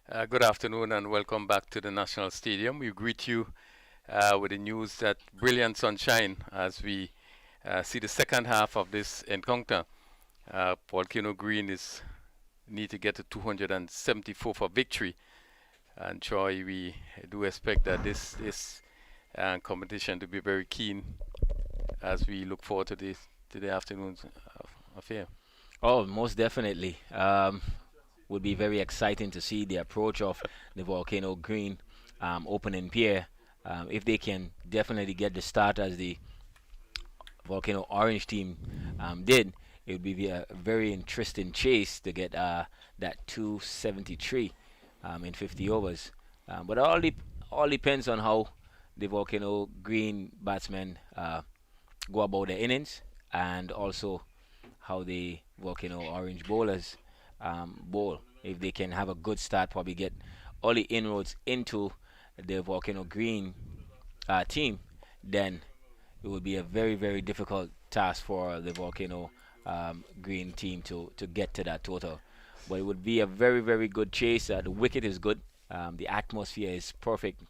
Good afternoon and welcome back to the National Stadium. We greet you with the news that brilliant sunshine as we see the second half of this encounter. Volcano Green is need to get to 274 for victory. And Troy, we do expect that this competition to be very keen as we look forward to the afternoon's affair. Oh, most definitely. Would be very exciting to see the approach of the Volcano Green opening pair. If they can definitely get the start as the Volcano Orange team did, it would be a very interesting chase to get that 273 in 50 overs. But all depends on how the Volcano Green batsmen go about their innings and also how the Volcano Orange bowlers bowl. If they can have a good start, probably get all the inroads into the Volcano Green team, then it would be a very, very difficult task for the Volcano Green team to get to that total. But it would be a very, very good chase. The wicket is good. The atmosphere is perfect.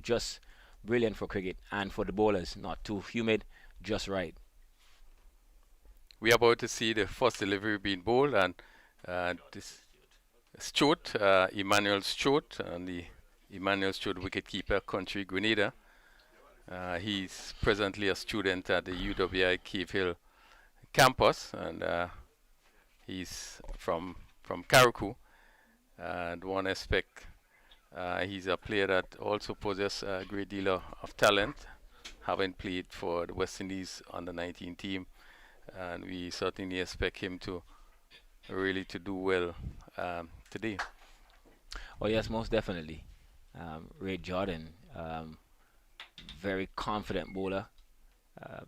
Just brilliant for cricket and for the bowlers. Not too humid, just right. We are about to see the first delivery being bowled, and this Stewart, Emmanuel Stewart, and the Emmanuel Stewart wicketkeeper, country Grenada. He's presently a student at the UWI Cave Hill campus, and he's from Karaku. And one aspect, he's a player that also possesses a great deal of talent, having played for the West Indies under 19 team, and we certainly expect him to really to do well today. Oh yes, most definitely. Ray Jordan, very confident bowler, uh,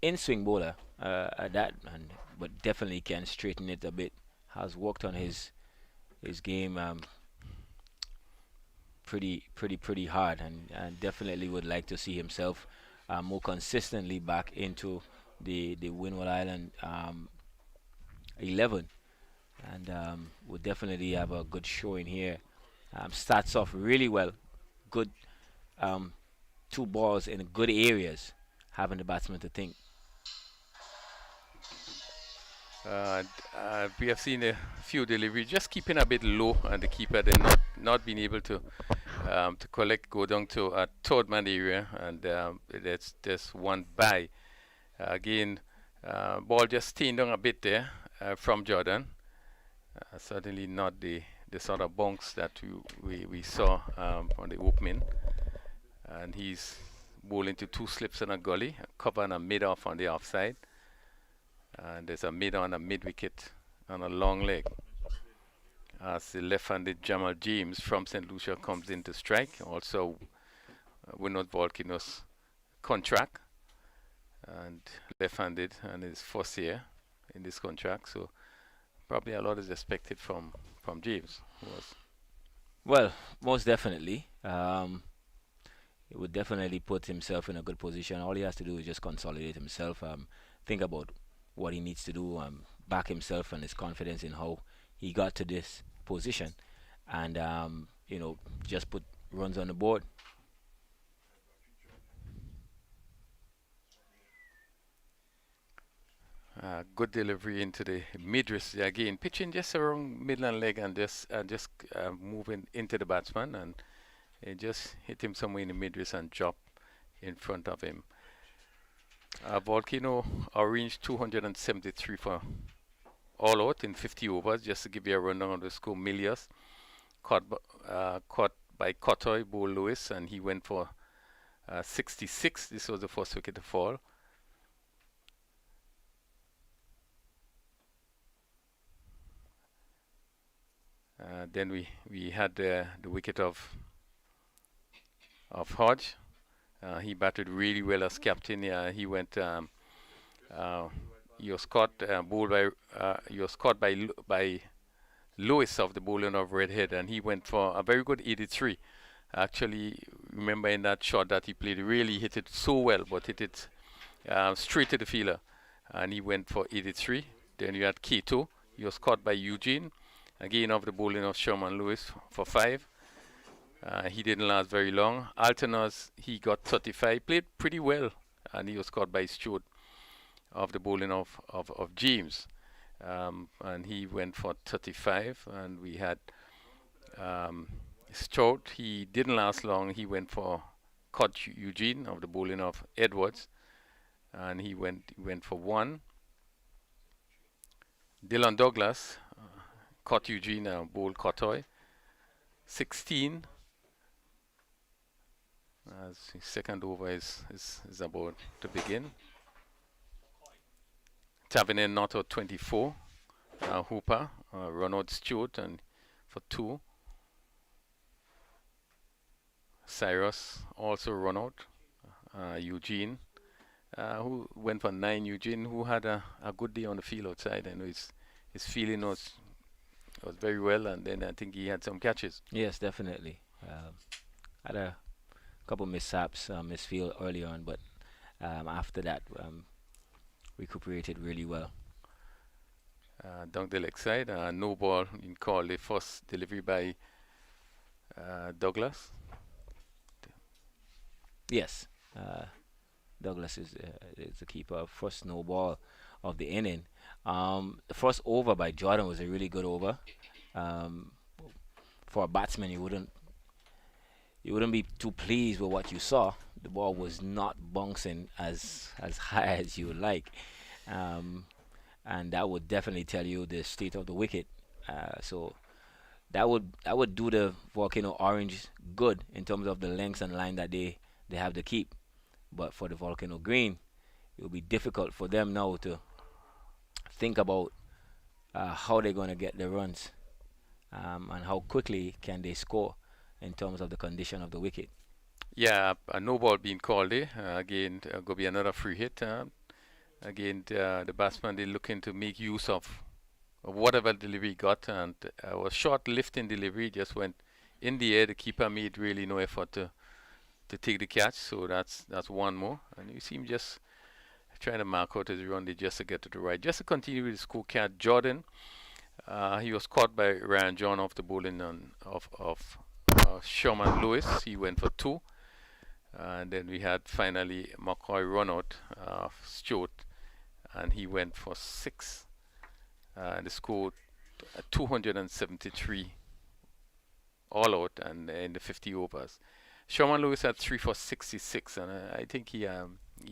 in swing bowler at that, and but definitely can straighten it a bit. Has worked on his game pretty hard, and definitely would like to see himself more consistently back into the Windward Island 11, and would definitely have a good showing here. Starts off really well, good um, two balls in good areas, having the batsman to think. We have seen a few deliveries, just keeping a bit low, and the keeper then not being able to collect, go down to a third man area, and that's one by. Again, ball just staying down a bit there from Jordan. Certainly not the sort of bounce that we saw on the opening. And he's bowling to two slips and a gully, a cover and a mid off on the offside. And there's a mid on a mid wicket on a long leg. As the left-handed Jamal James from St. Lucia comes in to strike, also Windwards Volcanoes contract, and left-handed, and his first year in this contract. So probably a lot is expected from James. Who was Well, most definitely. He would definitely put himself in a good position. All he has to do is just consolidate himself, think about what he needs to do, back himself and his confidence in how he got to this position, and just put runs on the board. good delivery into the mid-wrist again, pitching just around middle and leg, and just moving into the batsman, and it just hit him somewhere in the mid-wrist and drop in front of him. Volcano Orange 273 for all out in 50 overs. Just to give you a rundown of the score, Milius caught by Cotoy, Bo Lewis, and he went for 66. This was the first wicket to fall. Then we had the wicket of Hodge. He batted really well as captain. He went. Uh, he was caught bowled by he was caught by Lewis of the bowling of Redhead, and he went for a very good 83. Actually, remember in that shot that he played, really hit it so well, but hit it straight to the fielder, and he went for 83. Then you had Keto. He was caught by Eugene, Again, off the bowling of Sherman Lewis for 5. He didn't last very long. Alternos, he got 35, played pretty well, and he was caught by Stewart of the bowling of James. And he went for 35, and we had um, Strout. He didn't last long. He went for caught Eugene of the bowling of Edwards, and he went for 1. Dylan Douglas caught Eugene bowled Cotoy 16. As his second over is about to begin. Tavernier Noto 24. Hooper, Ronald Stewart, and for 2. Cyrus also run out. Eugene, who went for 9. Eugene, who had a good day on the field outside. I know his feeling was very well, and then I think he had some catches. Yes, definitely. Had a couple mishaps, misfield early on, but after that, recuperated really well. Down the leg side, no ball in call. The first delivery by Douglas. Yes, Douglas is the keeper. First no ball of the inning. The first over by Jordan was a really good over. Um, for a batsman, you wouldn't be too pleased with what you saw. The ball was not bouncing as high as you would like, um, and that would definitely tell you the state of the wicket. So that would do the Volcano Orange good in terms of the lengths and line that they have to keep. But for the Volcano Green, it will be difficult for them now to think about how they're going to get the runs, and how quickly can they score in terms of the condition of the wicket. Yeah, a no ball being called there. Again, going to be another free hit. Again, the batsman they looking to make use of whatever delivery he got, and was short lifting delivery, just went in the air. The keeper made really no effort to take the catch, so that's one more. And you see him just trying to mark out his run, just to get to the right. Just to continue with the scorecard, Jordan, he was caught by Ryan John off the bowling of Sherman Lewis. He went for 2. And then we had finally McCoy run out Stewart, and he went for 6. The score 273 all out, and in the 50 overs. Sherman Lewis had 3 for 66, and I think he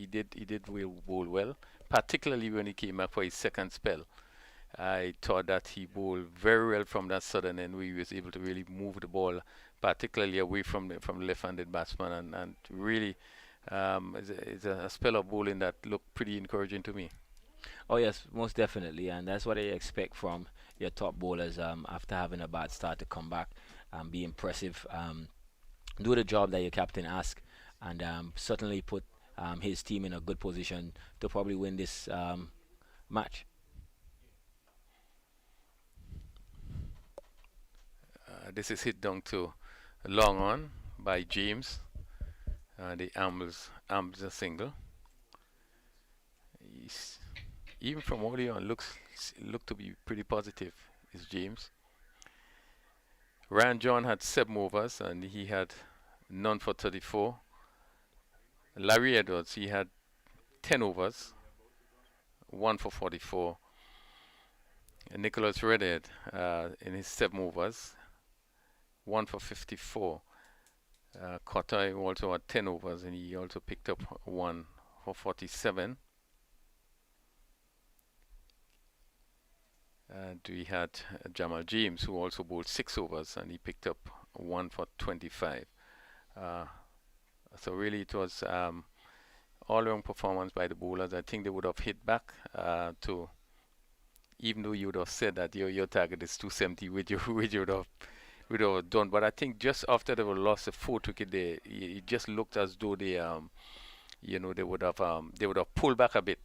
did bowl well, particularly when he came back for his second spell. I thought that he bowled very well from that sudden end, where he was able to really move the ball, particularly away from the left-handed batsman, and really is a spell of bowling that looked pretty encouraging to me. Oh yes, most definitely, and that's what I expect from your top bowlers. After having a bad start, to come back and be impressive, do the job that your captain asks, and certainly put his team in a good position to probably win this match. This is hit down to long on by James. The arms a single. He's, even from early on, look to be pretty positive. Is James. Ryan John had 7 overs, and he had none for 34. Larry Edwards, he had 10 overs, 1 for 44. And Nicholas Redhead, in his 7 overs, 1 for 54. Kotai also had 10 overs, and he also picked up 1 for 47. And we had Jamal James, who also bowled 6 overs, and he picked up 1 for 25. So really it was all-round performance by the bowlers. I think they would have hit back to, even though you would have said that your target is 270, which you would have done. But I think just after they were lost the 4th wicket, it just looked as though they would have pulled back a bit.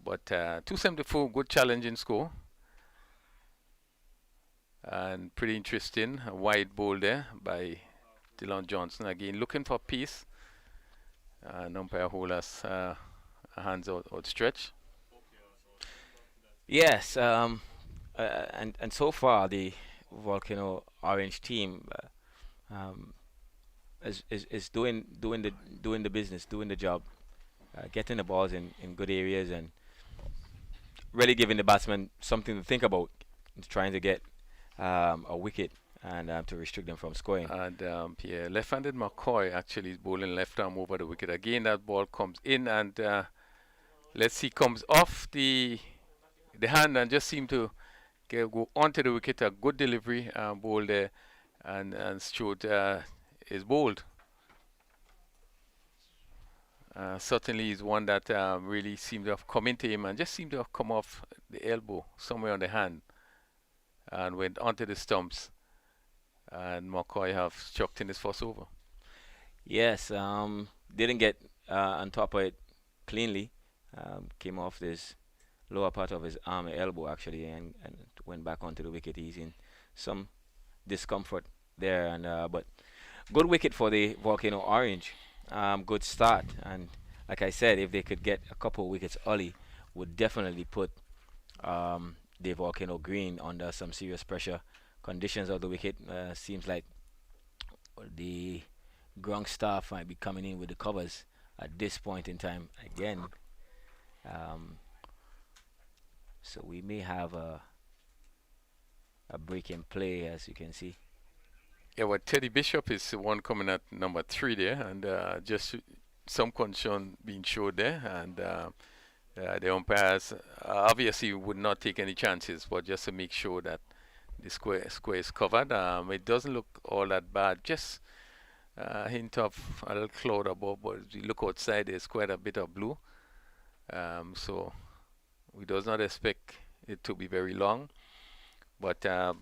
But 274, good challenging score. And pretty interesting, a wide bowl there by Dylan Johnson. Again, looking for peace. Umpire holders hands outstretched. Yes, And so far the Volcano Orange team um, is doing the business, doing the job, getting the balls in good areas, and really giving the batsman something to think about, trying to get a wicket and to restrict them from scoring. And yeah, left-handed McCoy actually is bowling left arm over the wicket. Again, that ball comes in and let's see, comes off the hand and just seem to go onto the wicket. A good delivery, ball there, and Stewart is bowled. Certainly is one that really seemed to have come into him and just seemed to have come off the elbow somewhere on the hand and went onto the stumps. And McCoy have chucked in his first over. Yes, didn't get on top of it cleanly. Came off this lower part of his arm, elbow actually, and went back onto the wicket. He's in some discomfort there, and but good wicket for the Volcano Orange. Good start, and like I said, if they could get a couple of wickets early, would definitely put the Volcano Green under some serious pressure. Conditions of the wicket seems like the ground staff might be coming in with the covers at this point in time again. Um, so we may have a break in play, as you can see. Yeah, well, Teddy Bishop is the one coming at number 3 there, and just some concern being showed there, and the umpires obviously would not take any chances, but just to make sure that the square is covered. It doesn't look all that bad, just a hint of a little cloud above, but if you look outside, there's quite a bit of blue. So we does not expect it to be very long, but the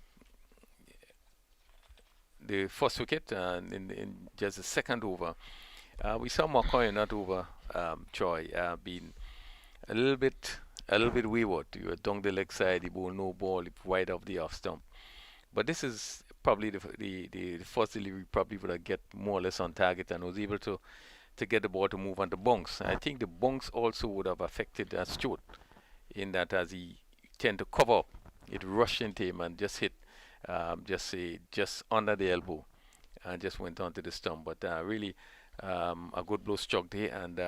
first wicket in just the second over, we saw McCoy in that over, Troy, being a little bit wayward. You were down the leg side, the ball no ball, wide off the off stump. But this is probably the first delivery probably would have get more or less on target and was able to get the ball to move on the bunks. I think the bunks also would have affected Stewart in that as he tend to cover up, it rushed into him and just hit just under the elbow and just went onto the stump. But really a good blow struck there, and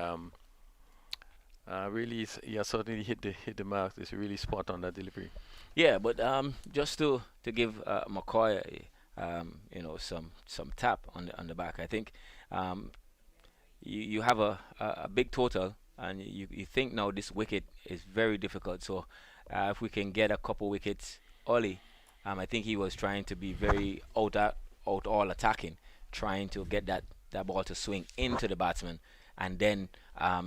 really he has certainly hit the mark. It's really spot on that delivery. Yeah, but just to give McCoy, some tap on the back. I think you have a big total, and you think now this wicket is very difficult. So if we can get a couple wickets early, I think he was trying to be very out all attacking, trying to get that ball to swing into the batsman, and then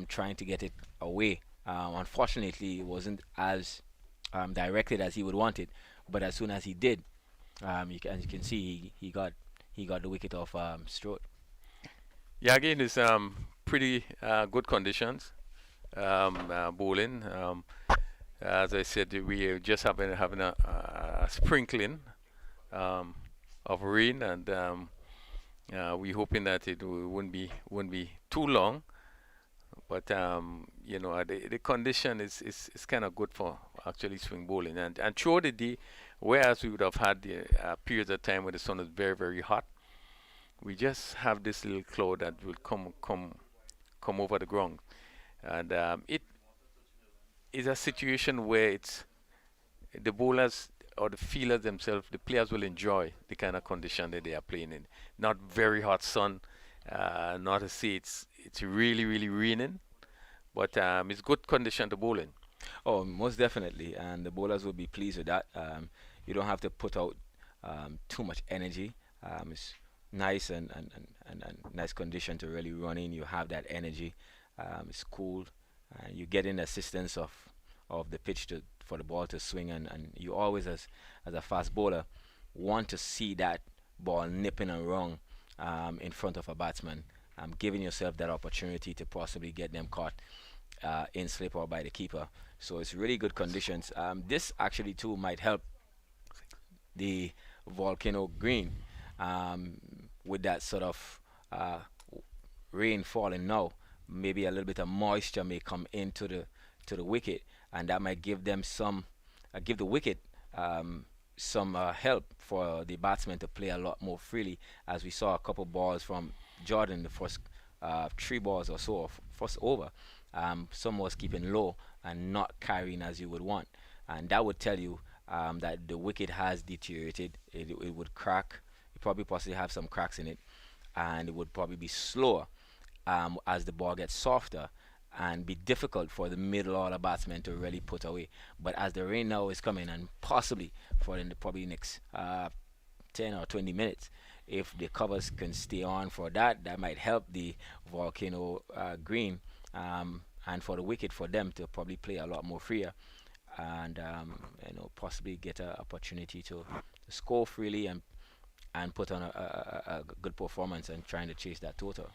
trying to get it away. Unfortunately, it wasn't as directed as he would want it, but as soon as he did, as you can see, he got the wicket off Stroke. Yeah, again, it's pretty good conditions. Bowling. As I said, we are just having a sprinkling of rain, and we hoping that it wouldn't be too long. But the condition is kind of good for actually swing bowling, and throughout the day, whereas we would have had the periods of time where the sun is very very hot, we just have this little cloud that will come over the ground, and it is a situation where it's the bowlers or the fielders themselves, the players will enjoy the kind of condition that they are playing in. Not very hot sun, not to say it's really really raining, but it's good condition to bowl in. Oh, most definitely, and the bowlers will be pleased with that. You don't have to put out too much energy. It's nice and nice condition to really run in. You have that energy. It's cool. You get in assistance of the pitch for the ball to swing, and you always, as a fast bowler, want to see that ball nipping around in front of a batsman, giving yourself that opportunity to possibly get them caught in slip or by the keeper. So it's really good conditions. This actually too might help the Volcano Green with that sort of rain falling now. Maybe a little bit of moisture may come into the wicket, and that might give them give the wicket some help for the batsmen to play a lot more freely, as we saw a couple balls from Jordan, the first 3 balls or so of first over. Some was keeping low and not carrying as you would want, and that would tell you that the wicket has deteriorated. It would crack. It probably possibly have some cracks in it, and it would probably be slower as the ball gets softer, and be difficult for the middle order batsmen to really put away. But as the rain now is coming, and possibly for in the probably next 10 or 20 minutes, if the covers can stay on for that, that might help the Volcano Green, and for the wicket for them to probably play a lot more freer, and possibly get an opportunity to score freely and put on a good performance and trying to chase that total.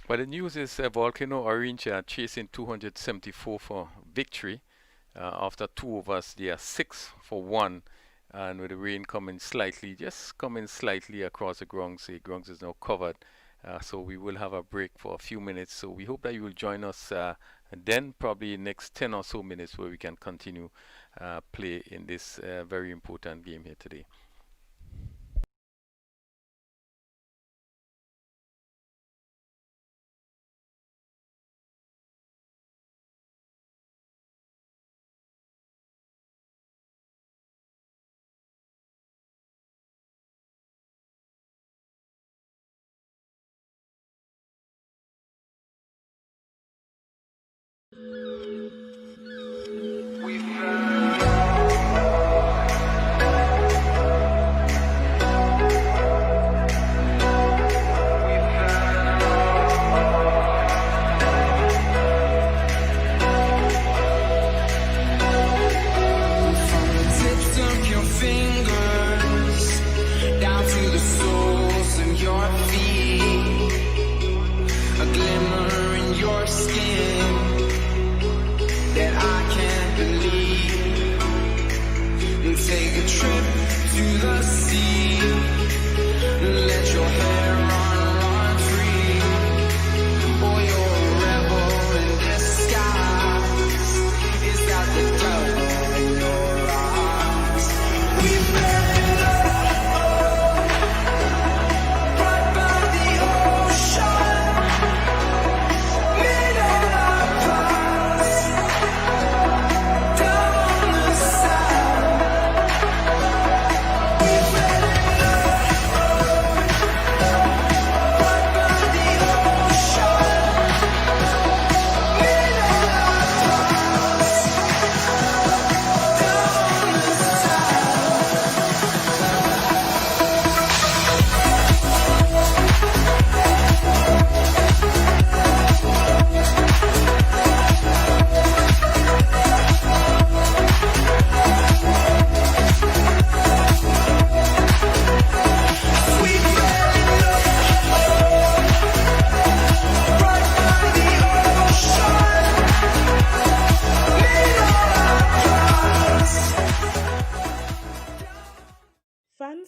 Well, the news is Volcano Orange are chasing 274 for victory. After 2 overs, they are 6 for 1. And with the rain just coming slightly across the grounds, the grounds is now covered. So we will have a break for a few minutes. So we hope that you will join us then, probably next 10 or so minutes, where we can continue play in this very important game here today.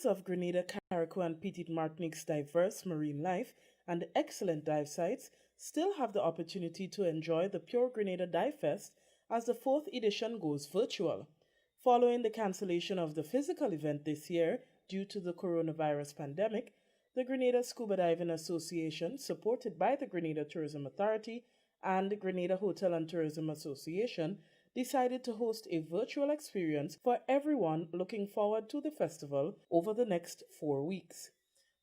Of Grenada, Carriacou and Petite Martinique's diverse marine life and excellent dive sites still have the opportunity to enjoy the Pure Grenada Dive Fest as the 4th edition goes virtual. Following the cancellation of the physical event this year due to the coronavirus pandemic, the Grenada Scuba Diving Association, supported by the Grenada Tourism Authority and the Grenada Hotel and Tourism Association, decided to host a virtual experience for everyone looking forward to the festival over the next 4 weeks.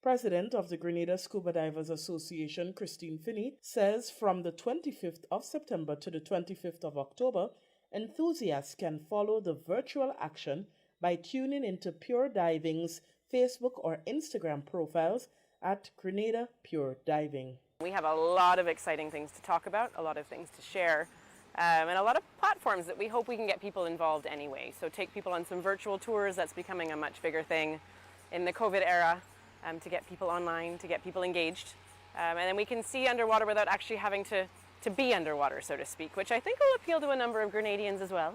President of the Grenada Scuba Divers Association, Christine Finney, says from the 25th of September to the 25th of October, enthusiasts can follow the virtual action by tuning into Pure Diving's Facebook or Instagram profiles at Grenada Pure Diving. We have a lot of exciting things to talk about, a lot of things to share. And a lot of platforms that we hope we can get people involved anyway. So take people on some virtual tours. That's becoming a much bigger thing in the COVID era, to get people online, to get people engaged. And then we can see underwater without actually having to be underwater, so to speak, which I think will appeal to a number of Grenadians as well.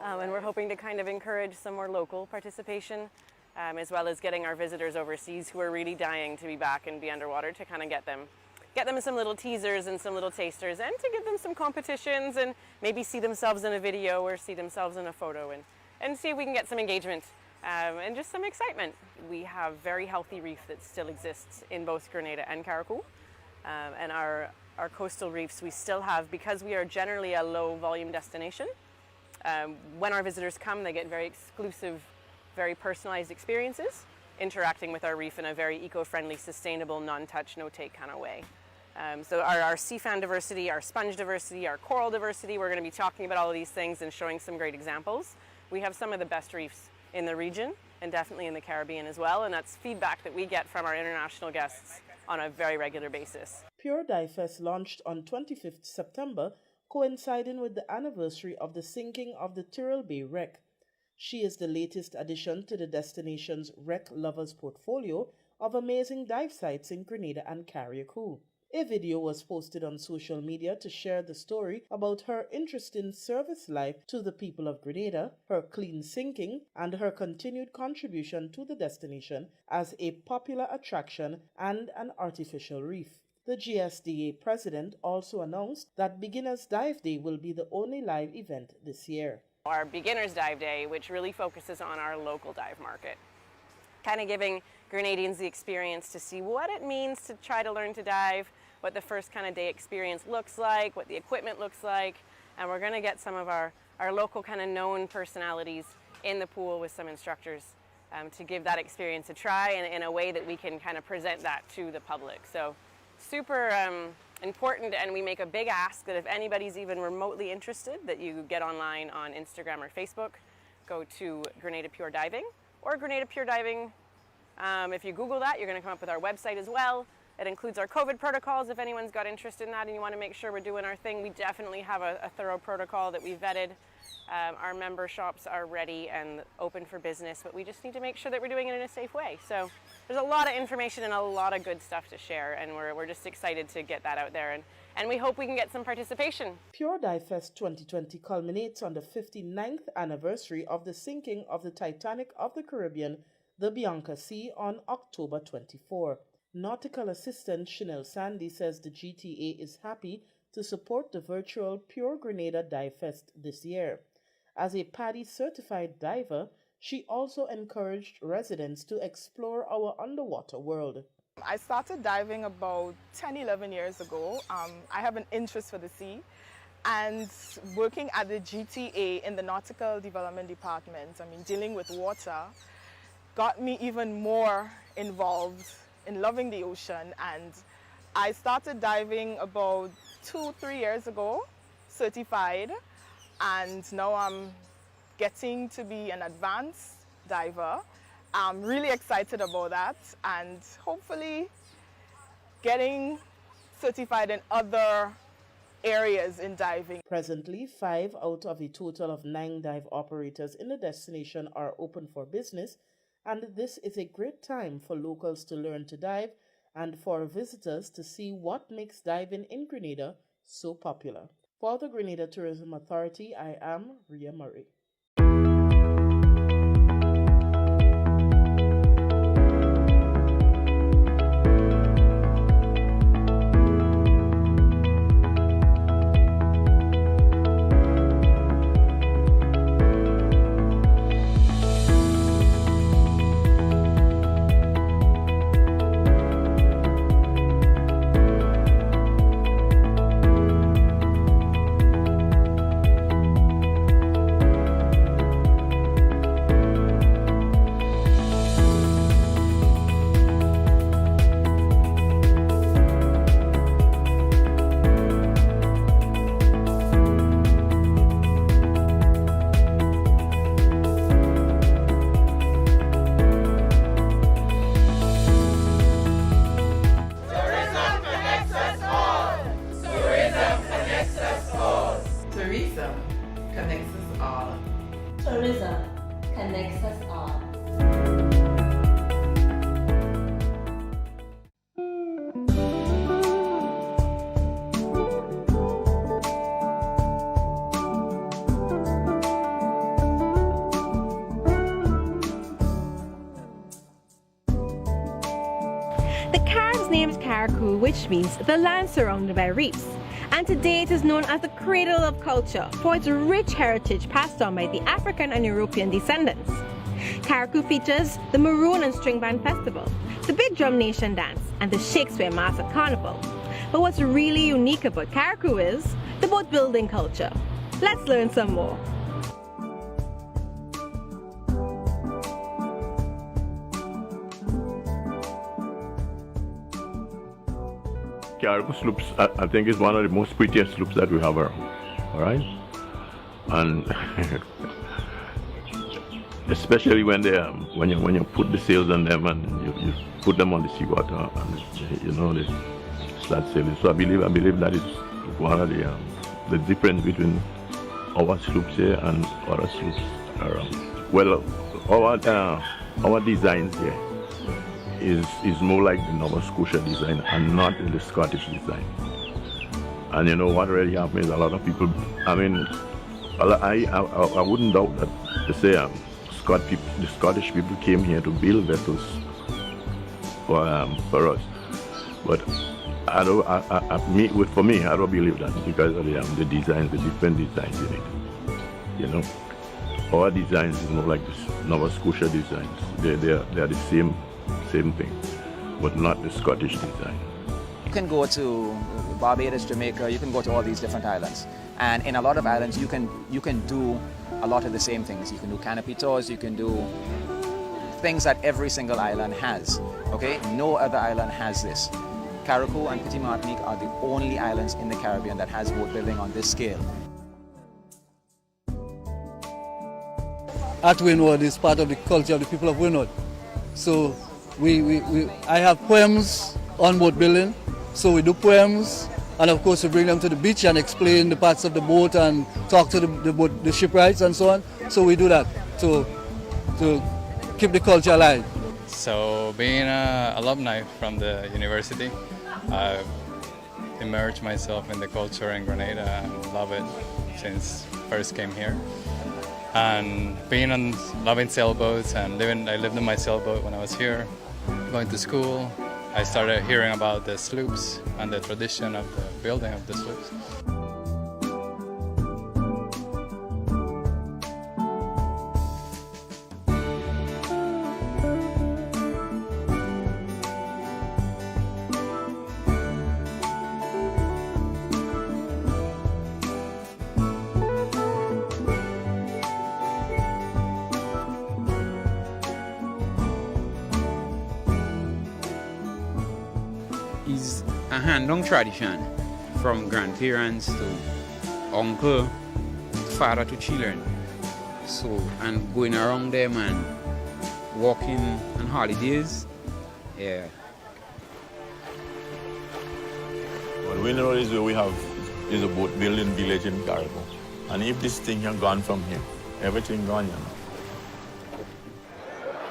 And we're hoping to kind of encourage some more local participation, as well as getting our visitors overseas who are really dying to be back and be underwater, to kind of get them some little teasers and some little tasters, and to give them some competitions and maybe see themselves in a video or see themselves in a photo, and see if we can get some engagement and just some excitement. We have very healthy reef that still exists in both Grenada and Carriacou. And our coastal reefs we still have, because we are generally a low volume destination. When our visitors come, they get very exclusive, very personalized experiences, interacting with our reef in a very eco-friendly, sustainable, non-touch, no-take kind of way. So our sea fan diversity, our sponge diversity, our coral diversity, we're going to be talking about all of these things and showing some great examples. We have some of the best reefs in the region and definitely in the Caribbean as well, and that's feedback that we get from our international guests on a very regular basis. Pure Dive Fest launched on 25th September, coinciding with the anniversary of the sinking of the Tyrrell Bay wreck. She is the latest addition to the destination's wreck lovers portfolio of amazing dive sites in Grenada and Carriacou. A video was posted on social media to share the story about her interesting service life to the people of Grenada, her clean sinking, and her continued contribution to the destination as a popular attraction and an artificial reef. The GSDA president also announced that Beginners Dive Day will be the only live event this year. Our Beginners Dive Day, which really focuses on our local dive market, kind of giving Grenadians the experience to see what it means to try to learn to dive, what the first kind of day experience looks like, what the equipment looks like, and we're going to get some of our local kind of known personalities in the pool with some instructors to give that experience a try in a way that we can kind of present that to the public. So super important, and we make a big ask that if anybody's even remotely interested, that you get online on Instagram or Facebook, go to Grenada Pure Diving or Grenada Pure Diving. If you Google that, you're going to come up with our website as well. It includes our COVID protocols if anyone's got interest in that and you want to make sure we're doing our thing. We definitely have a thorough protocol that we vetted. Our member shops are ready and open for business, but we just need to make sure that we're doing it in a safe way. So there's a lot of information and a lot of good stuff to share, and we're just excited to get that out there, and we hope we can get some participation. Pure Dive Fest 2020 culminates on the 59th anniversary of the sinking of the Titanic of the Caribbean, the Bianca C, on October 24. Nautical assistant Chanel Sandy says the GTA is happy to support the virtual Pure Grenada Dive Fest this year. As a PADI certified diver, she also encouraged residents to explore our underwater world. I started diving about 10-11 years ago. I have an interest for the sea, and working at the GTA in the Nautical Development Department, dealing with water, got me even more involved in loving the ocean, and I started diving about 2-3 years ago, certified, and now I'm getting to be an advanced diver. I'm really excited about that, and hopefully getting certified in other areas in diving. Presently, 5 out of a total of 9 dive operators in the destination are open for business, and this is a great time for locals to learn to dive and for visitors to see what makes diving in Grenada so popular. For the Grenada Tourism Authority, I am Ria Murray. Tourism connects us all. The Carib's name is Carriacou, which means the land surrounded by reefs. And today it is known as the cradle of culture for its rich heritage passed on by the African and European descendants. Carriacou features the Maroon and String Band Festival, the Big Drum Nation Dance, and the Shakespeare Mass at Carnival. But what's really unique about Carriacou is the boat building culture. Let's learn some more. Carriacou sloops, I think, is one of the most prettiest sloops that we have around. All right, and especially when they when you put the sails on them and you put them on the seawater and they start sailing. So I believe that is one of the difference between our sloops here and other sloops around. Well, our designs here is more like the Nova Scotia design and not the Scottish design. And you know what really happened is a lot of people, I mean, I wouldn't doubt that to say the Scottish people came here to build vessels for us. But for me, I don't believe that because of the designs, the different designs in it. You know, our designs is more like this Nova Scotia designs. They are the same thing, but not the Scottish design. You can go to Barbados, Jamaica, you can go to all these different islands. And in a lot of islands, you can do a lot of the same things. You can do canopy tours, you can do things that every single island has. Okay, no other island has this. Carriacou and Petit Martinique are the only islands in the Caribbean that has boat building on this scale. At Windward is part of the culture of the people of Windward. So I have poems on boat building. So we do poems, and of course we bring them to the beach and explain the parts of the boat and talk to the shipwrights and so on. So we do that to keep the culture alive. So being an alumni from the university, I've immersed myself in the culture in Grenada and love it since first came here. And loving sailboats and I lived in my sailboat when I was here, going to school. I started hearing about the sloops and the tradition of the building of the sloops. Is a hand-on tradition from grandparents to uncle, father to children. So, and going around them and walking on holidays, yeah. Well, Windward is where we have is a boat building village in Carriacou. And if this thing had gone from here, everything gone, you know.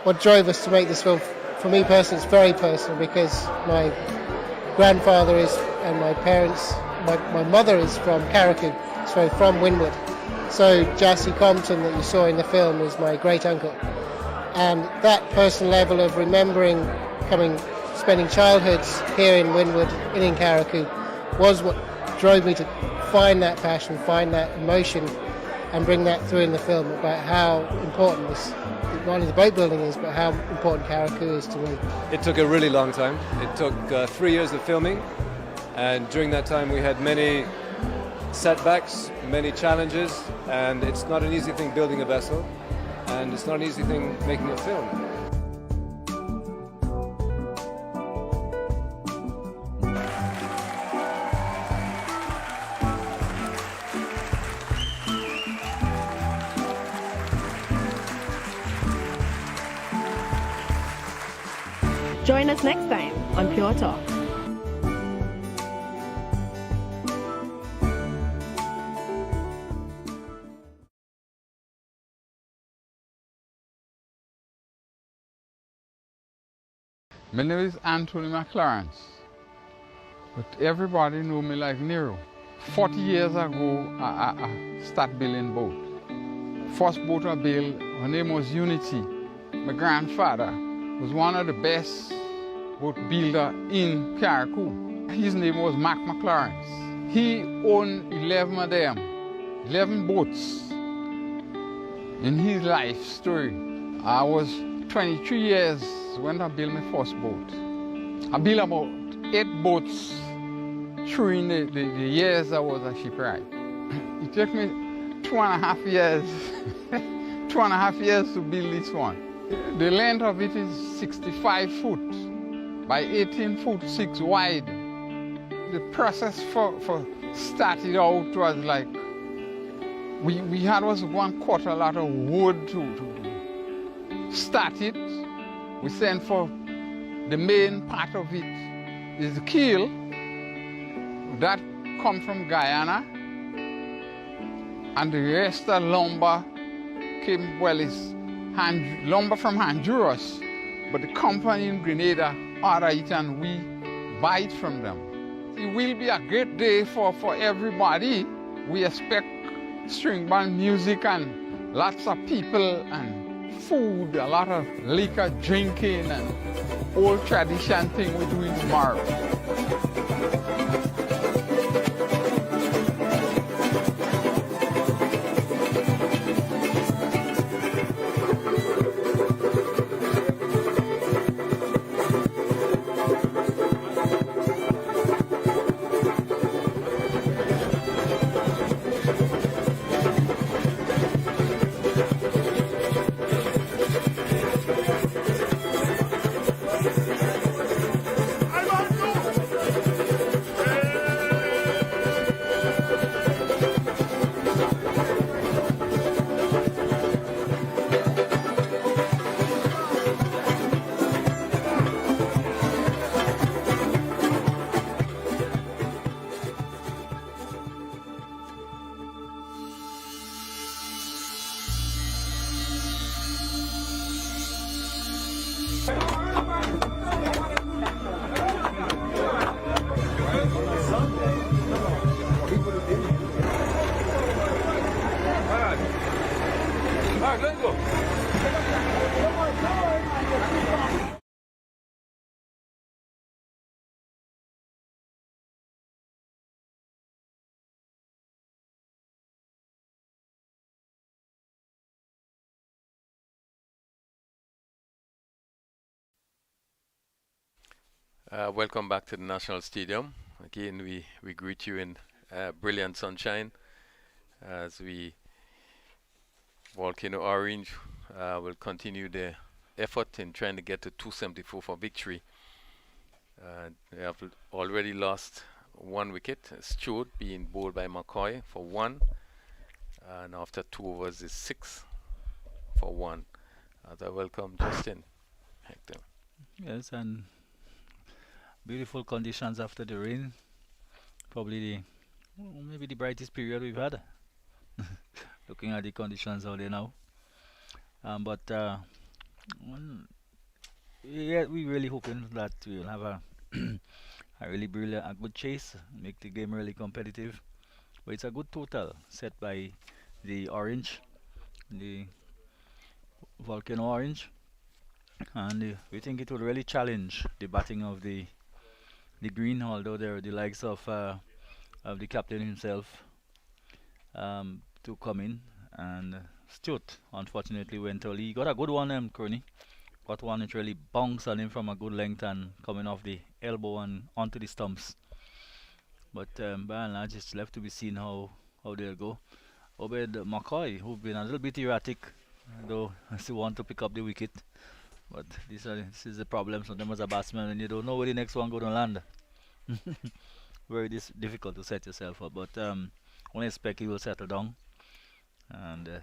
What drove us to make this film, for me personally, it's very personal because my grandfather is, and my parents, my mother is from Carriacou, so from Windward. So Jassy Compton that you saw in the film is my great uncle. And that personal level of remembering spending childhoods here in Windward and in Carriacou was what drove me to find that passion, find that emotion and bring that through in the film about how important this, not only the boat building is, but how important Carriacou is to me. It took a really long time. It took 3 years of filming, and during that time we had many setbacks, many challenges, and it's not an easy thing building a vessel, and it's not an easy thing making a film. Join us next time on Pure Talk. My name is Anthony McLaren, but everybody know me like Nero. 40 years ago, I started building boat. First boat I built, her name was Unity. My grandfather was one of the best boat builder in Carriacou. His name was Mac McLaren. He owned 11 of them, 11 boats in his life story. I was 23 years when I built my first boat. I built about 8 boats during the years I was a shipwright. It took me 2.5 years, 2.5 years to build this one. The length of it is 65 foot by 18 foot 6 wide. The process for starting out was like, we had was 1/4 a lot of wood to start it. We sent for the main part of it is the keel that come from Guyana, and the rest of lumber came, well, it's lumber from Honduras, but the company in Grenada order it and we buy it from them. It will be a great day for everybody. We expect string band music and lots of people and food, a lot of liquor drinking and old tradition thing we're doing tomorrow. Welcome back to the National Stadium. Again, we greet you in brilliant sunshine as Volcano Orange will continue their effort in trying to get to 274 for victory. They have already lost 1 wicket. Stewart being bowled by McCoy for 1, and after 2 overs is 6 for 1. As I welcome Justin Hector. Yes, and beautiful conditions after the rain. Probably maybe the brightest period we've had. Looking at the conditions out there now. Yeah, we're really hoping that we'll have a really brilliant, a good chase, make the game really competitive. But it's a good total set by the orange, the Volcano Orange, and we think it will really challenge the batting of the green, although there are the likes of the captain himself to come in, and Stewart unfortunately went early. He got a good one, Kearney. Got one which really bounced on him from a good length and coming off the elbow and onto the stumps. But by and large, it's left to be seen how they'll go. Obed McCoy, who've been a little bit erratic, though still want to pick up the wicket. But this is the problem sometimes as a batsman, and you don't know where the next one going to land. Very difficult to set yourself up, but only expect he will settle down. And of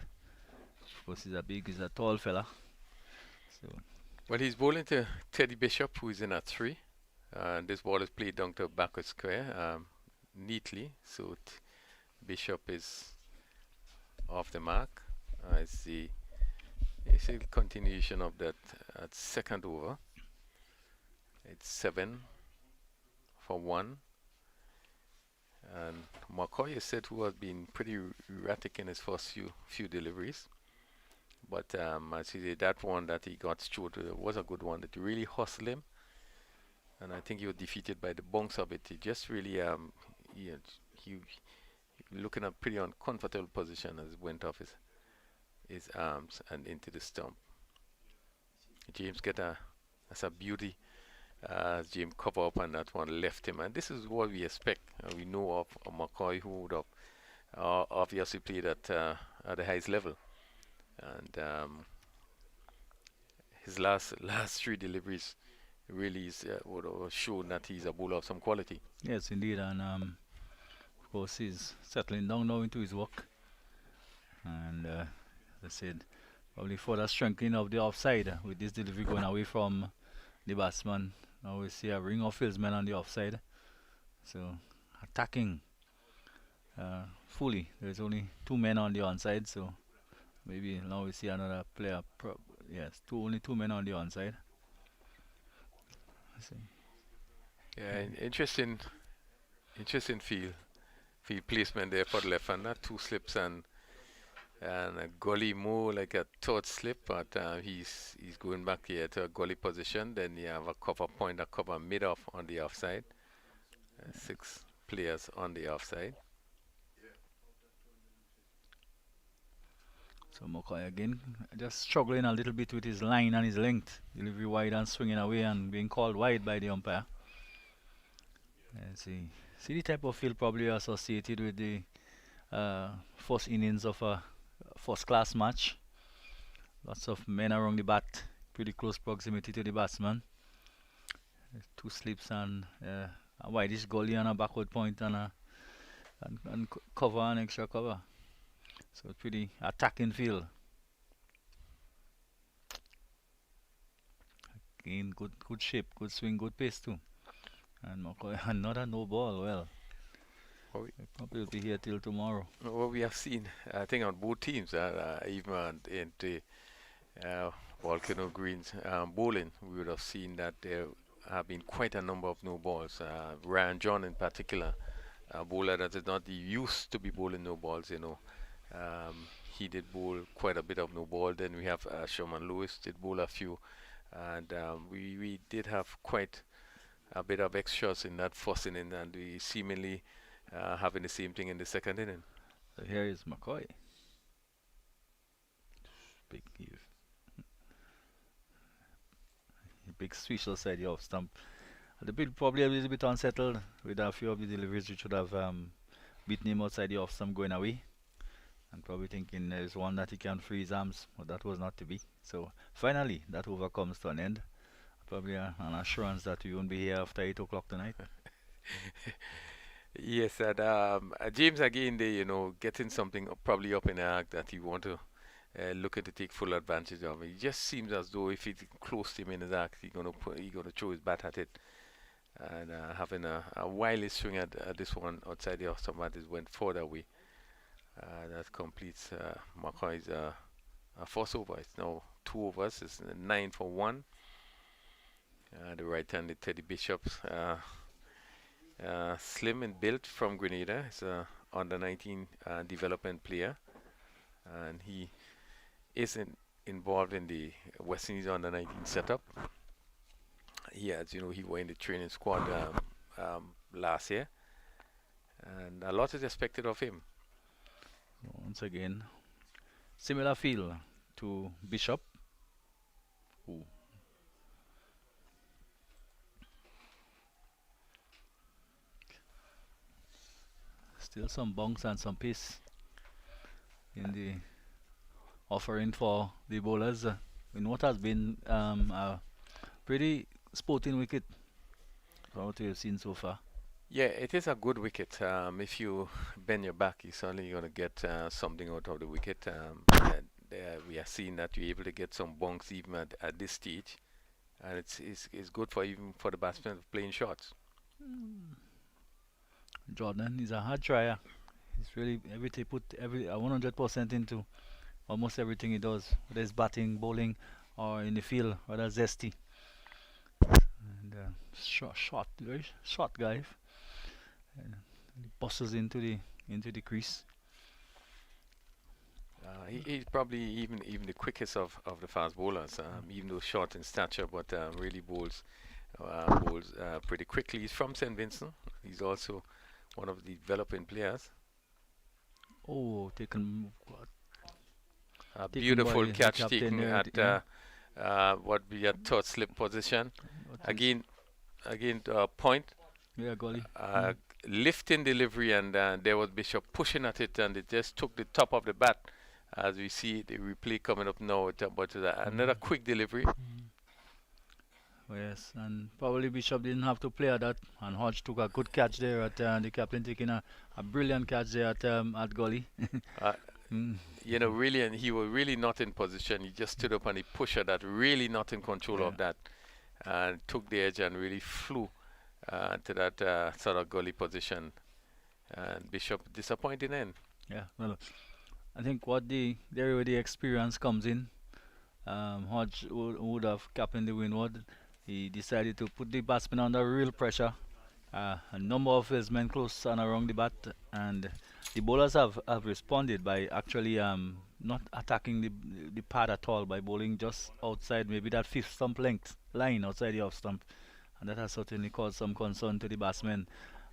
course, he's a tall fella. So. Well, he's bowling to Teddy Bishop, who is in at 3. This ball is played down to backward square neatly, so Bishop is off the mark. It's a continuation of that at second over. It's 7 for 1. And McCoy is said to have been pretty erratic in his first few deliveries. But I see that one that he got Stewart was a good one that really hustled him. And I think he was defeated by the bounce of it. He just really, he looking at pretty uncomfortable position as it went off his arms and into the stump. James get as a beauty. James cover up and that one left him, and this is what we expect. We know of McCoy, who would have obviously played at the highest level, and his last three deliveries really would have shown that he's a bowler of some quality. Yes, indeed, and of course he's settling down now into his work, and as I said, probably further strengthening of the offside with this delivery going away from the batsman. Now we see a ring of fieldsmen on the offside, so attacking fully. There's only 2 men on the onside, so maybe now we see another player. Yes, only 2 men on the onside. Yeah, interesting field placement there for the left hander. 2 slips and a gully, more like a third slip, but he's going back here to a gully position. Then you have a cover point, a cover mid off on the offside. 6 players on the offside. So McCoy again just struggling a little bit with his line and his length. Delivery wide and swinging away and being called wide by the umpire. Let's see the type of field probably associated with the first innings of a first class match. Lots of men around the bat, pretty close proximity to the batsman. 2 slips and a wideish gully and a backward point and cover and extra cover. So pretty attacking field. Again, good shape, good swing, good pace too. And McCoy, another no ball. Well, probably will be here till tomorrow. What we have seen, I think, on both teams, even in the Volcano Greens bowling, we would have seen that there have been quite a number of no balls. Ryan John in particular, a bowler that is not used to be bowling no balls, he did bowl quite a bit of no ball. Then we have Sherman Lewis did bowl a few, and we did have quite a bit of extras in that first inning, and we seemingly having the same thing in the second inning. So here is McCoy. Big swish outside the off stump. The bit probably a little bit unsettled with a few of the deliveries which should have beaten him outside the off stump going away. And probably thinking there's one that he can free his arms, but that was not to be. So finally that over comes to an end. Probably an assurance that we won't be here after 8 o'clock tonight. Yes, and James again, getting something probably up in the act that he want to look at to take full advantage of. It just seems as though if it's close to him in his act, he's gonna throw his bat at it, and having a wily swing at this one outside the off stump that went further away. That completes McCoy's first over. It's now 2 overs. It's 9 for 1. The right-handed Teddy Bishop's slim and built from Grenada. He's a under 19 development player, and he isn't involved in the West Indies under 19 setup. He were in the training squad last year, and a lot is expected of him. Once again, similar feel to Bishop, who still some bounce and some pace in the offering for the bowlers in what has been a pretty sporting wicket from what we've seen so far. Yeah, it is a good wicket. If you bend your back, you're certainly going to get something out of the wicket. We are seeing that you're able to get some bunks even at this stage, and it's good for even for the batsmen playing shots. Jordan is a hard trier. He's really put 100% into almost everything he does, whether it's batting, bowling, or in the field, rather zesty. And very short guy. And he bustles into the crease. He's probably even the quickest of the fast bowlers, even though short in stature, but really bowls pretty quickly. He's from St. Vincent. He's also one of the developing players. Oh, taken a beautiful catch taken at what be a third slip position. What is- Again, point. Yeah, goalie. Lifting delivery, and there was Bishop pushing at it, and it just took the top of the bat. As we see the replay coming up now, but another quick delivery. Oh, yes, and probably Bishop didn't have to play at that, and Hodge took a good catch there at the captain taking a brilliant catch there at goalie. You know, really, and he was really not in position. He just stood up and he pushed at that, really not in control of that, and took the edge and really flew to that sort of goalie position. And Bishop disappointing end. Yeah, well, I think what there where the experience comes in. Hodge would have captained the Windward. He decided to put the batsman under real pressure. A number of his men close and around the bat, and the bowlers have responded by actually not attacking the pad at all, by bowling just outside maybe that fifth stump length line outside the off stump, and that has certainly caused some concern to the batsmen.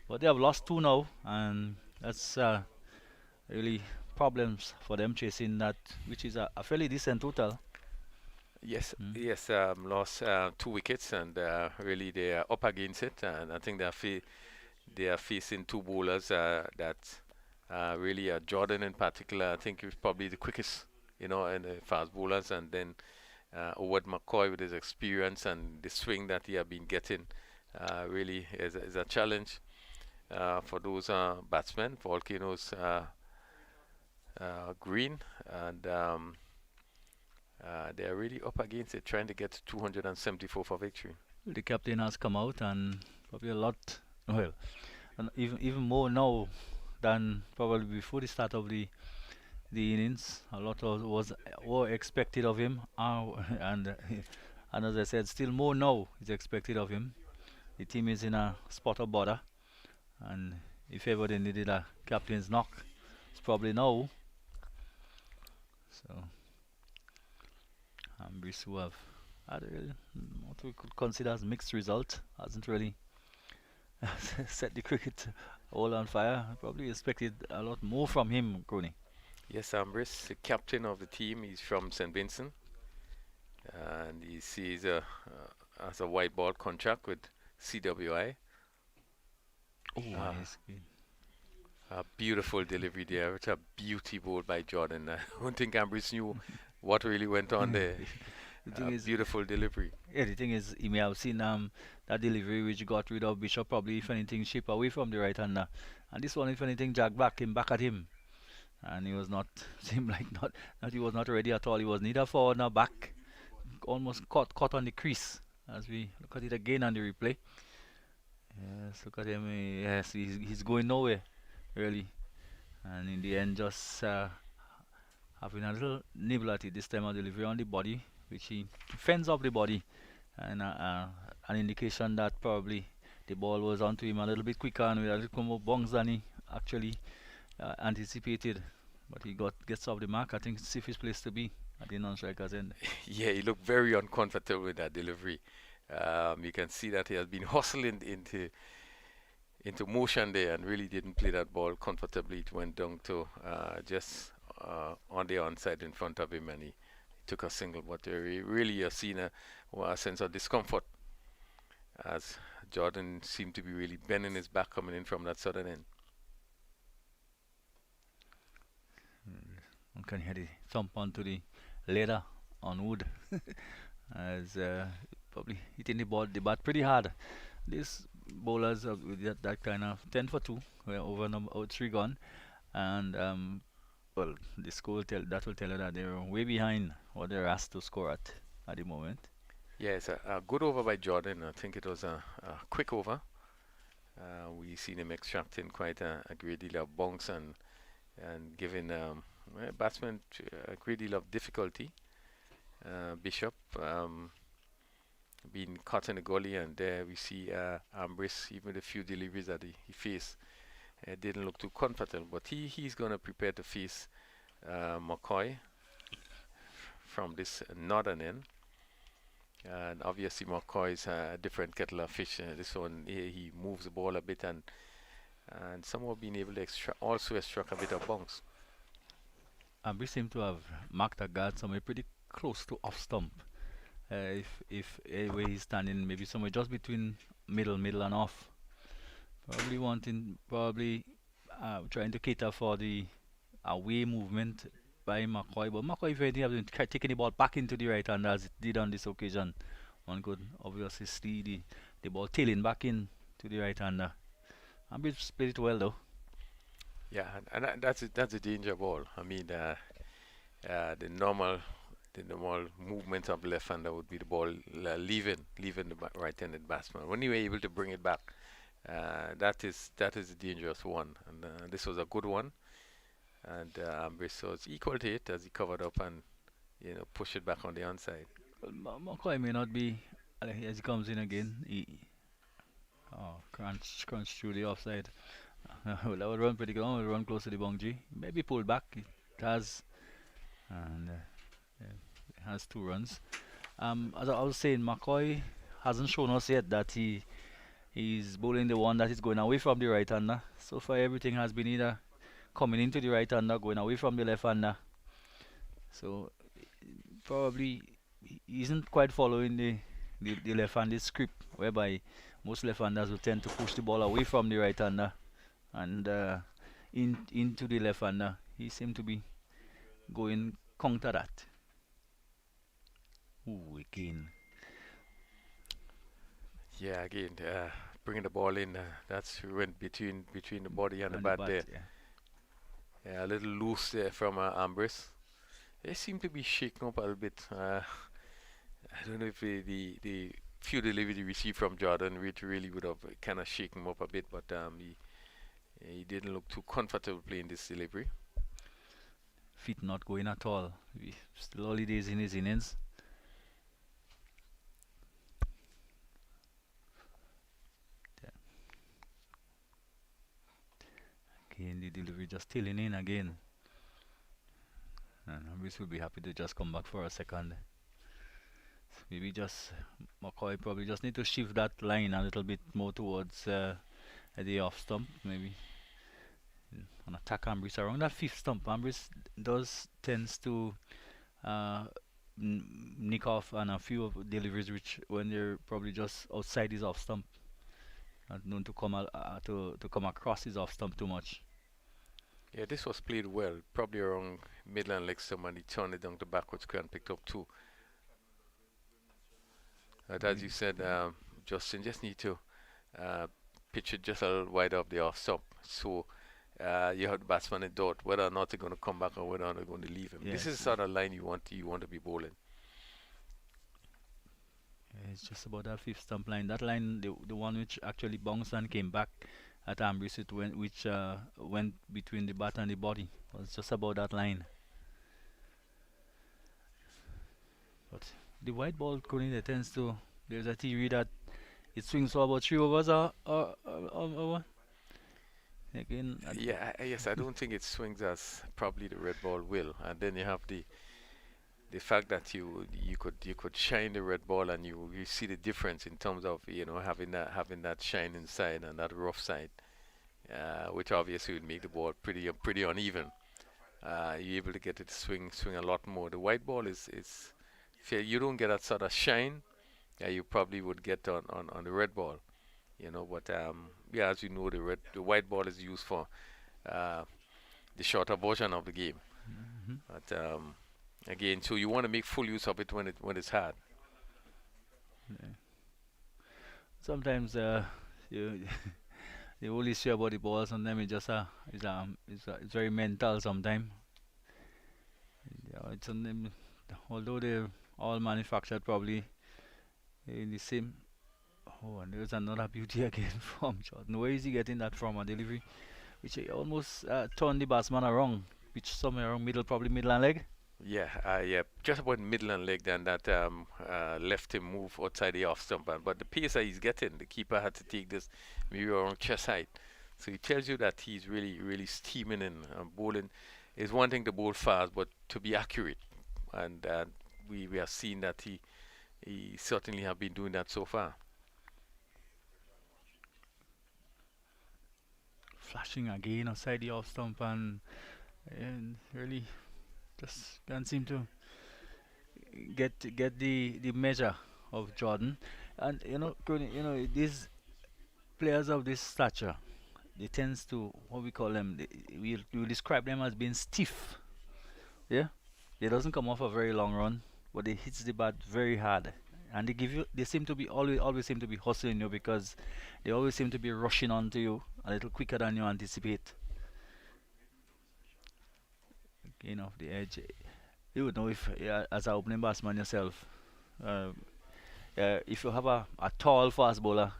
But they have lost two now, and that's really problems for them chasing that, which is a fairly decent total. Yes, lost 2 wickets, and really they are up against it. And I think they are facing two bowlers that really Jordan in particular. I think is probably the quickest, and the fast bowlers, and then Howard McCoy with his experience and the swing that he has been getting really is a challenge for those batsmen. Volcanoes green, and they are really up against it, trying to get to 274 for victory. The captain has come out, and probably a lot, well, and even more now than probably before the start of the innings. A lot were expected of him, and as I said, still more now is expected of him. The team is in a spot of bother, and if ever they needed a captain's knock, it's probably now. So. Brice, who have had what we could consider as mixed result, hasn't really set the cricket all on fire. Probably expected a lot more from him, Crony. Yes, Brice, the captain of the team. He's from St. Vincent, and he sees has a white ball contract with CWI. Oh, nice. A beautiful delivery there. It's a beauty ball by Jordan. I don't think Brice knew what really went on there. The thing is, beautiful delivery. Yeah, the thing is, he may have seen that delivery which got rid of Bishop, probably, if anything, ship away from the right hander, and this one, if anything, jagged back at him, and he was not seemed like not he was not ready at all. He was neither forward nor back, almost caught on the crease. As we look at it again on the replay, yes, look at him. Yes, he's going nowhere really, and in the end, just having a little nibble at it this time of delivery on the body, which he fends off the body, and an indication that probably the ball was onto him a little bit quicker and with a little more bounce than he actually anticipated. But he gets off the mark. I think it's the safest place to be at the non-striker's end. Yeah, he looked very uncomfortable with that delivery. You can see that he has been hustling into motion there and really didn't play that ball comfortably. It went down to just on the onside in front of him, and he took a single. But really you've seen a sense of discomfort as Jordan seemed to be really bending his back coming in from that southern end. One can hear the thump onto the leather on wood as probably hitting the bat pretty hard. These bowlers with that kind of 10 for 2, we're over 3 gone, and well, the score will tell you that they're way behind what they're asked to score at the moment. Yes, a good over by Jordan. I think it was a quick over. We seen him extracting quite a great deal of bounce and giving batsmen a great deal of difficulty. Bishop being caught in the gully, and there we see Brice, even the few deliveries that he faced, didn't look too comfortable. But he's going to prepare to face McCoy from this northern end. And obviously McCoy is a different kettle of fish. This one, he moves the ball a bit and somehow being able to extract a bit of bounce. We seem to have marked a guard somewhere pretty close to off stump, If where he's standing, maybe somewhere just between middle and off. Probably trying to cater for the away movement by McCoy, but McCoy, if anything, has been taking the ball back into the right hand as it did on this occasion. One could obviously see the ball tailing back in to the right hander. Ambridge played it well though. Yeah, and that's a danger ball. I mean, the normal movement of the left hander would be the ball leaving the right-handed batsman. When you were able to bring it back, that is a dangerous one, and this was a good one. And Ambridge was equal to it as he covered up and push it back on the onside. Well, McCoy may not be as he comes in again. Crunch through the offside. Well, that would run pretty good. Would run close to the bungee. Maybe pull back. It has, and it has 2 runs. As I was saying, McCoy hasn't shown us yet that he's bowling the one that is going away from the right hander. So far, everything has been either coming into the right hander, going away from the left hander. So probably he isn't quite following the left-handed script, whereby most left-handers will tend to push the ball away from the right-hander and into the left-hander. He seemed to be going counter that. Ooh, again. Yeah, again, bringing the ball in. That's went between the body and the bat there. Yeah, a little loose there from Ambris. They seem to be shaken up a little bit. I don't know if the few delivery he received from Jordan really would have kind of shaken him up a bit, but he didn't look too comfortable playing this delivery. Feet not going at all. Still early days in his innings. Again, the delivery just tailing in again. And Ambris will be happy to just come back for a second. Maybe just McCoy probably just need to shift that line a little bit more towards the off stump, maybe. And attack Ambris around that 5th stump. Ambris tends to nick off on a few of deliveries which when they're probably just outside his off stump. Not known to come across his off stump too much. Yeah, this was played well, probably around middle and leg stump, and he turned it down to backwards square and picked up 2. As you said, Justin, just need to pitch it just a little wide off the off stump, so you have the batsman in doubt whether or not they're going to come back or whether or not they're going to leave him. Yes. This is the sort of line you want to be bowling. Yeah, it's just about that 5th stump line. That line, the one which actually bounced and came back at Ambris, which went between the bat and the body. Was just about that line. But the white ball Grenada tends to. There's a theory that it swings for about 3 overs or again. Yes, I don't think it swings as probably the red ball will, and then you have the fact that you could shine the red ball and you see the difference in terms of having that shine inside and that rough side, which obviously would make the ball pretty uneven. You're able to get it to swing a lot more. The white ball is if you don't get that sort of shine, you probably would get on the red ball, But as you know, the white ball is used for the shorter version of the game. But again, so you want to make full use of it when it's hard. Yeah. Sometimes you the only issue about the ball sometimes it just it's very mental sometimes. Yeah, although they're all manufactured probably in the same. Oh, and there's another beauty again from Jordan. Where is he getting that from? A delivery which he almost turned the batsman around, which somewhere around probably middle and leg. Yeah, just about middle and leg. Then that left him move outside the off stump. But the pace that he's getting, the keeper had to take this maybe around chest height. So he tells you that he's really steaming in. Bowling is one thing to bowl fast, but to be accurate. And we have seen that he certainly have been doing that so far. Flashing again outside the off stump and really just can't seem to get the measure of Jordan, and these players of this stature, they tends to what we call them. We describe them as being stiff. Yeah, they doesn't come off a very long run, but they hits the bat very hard, and they seem to be always seem to be hustling you because they always seem to be rushing onto you a little quicker than you anticipate. Gain off the edge. You would know if, as an opening batsman yourself, uh, if you have a tall fast bowler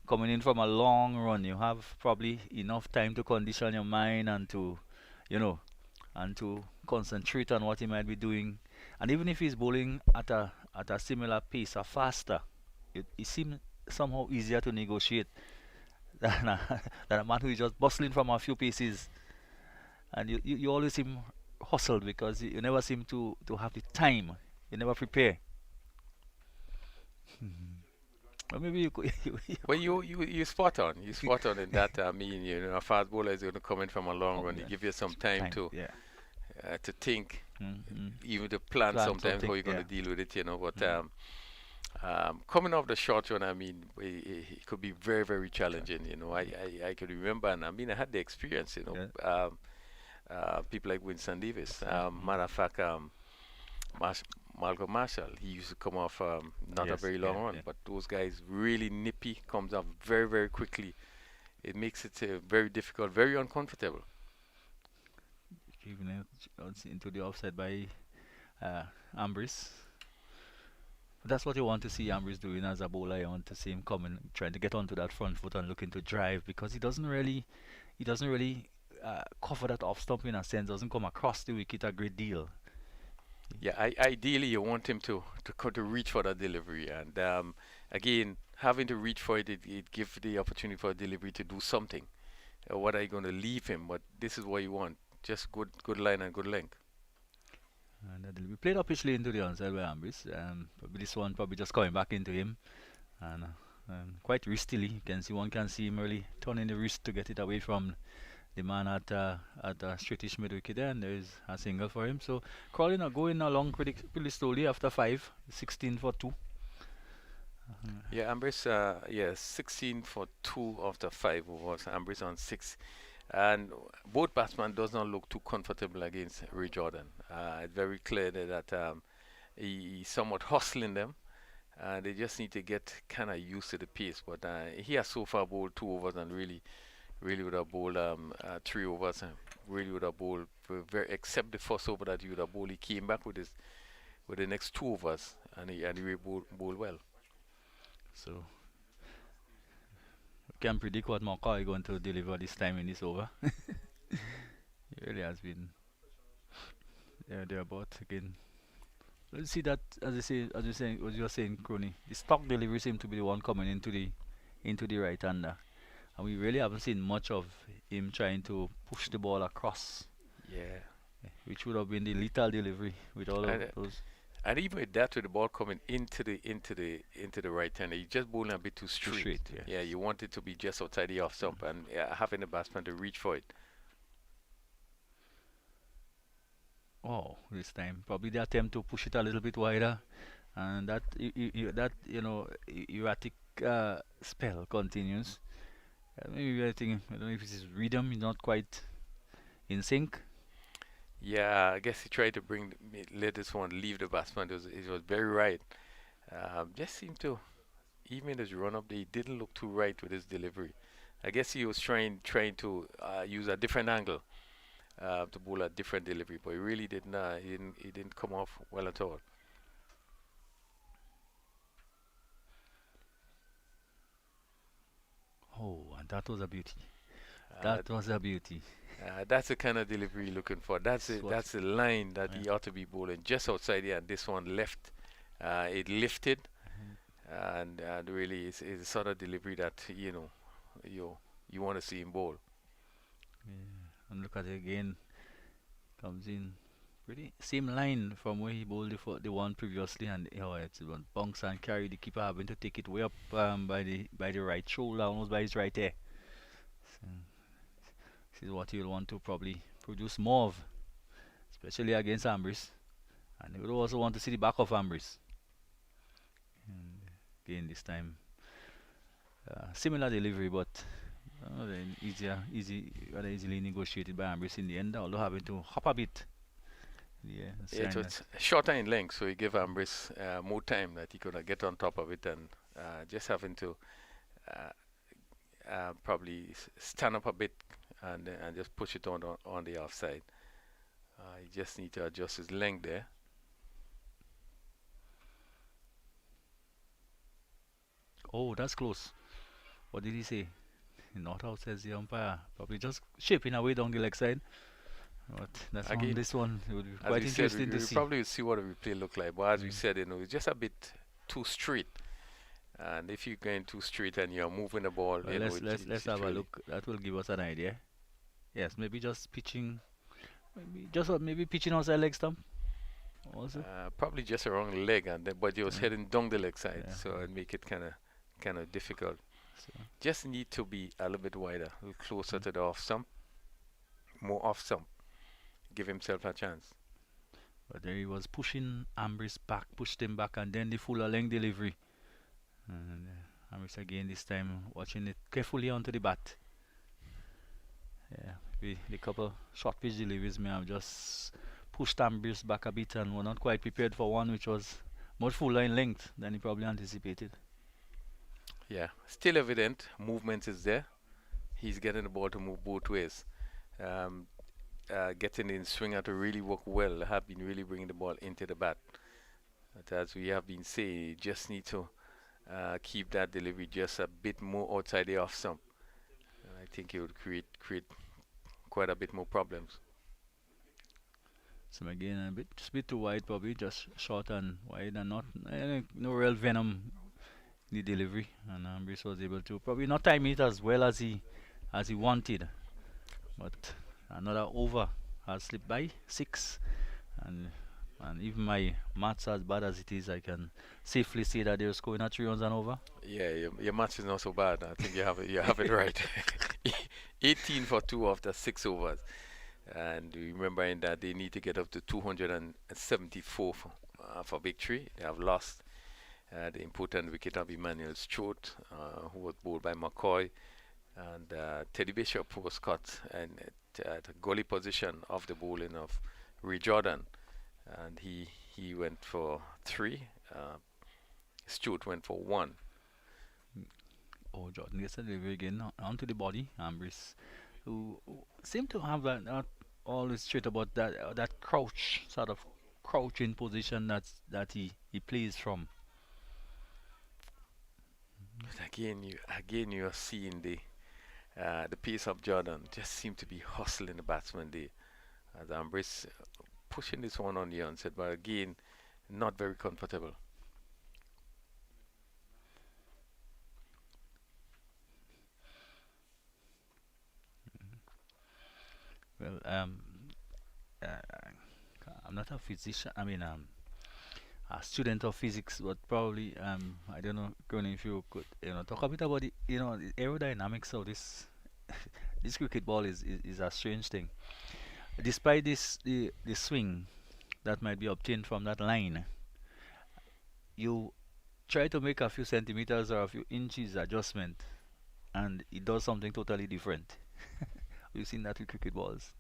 coming in from a long run, you have probably enough time to condition your mind and to, you know, and to concentrate on what he might be doing. And even if he's bowling at a similar pace or faster, it seems somehow easier to negotiate than a man who is just bustling from a few paces. And you always seem hustled because you never seem to have the time. You never prepare. Or maybe you could. Well, you spot on. You spot on in that. I mean, a fast bowler is going to come in from a long run. You give you some time to think, even to plan sometimes how you're going to deal with it. But coming off the short run, I mean, it could be very, very challenging. I could remember, and I mean, I had the experience. People like Winston Davis. Matter of fact, Malcolm Marshall, he used to come off not a very long run, but those guys really nippy, comes off very, very quickly. It makes it very difficult, very uncomfortable. Even into the offside by Ambrose. That's what you want to see Ambrose doing as a bowler. You want to see him coming, trying to get onto that front foot and looking to drive, because he doesn't really cover that off stump in a sense. Doesn't come across the wicket a great deal. Yeah, ideally you want him to reach for that delivery, and again, having to reach for it, it gives the opportunity for a delivery to do something. What are you going to leave him? But this is what you want: just good line and good length. And we played officially into the onside by Ambrose. Probably this one probably just coming back into him, and quite wristily. One can see him really turning the wrist to get it away from the man at straightish mid wicket there, and there is a single for him. So Crawley are going along pretty slowly after 5, 16 for 2. Yeah, Ambrose, 16 for 2 after 5 overs. Ambrose on 6. And both batsmen does not look too comfortable against Ray Jordan. It's very clear that he's somewhat hustling them. They just need to get kind of used to the pace. But he has so far bowled 2 overs and really would have bowled 3 overs. Really would have bowled except the first over that he would have bowled. He came back with the next 2 overs and he really bowled well. So can predict what Mokka is going to deliver this time in this over. It really has been thereabout again. Let's see that, as you were saying, Crony, the stock delivery seemed to be the one coming into the right hander, and we really haven't seen much of him trying to push the ball across. Yeah, which would have been the lethal delivery with all of those. And even with that, with the ball coming into the right hander, you just bowling a bit too straight. Yeah, you want it to be just outside the off stump, and having the batsman to reach for it. Oh, this time probably the attempt to push it a little bit wider, and that erratic spell continues. Maybe I don't know if his rhythm is not quite in sync. Yeah, I guess he tried to let this one leave the batsman. It was very right. Just seemed to, even in his run up, he didn't look too right with his delivery. I guess he was trying to use a different angle to bowl a different delivery, but he really didn't. He didn't come off well at all. Oh, and that was a beauty. That was a beauty. That's the kind of delivery you're looking for. That's the line that he ought to be bowling just outside here, and this one left. It lifted, and really it's the sort of delivery that you want to see him bowl. Yeah, and look at it again. Comes in pretty same line from where he bowled the one previously, and it's one bounce and carry, the keeper having to take it way up by the right shoulder, almost by his right ear. So this is what you'll want to probably produce more of, especially against Ambrose. And they would also want to see the back of Ambris. And again, this time, similar delivery, but then rather easily negotiated by Ambris in the end, although having to hop a bit. Yeah, it was shorter in length, so he gave Ambris more time that he could get on top of it, and just having to probably stand up a bit and just push it on the offside. He just need to adjust his length there. Oh, that's close. What did he say? Not out, says the umpire. Probably just shaping away down the leg side. But that's Again, on this one. It would be quite we interesting said, to we see. probably will see what the replay look like. But as we said, it's just a bit too straight. And if you're going too straight and you're moving the ball, Well, let's have a look. That will give us an idea. Yes, maybe just pitching. Maybe pitching outside leg stump. Also. Probably just a wrong leg, and but he was heading down the leg side, so it make it kind of difficult. So. Just need to be a little bit wider, a little closer to the off stump, more off stump. Give himself a chance. But there he was pushing Ambris back, pushed him back, and then the fuller length delivery. And Ambris again this time watching it carefully onto the bat. Yeah, maybe the couple short pitch deliveries may have just pushed Ambris back a bit and were not quite prepared for one which was much fuller in length than he probably anticipated. Yeah, still evident movement is there. He's getting the ball to move both ways. Getting in swinger to really work well, have been really bringing the ball into the bat. But as we have been saying, you just need to keep that delivery just a bit more outside the off stump. I think it would create quite a bit more problems. So again, just a bit too wide, probably just short and wide, and not no real venom in the delivery. And Ambris was able to probably not time it as well as he wanted, but another over has slipped by 6, and even my maths as bad as it is, I can safely say that they're scoring at 3 runs and over. Yeah, your maths is not so bad. I think you have it right. 18 for 2 after 6 overs. And remembering that they need to get up to 274 for victory. They have lost the important wicket of Emmanuel Stewart, who was bowled by McCoy, and Teddy Bishop, who was caught at the goalie position of the bowling of Ray Jordan, and he went for 3. Stewart went for 1. Oh, Jordan gets a delivery again onto the body. Ambris, who seemed to have that always straight about that crouch, sort of crouching position that he plays from. But again you are seeing the pace of Jordan just seem to be hustling the batsman there. As Ambris pushing this one on the onset, but again not very comfortable. Well, I'm not a physician. I mean, a student of physics, but probably I don't know, Gurney, if you could talk a bit about the the aerodynamics of this this cricket ball is a strange thing. Despite the swing that might be obtained from that line, you try to make a few centimeters or a few inches adjustment, and it does something totally different. We've seen that with cricket balls.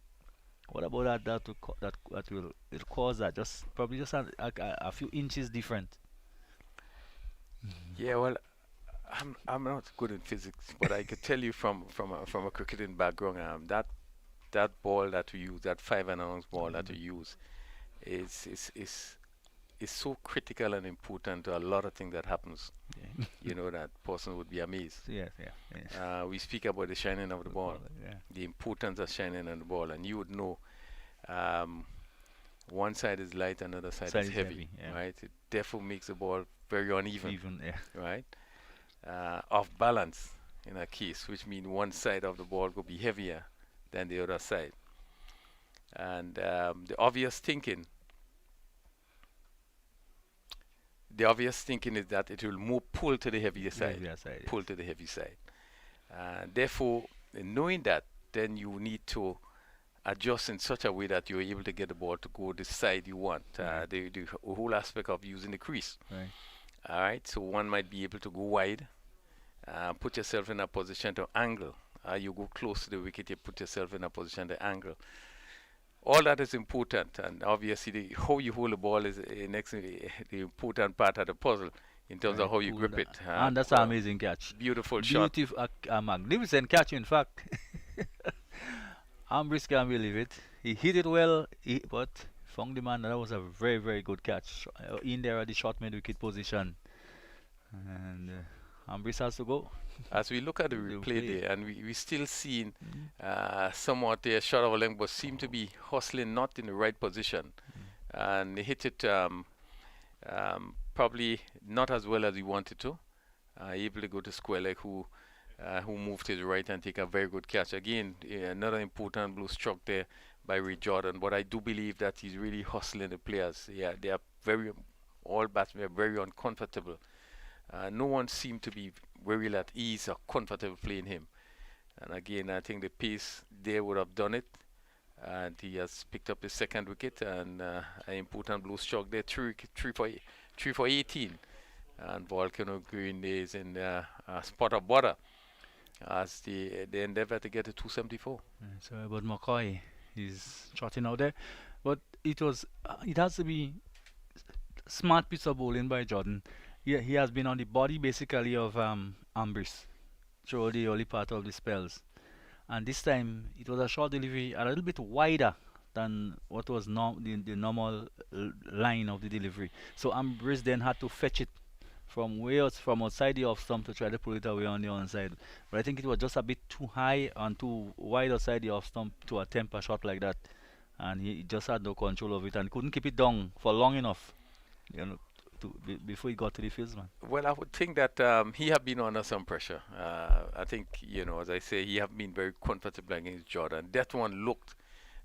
What about that will cause that? Probably just a few inches different. Yeah, well, I'm not good in physics, but I could tell you from a cricketing background, that ball that we use, that 5-ounce ball that we use, is so critical and important to a lot of things that happens. Yeah. That person would be amazed. Yes. We speak about the shining of the ball, the importance of shining on the ball, and you would know one side is light, another side is heavy, right? It therefore makes the ball very uneven, right? Off balance in a case, which means one side of the ball could be heavier than the other side. And the obvious thinking is that it will more pull to the heavier side, pull to the heavy side. Therefore, knowing that, then you need to adjust in such a way that you're able to get the ball to go the side you want. The whole aspect of using the crease. Right. All right, so one might be able to go wide, put yourself in a position to angle. You go close to the wicket, you put yourself in a position to angle. All that is important, and obviously how you hold the ball is the important part of the puzzle in terms of how you grip it. And that's an amazing catch. Beautiful shot. A magnificent catch, in fact. Ambris can't believe it. He hit it well, but found the man. That was a very, very good catch. In there at the short mid-wicket position. And Ambris has to go. As we look at the replay there, and we still seeing somewhat there short of a length, but seem to be hustling not in the right position. And they hit it probably not as well as he wanted to. Able to go to square leg, who moved to the right and take a very good catch. Again, another important blue stroke there by Ray Jordan. But I do believe that he's really hustling the players. Yeah, they are all batsmen are very uncomfortable. No one seemed to be very at ease or comfortable playing him. And again, I think the pace there would have done it. And he has picked up his second wicket, and an important blue stroke there, three for 18. And Volcano Green is in a spot of bother as they endeavor to get to 274. So about McCoy, he's trotting out there, but it has to be smart piece of bowling by Jordan. He has been on the body basically of Ambris through the early part of the spells, and this time it was a short delivery, a little bit wider than what was the normal line of the delivery. So Ambris then had to fetch it from outside the off stump to try to pull it away on the onside. But I think it was just a bit too high and too wide outside the off stump to attempt a shot like that, and he just had no control of it and couldn't keep it down for long enough, before he got to the fieldsman. Well, I would think that he have been under some pressure. I think, as I say, he have been very comfortable against Jordan. That one looked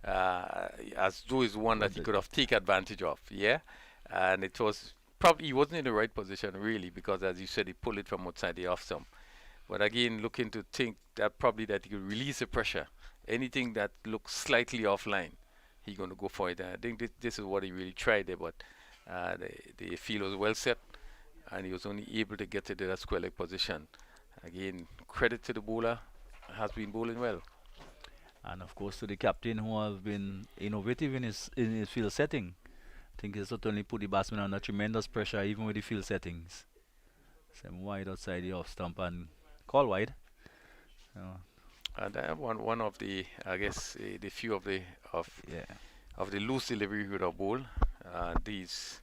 as though it's one that he could have taken advantage of. Yeah, and it was probably he wasn't in the right position really, because as you said, he pulled it from outside the off stump. But again, looking to think that probably that he could release the pressure. Anything that looks slightly offline, he's going to go for it. I think this is what he really tried there, but the field was well set, and he was only able to get to that square leg position. Again, credit to the bowler, has been bowling well. And of course to the captain, who has been innovative in his field setting. I think he certainly put the batsman under tremendous pressure, even with the field settings. Some wide outside the off stump and call wide. And one of the, I guess, the few of the loose delivery with a bowl. These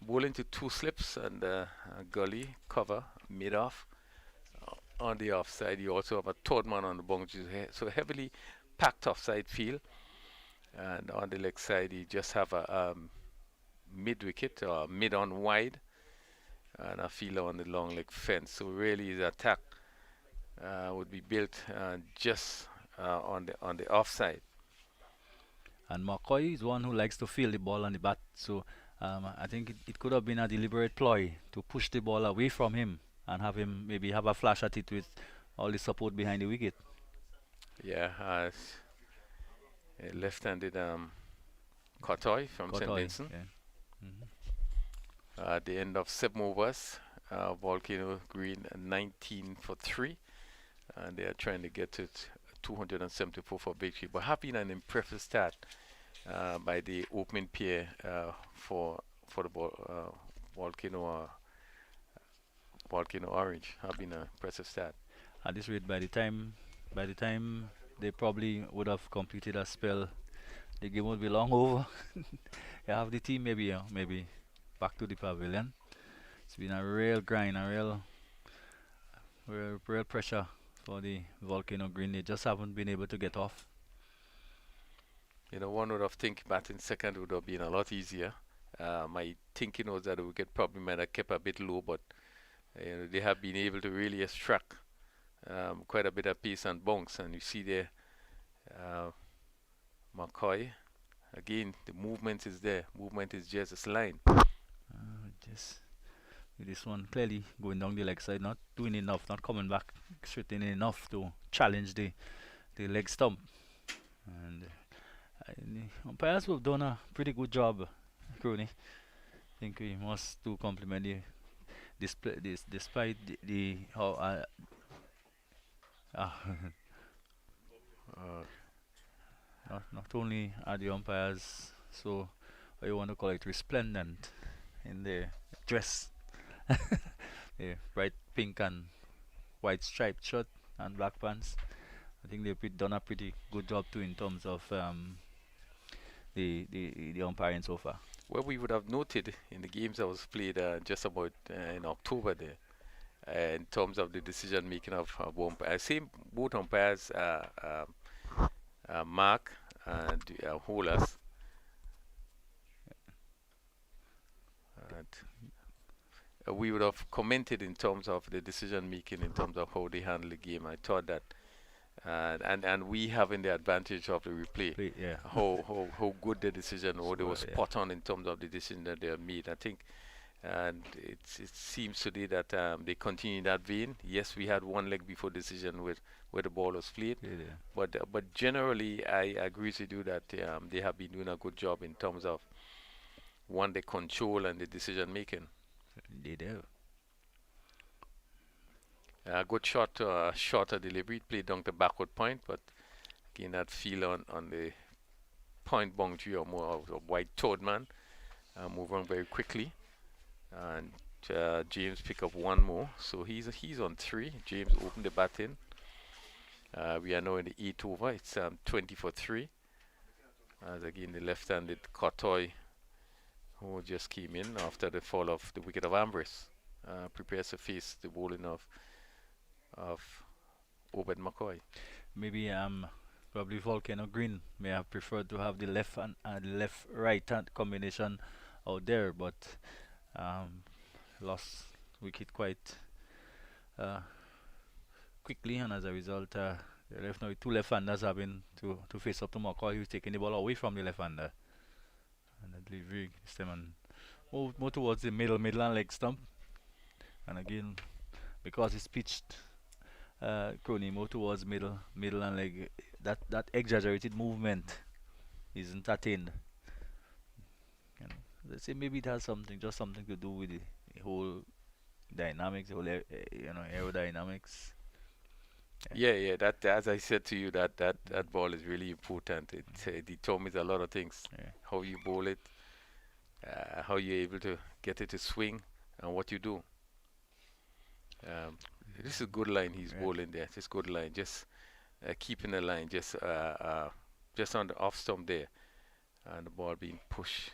bowl into two slips and a gully cover mid off. On the offside, you also have a third man on the bounce, so heavily packed offside field. And on the leg side, you just have a mid wicket or mid on wide, and a fielder on the long leg fence. So really, the attack would be built just on the offside. And McCoy is one who likes to feel the ball on the bat. So I think it could have been a deliberate ploy to push the ball away from him and have him maybe have a flash at it with all the support behind the wicket. Yeah, left-handed Cotoy from St. Vincent. Yeah. At the end of 7 overs, Volcano Green 19 for 3, and they are trying to get to 274 for victory. But have been an impressive start by the opening pair for the Volcano Orange. Have been an impressive start. At this rate, by the time they probably would have completed a spell, the game would be long over. You have the team maybe back to the pavilion. It's been a real grind, a real pressure for the Volcano Green. They just haven't been able to get off. One would have think batting second would have been a lot easier. My thinking was that the wicket probably might have kept a bit low, but they have been able to really extract quite a bit of pace and bounce. And you see there, McCoy, again, the movement is there. Movement is just a line. This one clearly going down the leg side, not doing enough, not coming back straight in enough to challenge the leg stump. And And the umpires have done a pretty good job, Crony. I think we must do compliment the display this despite the how uh, Uh, not only are the umpires so what you want to call it resplendent in their dress, the bright pink and white striped shirt and black pants. I think they've done a pretty good job too in terms of the umpiring so far. Well, we would have noted in the games that was played just about in October there, in terms of the decision making of umpires. I say both umpires, Mark and Holas. And we would have commented in terms of the decision making, in terms of how they handle the game. I thought that, and we having the advantage of the replay, Yeah. how good the decision, or they were Yeah. spot on in terms of the decision that they have made. I think, and it seems today that they continue in that vein. Yes, we had one leg before decision where the ball was played, Yeah. but generally I agree with you that they have been doing a good job in terms of the control and the decision making. They do. Good shot, shorter delivery, played down the backward point, but again that feel on the point boundary or more of a wide toed man, move on very quickly, and James pick up one more, so he's on 3. James opened the bat in. We are now in the 8th over. It's 20 for 3. As again the left-handed Cotoy, who just came in after the fall of the wicket of Ambrose, prepares to face the bowling of Obed McCoy. Maybe probably Volcano Green may have preferred to have the left and left right hand combination out there, but lost wicket quite quickly, and as a result, they left now with 2 left-handers having to face up to McCoy, who's taking the ball away from the left-hander, and the delivery this time and more towards the middle and leg stump, and again because it's pitched. Crony more towards middle and leg. That exaggerated movement isn't attained. And let's say maybe it has something to do with the whole dynamics, the whole aerodynamics. Yeah. That, as I said to you, that ball is really important. It determines a lot of things. Yeah. How you bowl it, how you're able to get it to swing, and what you do. This is a good line he's bowling there. This good line, just keeping the line, just on the off stump there, and the ball being pushed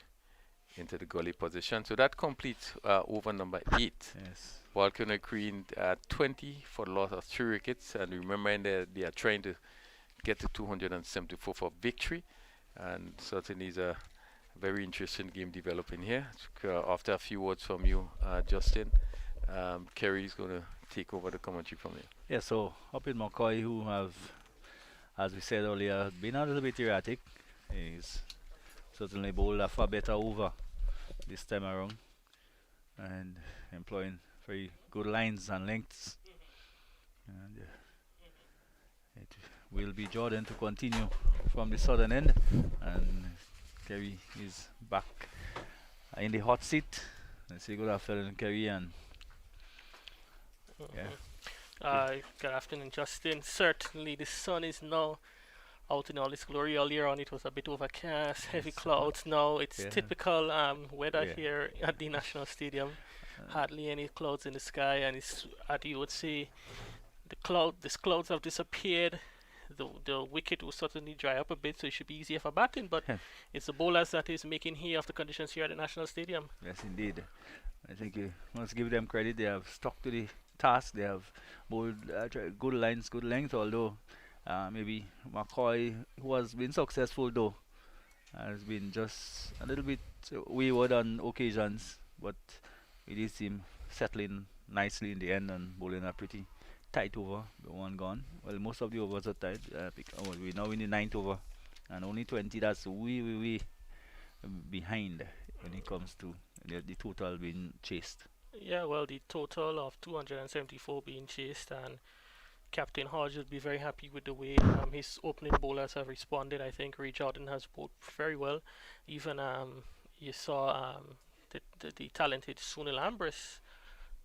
into the gully position. So that completes over number 8. Yes. Volcano Green 20 for the loss of 3 wickets, and remembering that they are trying to get to 274 for victory, and certainly is a very interesting game developing here. After a few words from you, Justin, Kerry is going to take over the commentary from here. Yeah, so up in McCoy, who have, as we said earlier, been a little bit erratic. He's certainly bowled a far better over this time around, and employing very good lines and lengths. And it will be Jordan to continue from the southern end, and Kerry is back in the hot seat. Let's say good afternoon, Kerry, and good afternoon, Justin. Certainly the sun is now out in all its glory. Earlier on it was a bit overcast, heavy clouds. Now it's typical weather here at the National Stadium. Hardly any clouds in the sky, and it's, as you would say, these clouds have disappeared. The wicket will certainly dry up a bit, so it should be easier for batting, but it's the bowlers that is making hay of the conditions here at the National Stadium. Yes, indeed. I think you must give them credit. They have stuck to the task. They have bowled good lines, good length, although maybe McCoy, who has been successful though, has been just a little bit wayward on occasions, but it is him settling nicely in the end and bowling a pretty tight over, the one gone. Well, most of the overs are tight. We're now in the 9th over, and only 20. That's way behind when it comes to the total being chased. Yeah, well, the total of 274 being chased, and Captain Hodge will be very happy with the way his opening bowlers have responded. I think Ray Jordan has bowled very well. Even you saw the talented Sunil Ambris,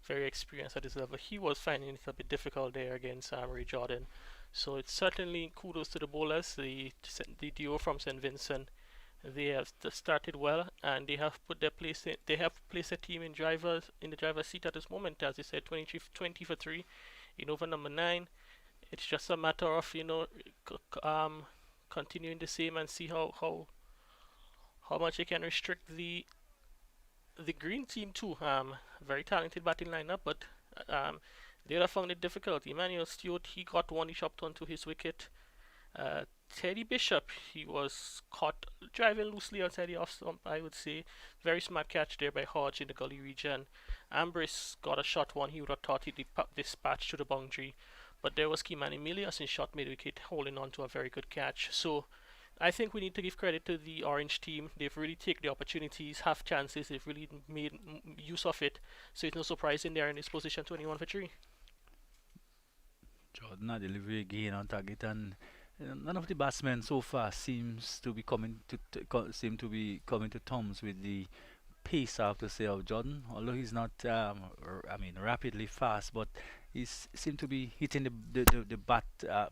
very experienced at this level. He was finding it a bit difficult there against Ray Jordan. So it's certainly kudos to the bowlers, the duo from St. Vincent. They have started well, and they have put their place. They have placed a team in the driver's seat at this moment, as I said, 20 for 3 in over number 9. It's just a matter of continuing the same and see how much they can restrict the green team too. Very talented batting lineup, but they have found it difficult. Emmanuel Stewart, he got one, he chopped onto his wicket. Teddy Bishop, he was caught driving loosely outside the off stump, I would say. Very smart catch there by Hodge in the gully region. Ambris got a shot one, he would have thought he dispatched to the boundary. But there was Kimani Milias in shot mid-wicket holding on to a very good catch. So I think we need to give credit to the Orange team. They've really taken the opportunities, half chances, they've really made use of it. So it's no surprise in there in this position 21 for 3. Jordan, a delivery again on target, and none of the batsmen so far seems to be coming to terms with the pace, I have to say, of Jordan. Although he's not, rapidly fast, but he seems to be hitting the bat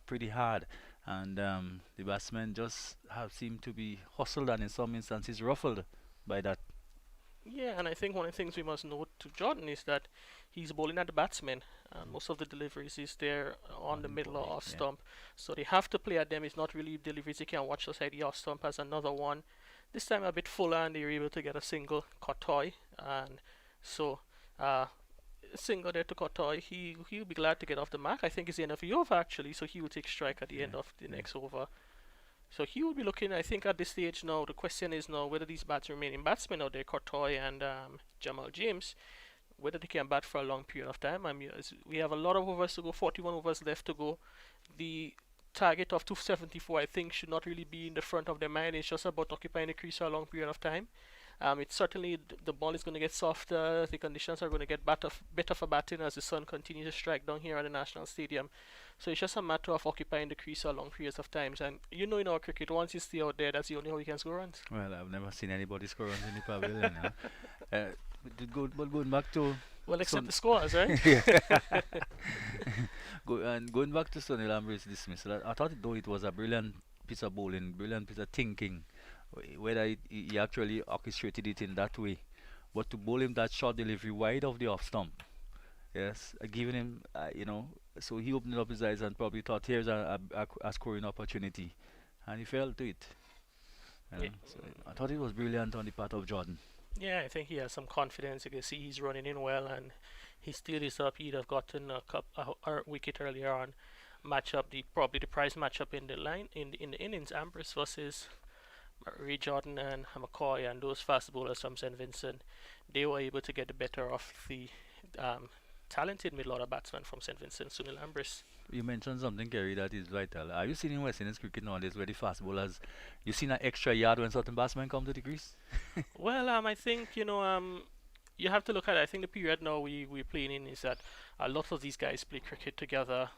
pretty hard, and the batsmen just seemed to be hustled and in some instances ruffled by that. Yeah, and I think one of the things we must note to Jordan is that he's bowling at the batsman. Most of the deliveries is there on the middle or off stump, so they have to play at them. It's not really deliveries they can watch outside the off stump as another one. This time a bit fuller, and they were able to get a single Kotoy, and so single there to Kotoy. He'll be glad to get off the mark. I think it's the end of the over actually, so he will take strike at the end of the next over. So he will be looking, I think at this stage now, the question is now whether these remaining batsmen out there, Courtois and Jamal James, whether they can bat for a long period of time. We have a lot of overs to go, 41 overs left to go. The target of 274, I think, should not really be in the front of their mind. It's just about occupying the crease for a long period of time. It's certainly, the ball is going to get softer, the conditions are going to get better for batting as the sun continues to strike down here at the National Stadium. So it's just a matter of occupying the crease for long periods of times. And in our cricket, once you stay out there, that's the only way you can score runs. Well, I've never seen anybody score runs in the pavilion. But going back to... Well, except the scores, right? Going back to Sunil Ambris' dismissal, I thought though it was a brilliant piece of bowling, brilliant piece of thinking, whether he actually orchestrated it in that way. But to bowl him that short delivery wide of the off stump, yes, giving him, so he opened up his eyes and probably thought, here's a scoring opportunity, and he fell to it. So I thought it was brilliant on the part of Jordan. Yeah, I think he has some confidence. You can see he's running in well, and he still is up. He'd have gotten a wicket earlier on. Probably the prize matchup in the line in the innings, Ambris versus Ray Jordan and McCoy, and those fast bowlers from St. Vincent. They were able to get the better of the talented middle-order batsman from St. Vincent, Sunil Ambris. You mentioned something, Kerry, that is vital. Are you seeing in West Indies cricket nowadays where the fast bowlers, you seen an extra yard when certain batsmen come to the crease? Well, I think, you have to look at it. I think the period now we're playing in is that a lot of these guys play cricket together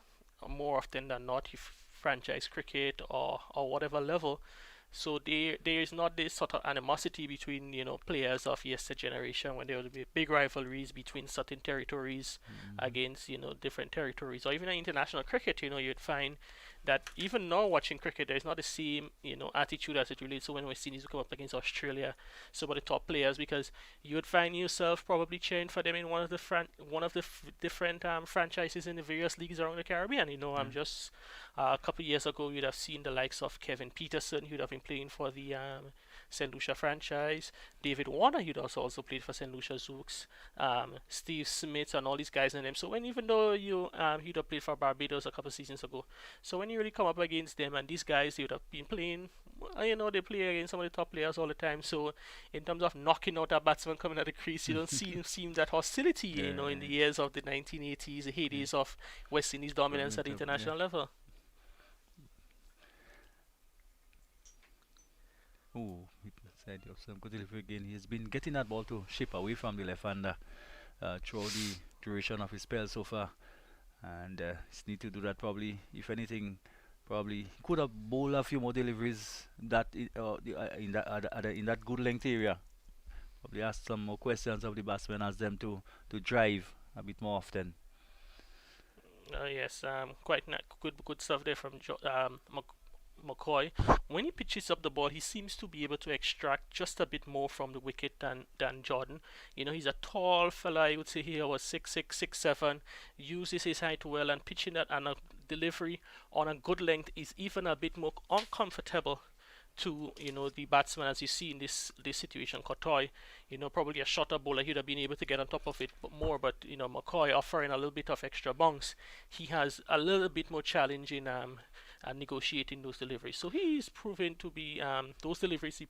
more often than not, if franchise cricket or whatever level. So there is not this sort of animosity between players of yesterday generation when there would be big rivalries between certain territories against different territories, or even in international cricket. You'd find that even now watching cricket, there's not the same attitude as it relates to when West Indies come up against Australia, some of the top players, because you would find yourself probably cheering for them in one of the different franchises in the various leagues around the Caribbean. Just a couple of years ago, you'd have seen the likes of Kevin Peterson, who'd have been playing for the St. Lucia franchise. David Warner, who'd also played for St. Lucia Zooks. Steve Smith and all these guys in them. So even though he'd have played for Barbados a couple of seasons ago, so when you really come up against them, and these guys, you'd have been playing, they play against some of the top players all the time. So in terms of knocking out a batsman coming at the crease, you don't see that hostility, in the years of the 1980s, the heydays of West Indies dominance at the international level. Oh, side of some good delivery again. He's been getting that ball to ship away from the left-hander throughout the duration of his spell so far. and just need to do that probably. If anything, probably could have bowled a few more deliveries in that good length area. Probably ask some more questions of the batsmen, ask them to drive a bit more often. Yes, quite good stuff there from McCoy. When he pitches up the ball, he seems to be able to extract just a bit more from the wicket than Jordan. You know, he's a tall fella. I would say he was 6'6", 6'7", uses his height well, and pitching that and a delivery on a good length is even a bit more uncomfortable to, you know, the batsman, as you see in this situation. Kotoy, you know, probably a shorter bowler, he'd have been able to get on top of it but you know, McCoy offering a little bit of extra bounce, he has a little bit more challenge in negotiating those deliveries. So he's proven to be those deliveries he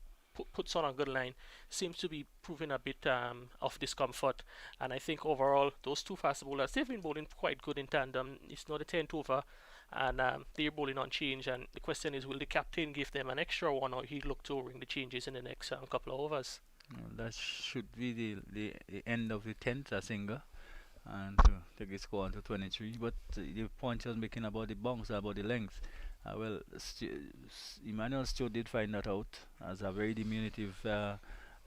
puts on a good line seems to be proving a bit of discomfort. And I think overall those two fast bowlers, they've been bowling quite good in tandem. It's not a 10th over, and they're bowling on change, and the question is, will the captain give them an extra one, or he look to ring the changes in the next couple of overs? That should be the end of the 10th, I think, and to take the score on to 23. But the point you was making about the bounce, about the length, well, Emmanuel Stewart did find that out as a very diminutive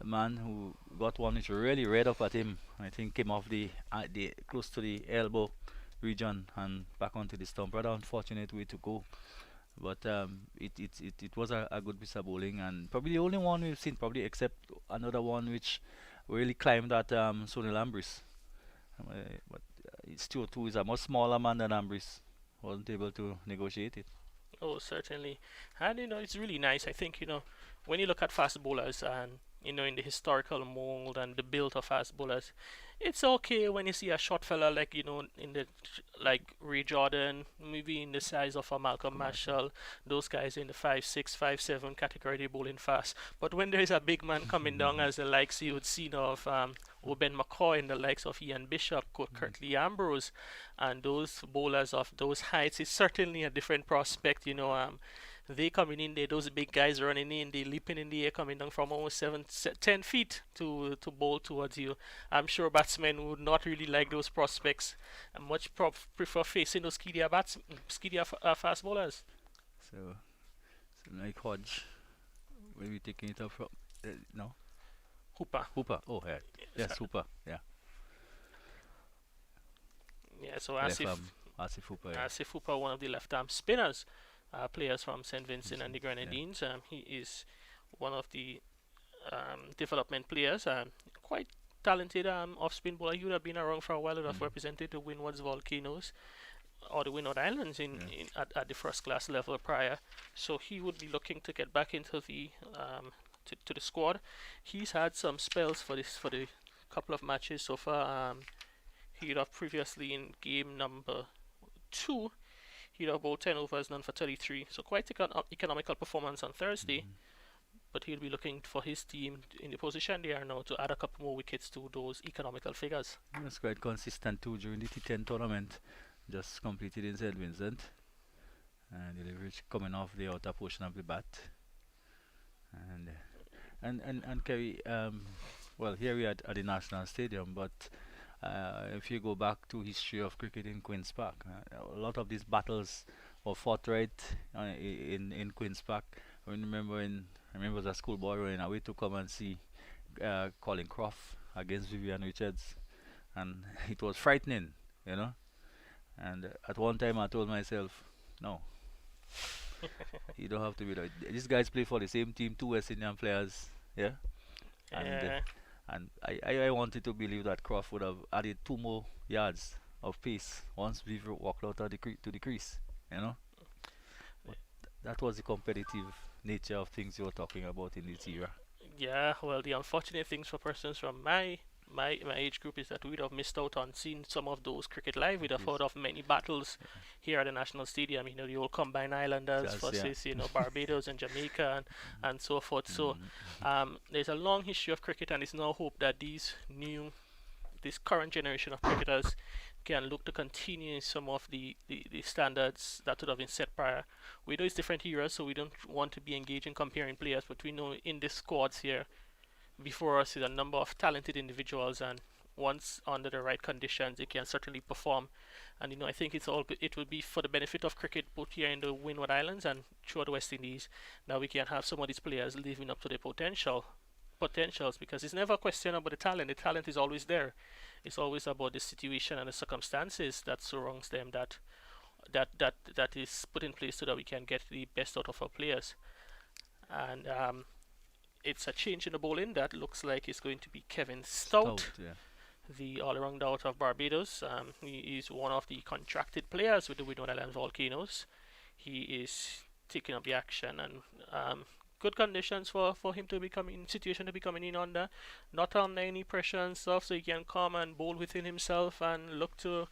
man who got one which really read up at him. I think came off the close to the elbow region and back onto the stump. Rather unfortunate way to go, but it was a good piece of bowling, and probably the only one we've seen, probably except another one which really climbed at Sonny Lambris. But Stewart too is a much smaller man than Lambris, wasn't able to negotiate it. Oh, certainly. And, you know, it's really nice. I think, you know, when you look at fast bowlers and, you know, in the historical mold and the build of fast bowlers, it's okay when you see a short fella like, you know, like Ray Jordan, maybe in the size of a Malcolm Marshall, those guys in the 5'6", 5'7" category, they bowling fast. But when there is a big man coming down, as the likes you would see now of Ben McCoy and the likes of Ian Bishop, Curtly Ambrose, and those bowlers of those heights, it's certainly a different prospect, you know. They coming in there, those big guys running in, they leaping in the air, coming down from almost 10 feet to bowl towards you. I'm sure batsmen would not really like those prospects and much prefer facing those skiddier fast bowlers. So like Hodge, where we taking it up from? No? Hooper. Oh, yeah. Yes, Hooper. Yeah. Yeah, so Asif Hooper. Yeah. Asif Hooper, one of the left-arm spinners. Players from St. Vincent and the Grenadines. He is one of the development players, quite talented off-spin bowler. He would have been around for a while. Would have represented the Windwards Volcanoes or the Windward Islands at the first class level prior. So he would be looking to get back into the to the squad. He's had some spells for the couple of matches so far. He'd have previously in game number 2. He'd have about 10 overs, none for 33. So quite economical performance on Thursday. But he'll be looking for his team in the position they are now to add a couple more wickets to those economical figures. He was quite consistent too during the T10 tournament. Just completed in St. Vincent. And the leverage coming off the outer portion of the bat. And Kerry, well, here we are at the National Stadium, but if you go back to history of cricket in Queen's Park, a lot of these battles were fought right in Queen's Park. I remember as a schoolboy running away to come and see Colin Croft against Vivian Richards, and it was frightening, you know. And at one time I told myself, no, you don't have to be like these guys play for the same team, 2 West Indian players, yeah. And I wanted to believe that Croft would have added 2 more yards of pace once we walked out of to the crease, you know. But that was the competitive nature of things you were talking about in this era. Yeah, well, the unfortunate things for persons from my age group is that we'd have missed out on seeing some of those cricket live. We'd have heard of many battles here at the National Stadium. You know, the old Combined Islanders versus you know, Barbados and Jamaica and so forth. So there's a long history of cricket, and it's now hope that this current generation of cricketers can look to continue some of the standards that would have been set prior. We know it's different eras, so we don't want to be engaged in comparing players, but we know in the squads here before us is a number of talented individuals, and once under the right conditions, he can certainly perform. And I think it will be for the benefit of cricket both here in the Windward Islands and throughout the West Indies. Now we can have some of these players living up to their potentials, because it's never a question about the talent. The talent is always there. It's always about the situation and the circumstances that surrounds them that is put in place so that we can get the best out of our players. And it's a change in the bowling that looks like it's going to be Kevin Stout, the all-around out of Barbados. He is one of the contracted players with the Windward Islands Volcanoes. He is taking up the action, and good conditions for him to be coming in under, not under any pressure and stuff, so he can come and bowl within himself and look to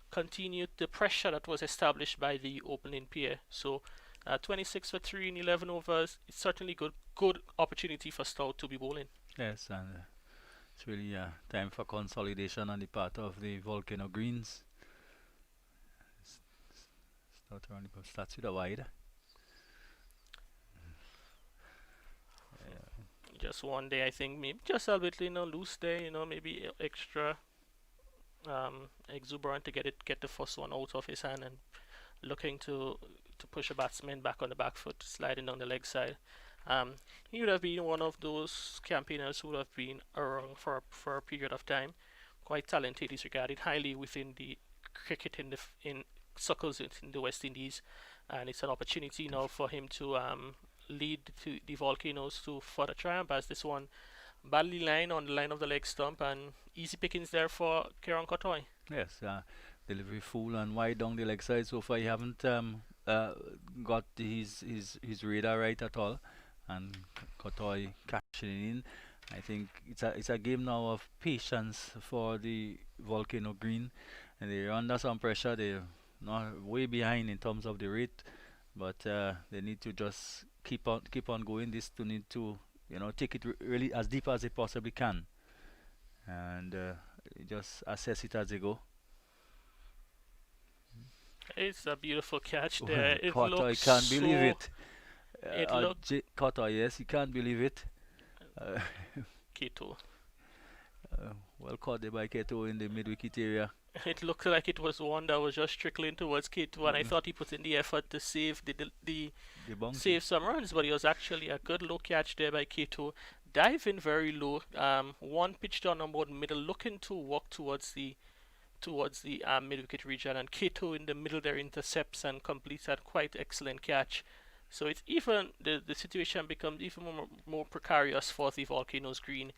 continue the pressure that was established by the opening pair. So 26 for 3 in 11 overs. It's certainly good opportunity for Stout to be bowling. Yes, and it's really time for consolidation on the part of the Volcano Greens. Stout starts with a wide. Just one day, I think, maybe just a bit loose there, maybe extra exuberant to get the first one out of his hand, and looking to push a batsman back on the back foot, sliding down the leg side. He would have been one of those campaigners who would have been around for a period of time. Quite talented. He's regarded highly within the cricket in circles in the West Indies, and it's an opportunity now for him to lead to the Volcanoes to further triumph, as this one badly lined on the line of the leg stump, and easy pickings there for Kieran Kotoy. Yes, delivery full and wide down the leg side. So far, he haven't got his radar right at all, and Kotoy cashing in. I think it's a game now of patience for the Volcano Green, and they're under some pressure. They're not way behind in terms of the rate, but they need to just keep on going. This to need to take it really as deep as they possibly can, and just assess it as they go. It's a beautiful catch there. It Kotoy looks can't believe it. It yes, he can't believe it. Keto. Well caught there by Keto in the mid-wicket area. It looked like it was one that was just trickling towards Keto, and I thought he put in the effort to save save some runs, but it was actually a good low catch there by Keto. Diving very low, one pitched on about middle, looking to walk towards the mid-wicket region, and Keto in the middle there intercepts and completes a quite excellent catch. So it's even the situation becomes even more precarious for the Volcanoes Green.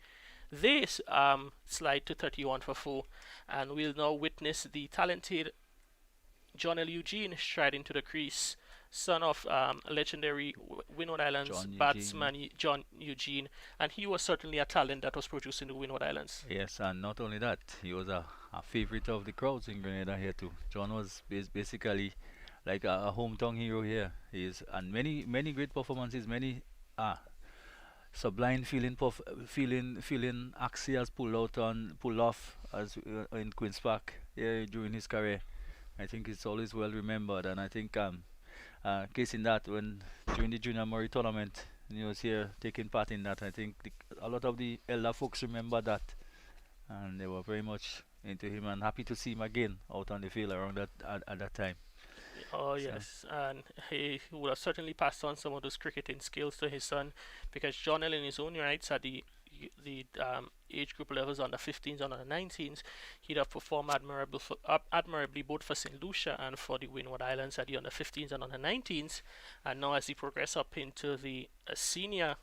They slide to 31 for 4, and we'll now witness the talented John L. Eugene stride into the crease, son of legendary Windward Islands batsman John Eugene, and he was certainly a talent that was produced in the Windward Islands. Yes, and not only that, he was a favorite of the crowds in Grenada here too. John was basically like a hometown hero here. He is, and many great performances, many sublime feeling axials pulled off as in Queen's Park during his career. I think it's always well remembered, and I think case in that, when during the Junior Murray tournament he was here taking part in that, I think a lot of the elder folks remember that, and they were very much into him and happy to see him again out on the field around that at that time. Oh yes, and he would have certainly passed on some of those cricketing skills to his son, because John L. in his own rights at the age group levels, under 15s and under 19s, he'd have performed admirably both for St. Lucia and for the Windward Islands at the under 15s and under 19s, and now as he progresses up into the senior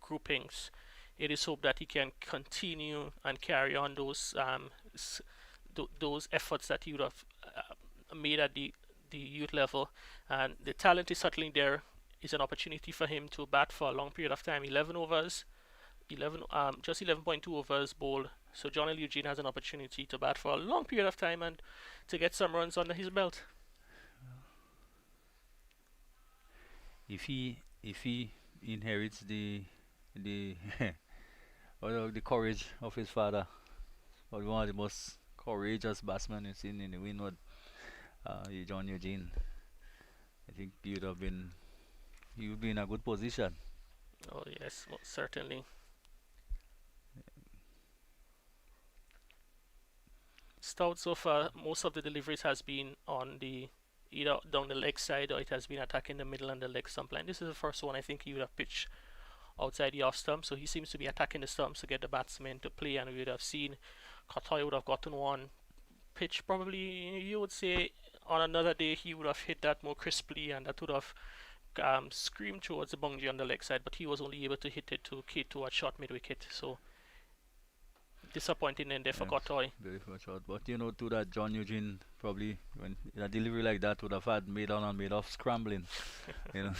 groupings, it is hoped that he can continue and carry on those efforts that he would have made at the youth level, and the talent is certainly there. Is an opportunity for him to bat for a long period of time. 11 overs, just 11.2 overs bowled. So John L. Eugene has an opportunity to bat for a long period of time and to get some runs under his belt. If he inherits the or the courage of his father, or one of the most courageous batsmen you've seen in the Windward, John Eugene, I think he would be in a good position. Oh yes, certainly. Stout so far, most of the deliveries has been on the either down the leg side or it has been attacking the middle and the leg stump line. This is the first one I think he would have pitched outside the off stump, so he seems to be attacking the stumps to get the batsman to play, and we would have seen Katoy would have gotten one pitch probably, you would say, on another day he would have hit that more crisply and that would have screamed towards the boundary on the leg side, but he was only able to hit it to K2 at short mid wicket, so disappointing in there for Katoy. Very short, but you know, to that John Eugene probably when a delivery like that would have had made on and made off scrambling, you know.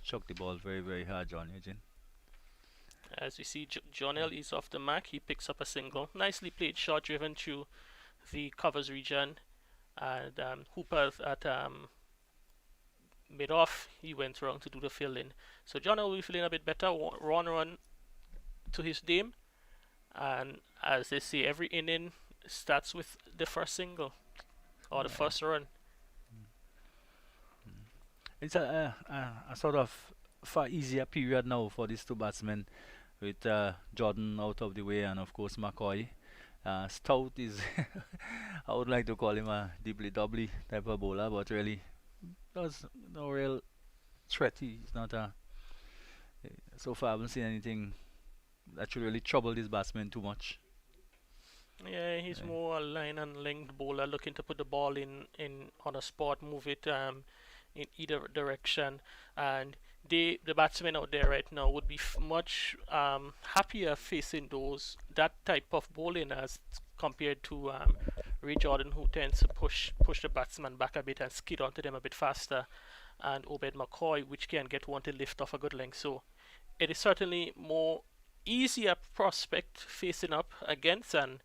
Chuck the ball very, very hard, John Eugene. As we see, Jonel is off the mark. He picks up a single. Nicely played shot driven through the covers region. And Hooper at mid-off, he went around to do the fill-in. So Jonel will be feeling a bit better. Run to his dame. And as they say, every inning starts with the first single or the first run. It's a sort of far easier period now for these two batsmen with Jordan out of the way and of course McCoy. Stout is, I would like to call him a dibbly-doubly type of bowler, but really there's no real threat. He's not so far I haven't seen anything that should really trouble this batsman too much. Yeah, he's more a line and length bowler looking to put the ball in on a spot, move it in either direction, and the batsmen out there right now would be much happier facing that type of bowling as compared to Ray Jordan, who tends to push the batsman back a bit and skid onto them a bit faster, and Obed McCoy, which can get one to lift off a good length. So it is certainly more easier prospect facing up against, and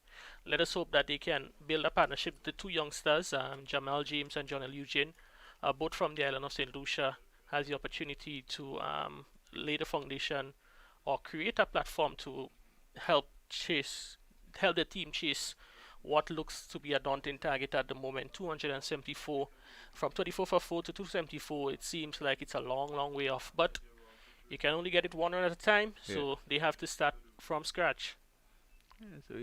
let us hope that they can build a partnership. The two youngsters, Jamal James and Jonel Eugene, both from the island of St. Lucia, has the opportunity to lay the foundation or create a platform to help the team chase what looks to be a daunting target at the moment. 274 from 24 for 4 to 274. It seems like it's a long way off, but you can only get it one run at a time, so they have to start from scratch. Yeah, so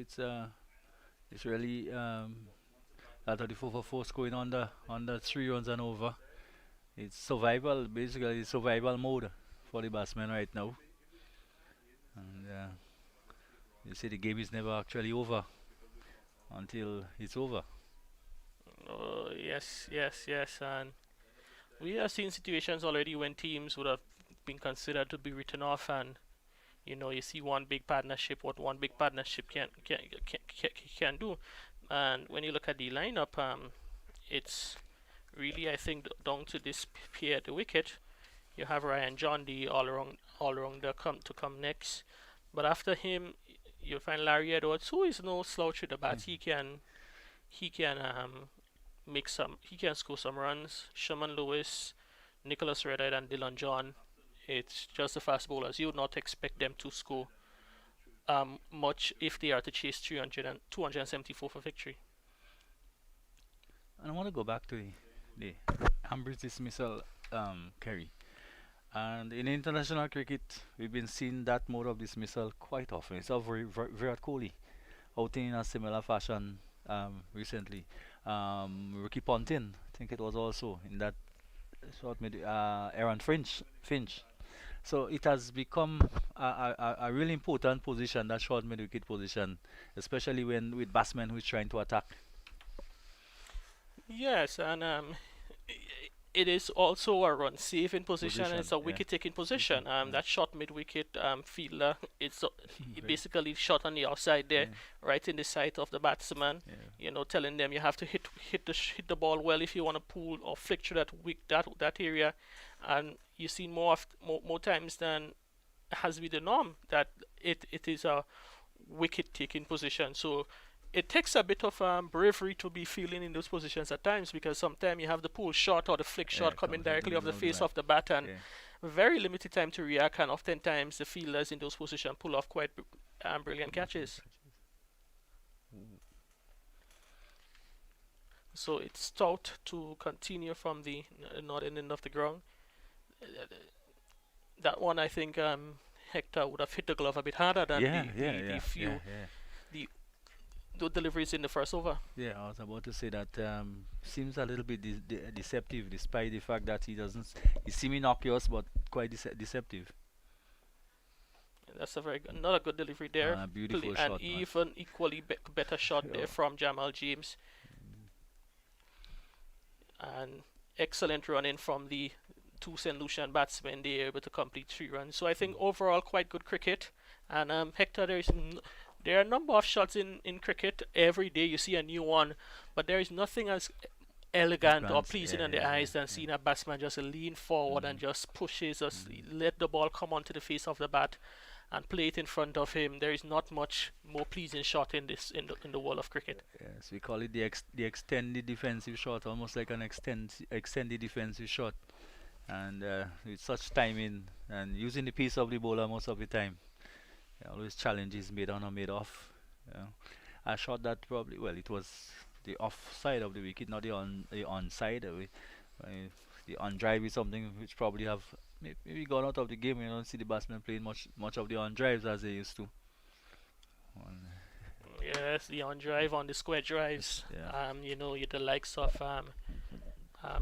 it's really that 34 for 4 scoring on the 3 runs and over. It's survival, basically survival mode for the batsman right now. And you see the game is never actually over until it's over. Oh, yes, and we have seen situations already when teams would have been considered to be written off, and you see one big partnership, what one big partnership can do. And when you look at the lineup, it's really, I think, down to this pair at the wicket. You have Ryan John D all around to come next, but after him you'll find Larry Edwards, who is no slouch with the bats. He can score some runs. Sherman Lewis, Nicholas Redhead and Dylan John, it's just the fast bowlers. You would not expect them to score much if they are to chase 300 and 274 for victory. And I want to go back to the Ambrose dismissal, Kerry. And in international cricket, we've been seeing that mode of dismissal quite often. It's of Virat Kohli out in a similar fashion recently. Ricky Ponting, I think it was also in that short mid. Aaron Finch. So it has become a really important position, that short mid wicket position, especially when with batsmen who is trying to attack. Yes, and it is also a run saving position, and it's a wicket taking position. That short mid wicket fielder, it's basically shot on the outside there, right in the sight of the batsman. Telling them you have to hit the ball well if you want to pull or flick through that area. And you see more times than has been the norm that it is a wicket taking position. So it takes a bit of bravery to be feeling in those positions at times, because sometimes you have the pull shot or the flick shot coming directly off the face of the bat, and very limited time to react, and oftentimes the fielders in those positions pull off quite brilliant catches. So it's Stout to continue from the northern end of the ground. That one, I think good deliveries in the first over. Yeah, I was about to say that seems a little bit deceptive, despite the fact that he's semi-innocuous, but quite deceptive. That's another good delivery there. Beautiful shot, and even equally better shot there from Jamal James. And excellent running from the two St. Lucian batsmen. They are able to complete 3 runs. So I think overall quite good cricket. And Hector, there are a number of shots in cricket. Every day you see a new one, but there is nothing as elegant or pleasing in the eyes than seeing a batsman just lean forward and just pushes, just let the ball come onto the face of the bat and play it in front of him. There is not much more pleasing shot in the world of cricket. Yes, we call it the extended defensive shot, almost like an extended defensive shot, and with such timing and using the pace of the bowler most of the time. Always challenges made on or made off. A shot that probably, well, it was the off side of the wicket, not the on side. The on drive is something which probably have maybe gone out of the game. You don't see the batsmen playing much of the on drives as they used to. Yes, the on drive, on the square drives. Yeah. You know, the likes of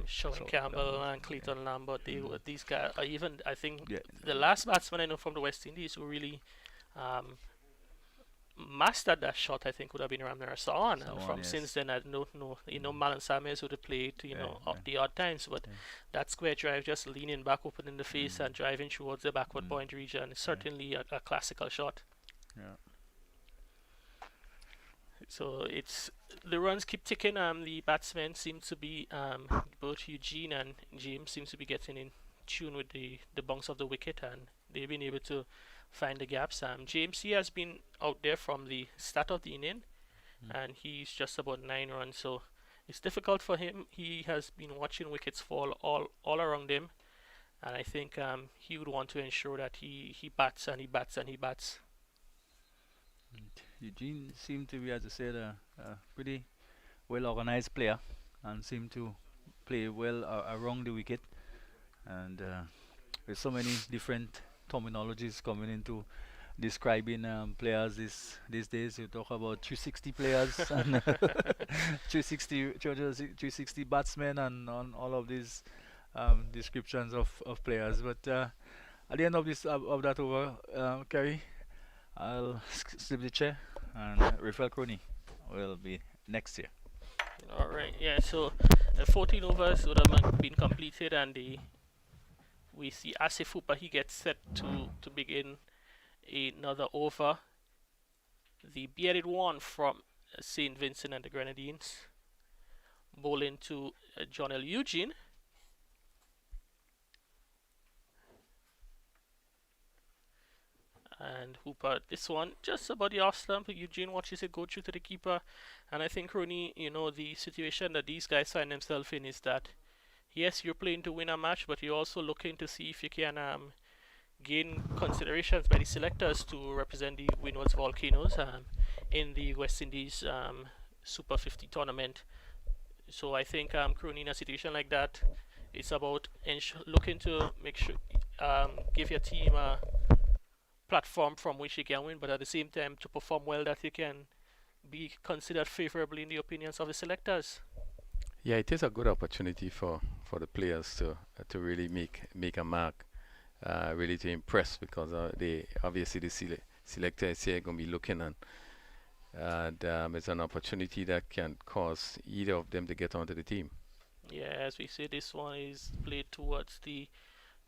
Sean Campbell and Clayton Lambert. These guys are even. I think the last batsman I know from the West Indies who really mastered that shot, I think, would have been Ramnar Sawan. From since then, I don't know. Malan Sames would have played, the odd times, but that square drive, just leaning back, opening the face, and driving towards the backward point region, is certainly a classical shot. Yeah. So the runs keep ticking. The batsmen seem to be both Eugene and James seems to be getting in tune with the bunks of the wicket, and they've been able to find the gaps. James, he has been out there from the start of the inning, and he's just about 9 runs, so it's difficult for him. He has been watching wickets fall all around him, and I think he would want to ensure that he bats and he bats and he bats. Eugene seemed to be, as I said, a pretty well organized player, and seemed to play well around the wicket, and with so many different terminologies coming into describing players these days. You talk about 360 players and 360 batsmen and on all of these descriptions of players. But at the end of that over, Kerry, I'll slip the chair, and Rafael Crony will be next year. All right, yeah. So 14 overs would have been completed, and we see Asif Hooper, he gets set to begin another over. The bearded one from St. Vincent and the Grenadines, bowling to John L. Eugene. And Hooper, this one just about the off stump. Eugene watches it go through to the keeper, and I think, Rooney, the situation that these guys find themselves in is that, yes, you're playing to win a match, but you're also looking to see if you can gain considerations by the selectors to represent the Windwards Volcanoes in the West Indies Super 50 tournament. So I think currently in a situation like that, it's about looking to make sure give your team a platform from which you can win, but at the same time to perform well, that you can be considered favorably in the opinions of the selectors. Yeah, it is a good opportunity for the players to really make a mark, really to impress, because they obviously the selector is here going to be looking, and it's an opportunity that can cause either of them to get onto the team. Yeah, as we say, this one is played towards the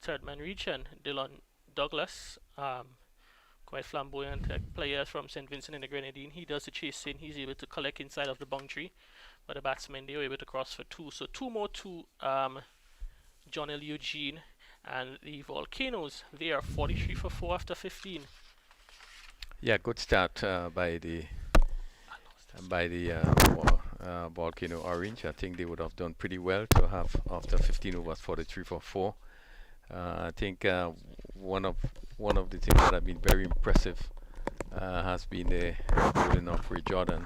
third man region. Dylan Douglas, quite flamboyant player from St. Vincent and the Grenadine. He does the chasing. He's able to collect inside of the boundary, but the batsmen, they were able to cross for 2. So 2 more to John L. Eugene, and the Volcanoes, they are 43 for 4 after 15. Yeah, good start by the Volcano Orange. I think they would have done pretty well to have, after 15 overs, 43 for 4. I think one of the things that have been very impressive has been the bowling of Ray Jordan,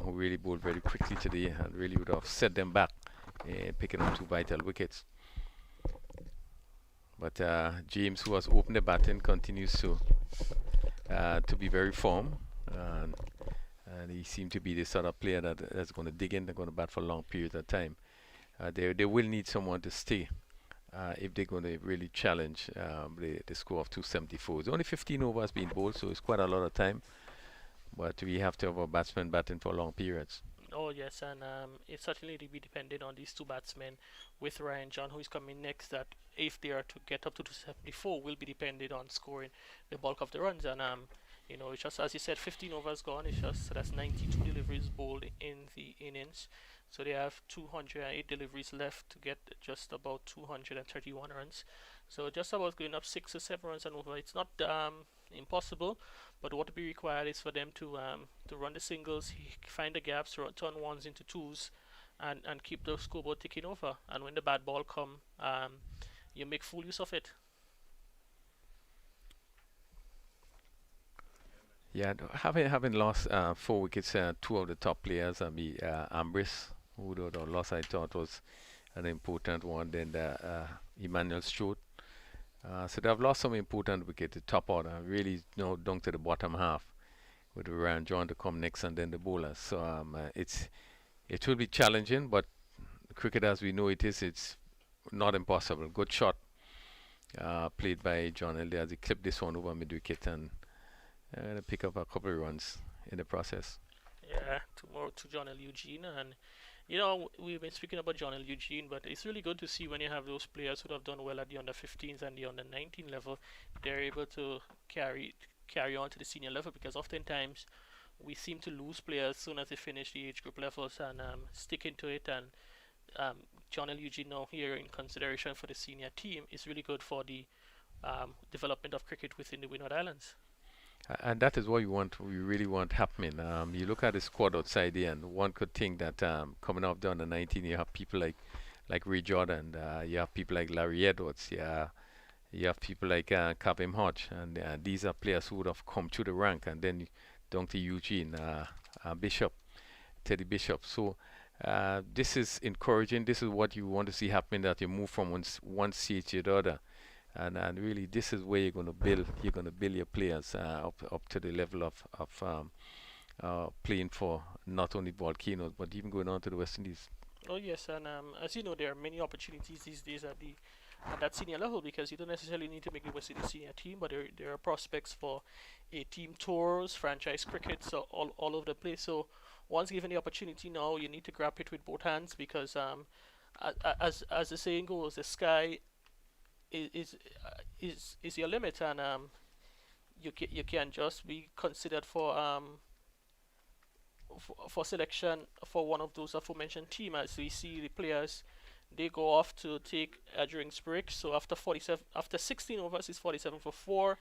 who really bowled very quickly today and really would have set them back, picking up 2 vital wickets. But James, who has opened the batting, continues to be very firm, and he seemed to be the sort of player that's going to dig in, they're going to bat for long periods of time. They will need someone to stay if they're going to really challenge the score of 274. It's only 15 overs being bowled, so it's quite a lot of time. But we have to have our batsmen batting for long periods. Oh yes, and it certainly will be dependent on these two batsmen with Ryan John, who is coming next. That if they are to get up to 274, will be dependent on scoring the bulk of the runs. And it's just as you said, 15 overs gone. It's just so that's 92 deliveries bowled in the innings. So they have 208 deliveries left to get just about 231 runs. So just about going up 6 or 7 runs and over. It's not impossible, but what will be required is for them to run the singles, find the gaps, turn ones into twos, and keep the scoreboard ticking over. And when the bad ball come, you make full use of it. Yeah, having lost 4 wickets, 2 of the top players, Ambris, who the loss I thought was an important one, then Emmanuel Stewart. So they've lost some important wickets, the top order, really down to the bottom half, with Ryan John to come next and then the bowlers. So it will be challenging, but cricket as we know it's not impossible. Good shot played by John Elder as he clipped this one over mid-wicket and pick up a couple of runs in the process. Yeah, tomorrow to John L. Eugene, and we've been speaking about John L. Eugene, but it's really good to see when you have those players who have done well at the under 15s and the under 19 level, they're able to carry on to the senior level, because oftentimes we seem to lose players as soon as they finish the age group levels and sticking to it. And John L. Eugene now here in consideration for the senior team is really good for the development of cricket within the Windward Islands. And that is what we really want happening. You look at the squad outside here, and one could think that coming off the under 19, you have people like Ray Jordan, you have people like Larry Edwards, you have people like Kavim Hodge, and these are players who would have come through the rank, and then down to Eugene, Bishop, Teddy Bishop. So this is encouraging. This is what you want to see happening, that you move from one stage to the other. And really, this is where you're going to build. You're going to build your players up to the level of playing for not only Volcanoes but even going on to the West Indies. Oh yes, and as you know, there are many opportunities these days at that senior level, because you don't necessarily need to make the West Indies senior team, but there are prospects for team tours, franchise cricket, so all over the place. So once given the opportunity now, you need to grab it with both hands, because as the saying goes, the sky is your limit, and you can just be considered for selection for one of those aforementioned team. As we see the players, they go off to take a drinks break. So after 16 overs, it's 47 for 4,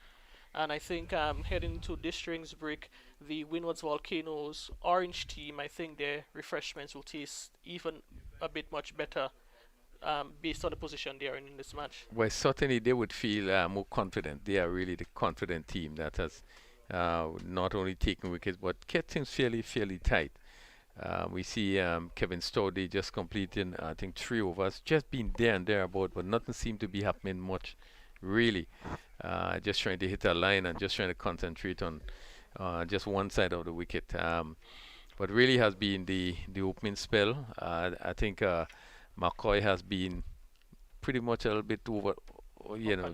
and I think heading into this drinks break, the Windwards Volcanoes orange team, I think their refreshments will taste even a bit much better. Based on the position they are in this match. Well, certainly they would feel more confident. They are really the confident team that has not only taken wickets but kept things fairly tight. We see Kevin Stowdy just completing, I think, 3 overs, just being there and thereabout, but nothing seemed to be happening much, really. Just trying to hit a line and just trying to concentrate on just one side of the wicket. But really has been the opening spell. I think McCoy has been pretty much a little bit over,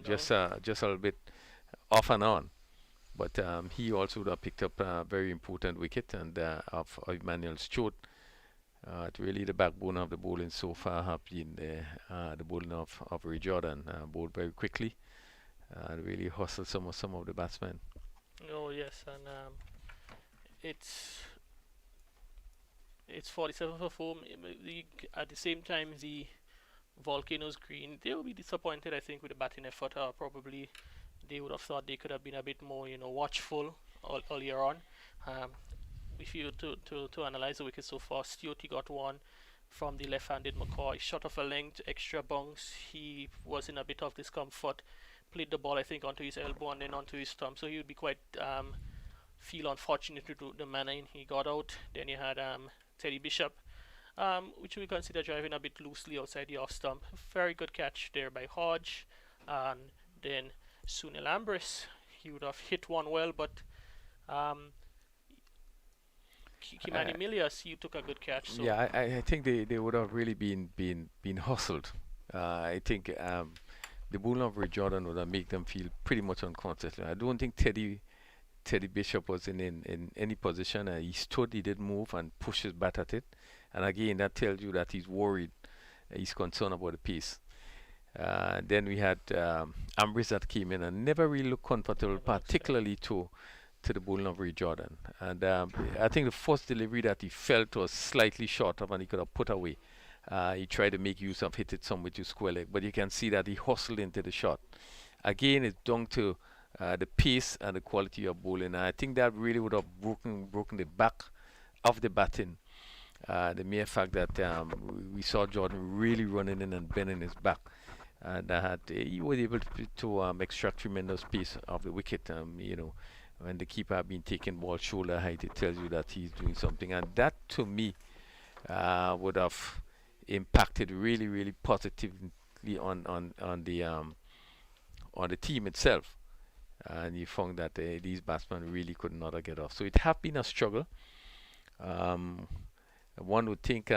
just a little bit off and on. But he also would have picked up a very important wicket, and of Emmanuel Stewart. Really the backbone of the bowling so far have been the bowling of Ray Jordan, bowled very quickly, and really hustled some of the batsmen. Oh yes, and it's 47 for 4. At the same time, the Volcanoes green, they will be disappointed, I think, with the batting effort. Probably they would have thought they could have been a bit more, watchful earlier on. If you to analyze the wicket so far, Stewart, he got one from the left-handed McCoy, shot off a length, extra bounce. He was in a bit of discomfort, played the ball, I think, onto his elbow and then onto his thumb. So he would be quite feel unfortunate to the manner he got out. Then you had Teddy Bishop, which we consider driving a bit loosely outside the off stump. Very good catch there by Hodge. And then Sunil Ambris, he would have hit one well, but Kimani Milius, you took a good catch. So. Yeah, I think they would have really been hustled. I think the bowling of Ray Jordan would have made them feel pretty much unconscious. I don't think Teddy Bishop was in any position. He stood, he did move and pushed his bat at it. And again, that tells you that he's worried. He's concerned about the pace. Then we had Ambrose that came in and never really looked comfortable, particularly to the bowling of Ray Jordan. And I think the first delivery that he felt was slightly short of and he could have put away. He tried to make use of hit it some with his square leg, but you can see that he hustled into the shot. Again, it's down to the pace and the quality of bowling. And I think that really would have broken the back of the batting. The mere fact that we saw Jordan really running in and bending his back. And he was able to extract tremendous pace of the wicket. When the keeper had been taking ball shoulder height, it tells you that he's doing something. And that, to me, would have impacted really, really positively on the team itself. And you found that these batsmen really could not get off. So it has been a struggle. One would think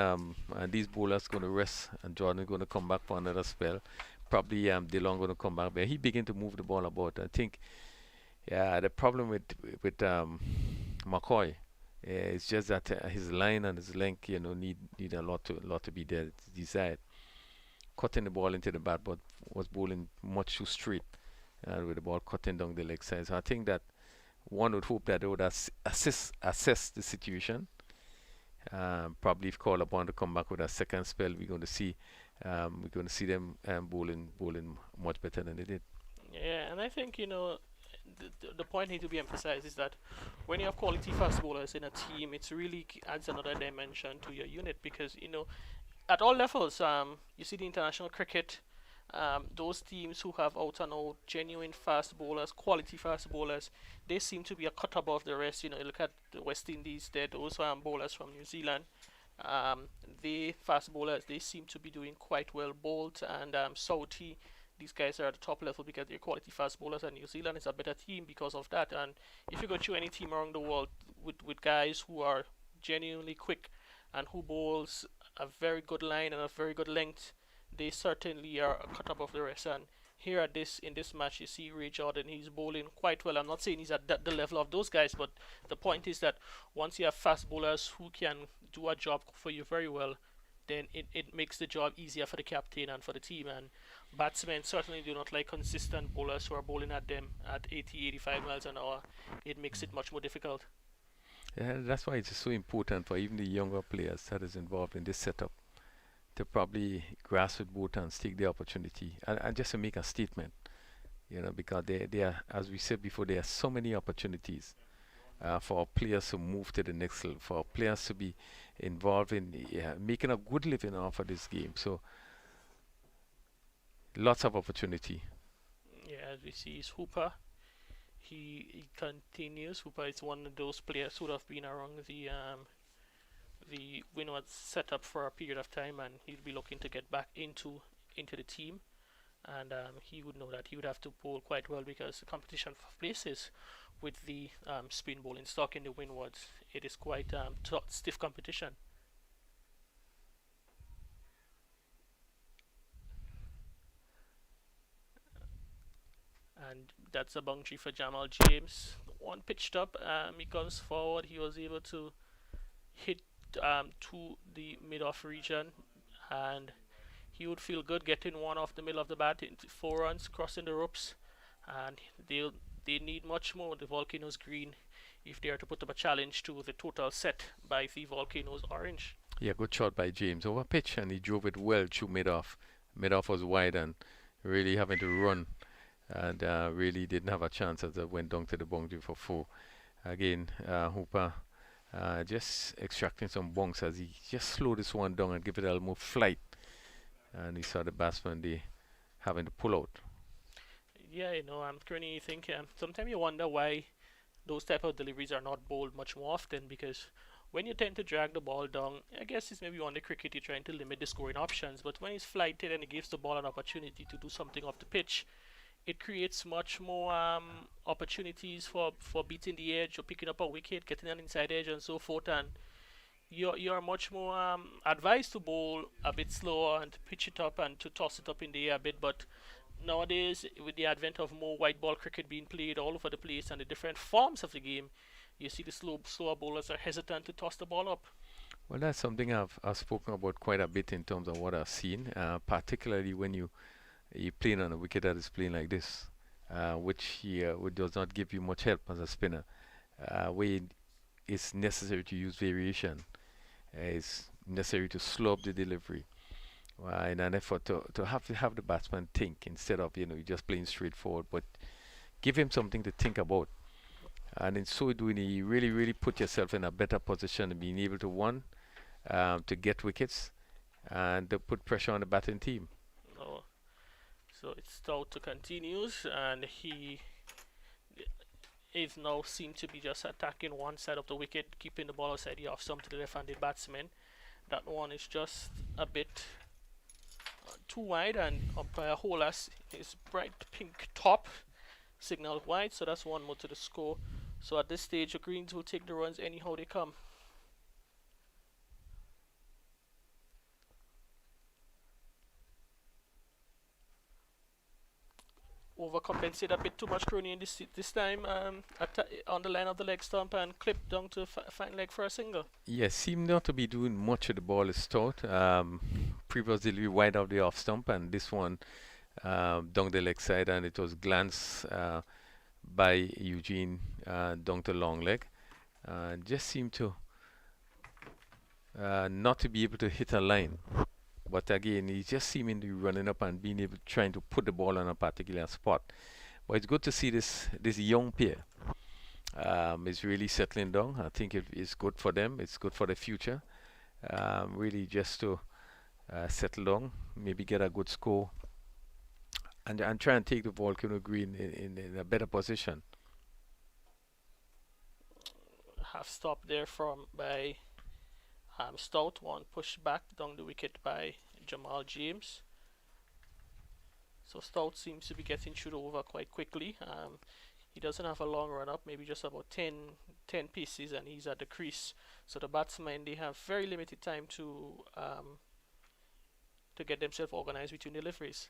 these bowlers going to rest and Jordan is going to come back for another spell. Probably DeLong going to come back, but he began to move the ball about. I think the problem with McCoy is just that his line and his length, need a lot to be there. It's desired. Cutting the ball into the bat, but was bowling much too straight with the ball cutting down the leg side. So I think that one would hope that they would assess the situation. Probably if called upon to come back with a second spell, we're going to see them bowling much better than they did. Yeah, and I think the point need to be emphasized is that when you have quality fast bowlers in a team, it really adds another dimension to your unit because at all levels, you see the international cricket. Those teams who have out and out genuine fast bowlers, quality fast bowlers, they seem to be a cut above the rest. You look at the West Indies, those bowlers from New Zealand. The fast bowlers, they seem to be doing quite well. Bolt and Southee, these guys are at the top level because they're quality fast bowlers, and New Zealand is a better team because of that. And if you go to any team around the world with guys who are genuinely quick and who bowls a very good line and a very good length, they certainly are a cut above the rest. And here in this match, you see Ray Jordan, he's bowling quite well. I'm not saying he's at the level of those guys, but the point is that once you have fast bowlers who can do a job for you very well, then it makes the job easier for the captain and for the team. And batsmen certainly do not like consistent bowlers who are bowling at them at 80, 85 miles an hour. It makes it much more difficult. Yeah, that's why it's so important for even the younger players that is involved in this setup to probably grasp with both hands, take the opportunity, and just to make a statement, because they are, as we said before, there are so many opportunities for players to move to the next level, for players to be involved in making a good living off of this game. So lots of opportunity. Yeah, as we see, is Hooper. He continues. Hooper is one of those players who have been around the Windwards setup for a period of time, and he'll be looking to get back into the team. And he would know that he would have to bowl quite well because the competition for places with the spin bowling stock in the Windwards, it is quite stiff competition. And that's a boundary for Jamal James. One pitched up, he comes forward. He was able to hit to the mid-off region, and he would feel good getting one off the middle of the bat into 4 runs, crossing the ropes. And they need much more, the Volcanoes green, if they are to put up a challenge to the total set by the Volcanoes orange. Yeah, good shot by James over pitch, and he drove it well through mid-off. Mid-off was wide and really having to run, and really didn't have a chance as it went down to the boundary for 4. Again, Hooper just extracting some bunks as he just slowed this one down and give it a little more flight. And he saw the batsman having to pull out. Yeah, I'm currently thinking, sometimes you wonder why those type of deliveries are not bowled much more often, because when you tend to drag the ball down, I guess it's maybe on the cricket you're trying to limit the scoring options, but when it's flighted and it gives the ball an opportunity to do something off the pitch, it creates much more opportunities for beating the edge or picking up a wicket, getting an inside edge, and so forth. And you're much more advised to bowl a bit slower and to pitch it up and to toss it up in the air a bit. But nowadays, with the advent of more white ball cricket being played all over the place and the different forms of the game, you see the slower bowlers are hesitant to toss the ball up. Well, that's something I've spoken about quite a bit in terms of what I've seen, particularly when you're playing on a wicket that is playing like this, which does not give you much help as a spinner. Where it's necessary to use variation, it's necessary to slow up the delivery in an effort to have the batsman think instead of just playing straightforward, but give him something to think about. And in so doing, you really put yourself in a better position of being able to to get wickets and to put pressure on the batting team. Oh. So it's Stout to continues, and he is now seen to be just attacking one side of the wicket, keeping the ball outside the off stump to the left-handed batsman. That one is just a bit too wide, and umpire Holas his bright pink top signaled wide, so that's one more to the score. So at this stage, the Greens will take the runs anyhow they come. Overcompensate a bit too much Crony in this time on the line of the leg stump and clip down to fine leg for a single. Yes, seemed not to be doing much of the ball is Stout. Previous delivery wide of the off stump, and this one down the leg side, and it was glanced by Eugene down to long leg. Just seemed to not to be able to hit a line. But again, he's just seeming to be running up and being able trying to put the ball on a particular spot. But it's good to see this young pair is really settling down. I think it is good for them. It's good for the future. Really just to settle down, maybe get a good score, and try and take the Volcano Green in a better position. Half stop there by Stout, one pushed back down the wicket by Jamal James. So Stout seems to be getting through the over quite quickly. He doesn't have a long run up, maybe just about 10 pieces, and he's at the crease. So the batsmen, they have very limited time to get themselves organized between deliveries.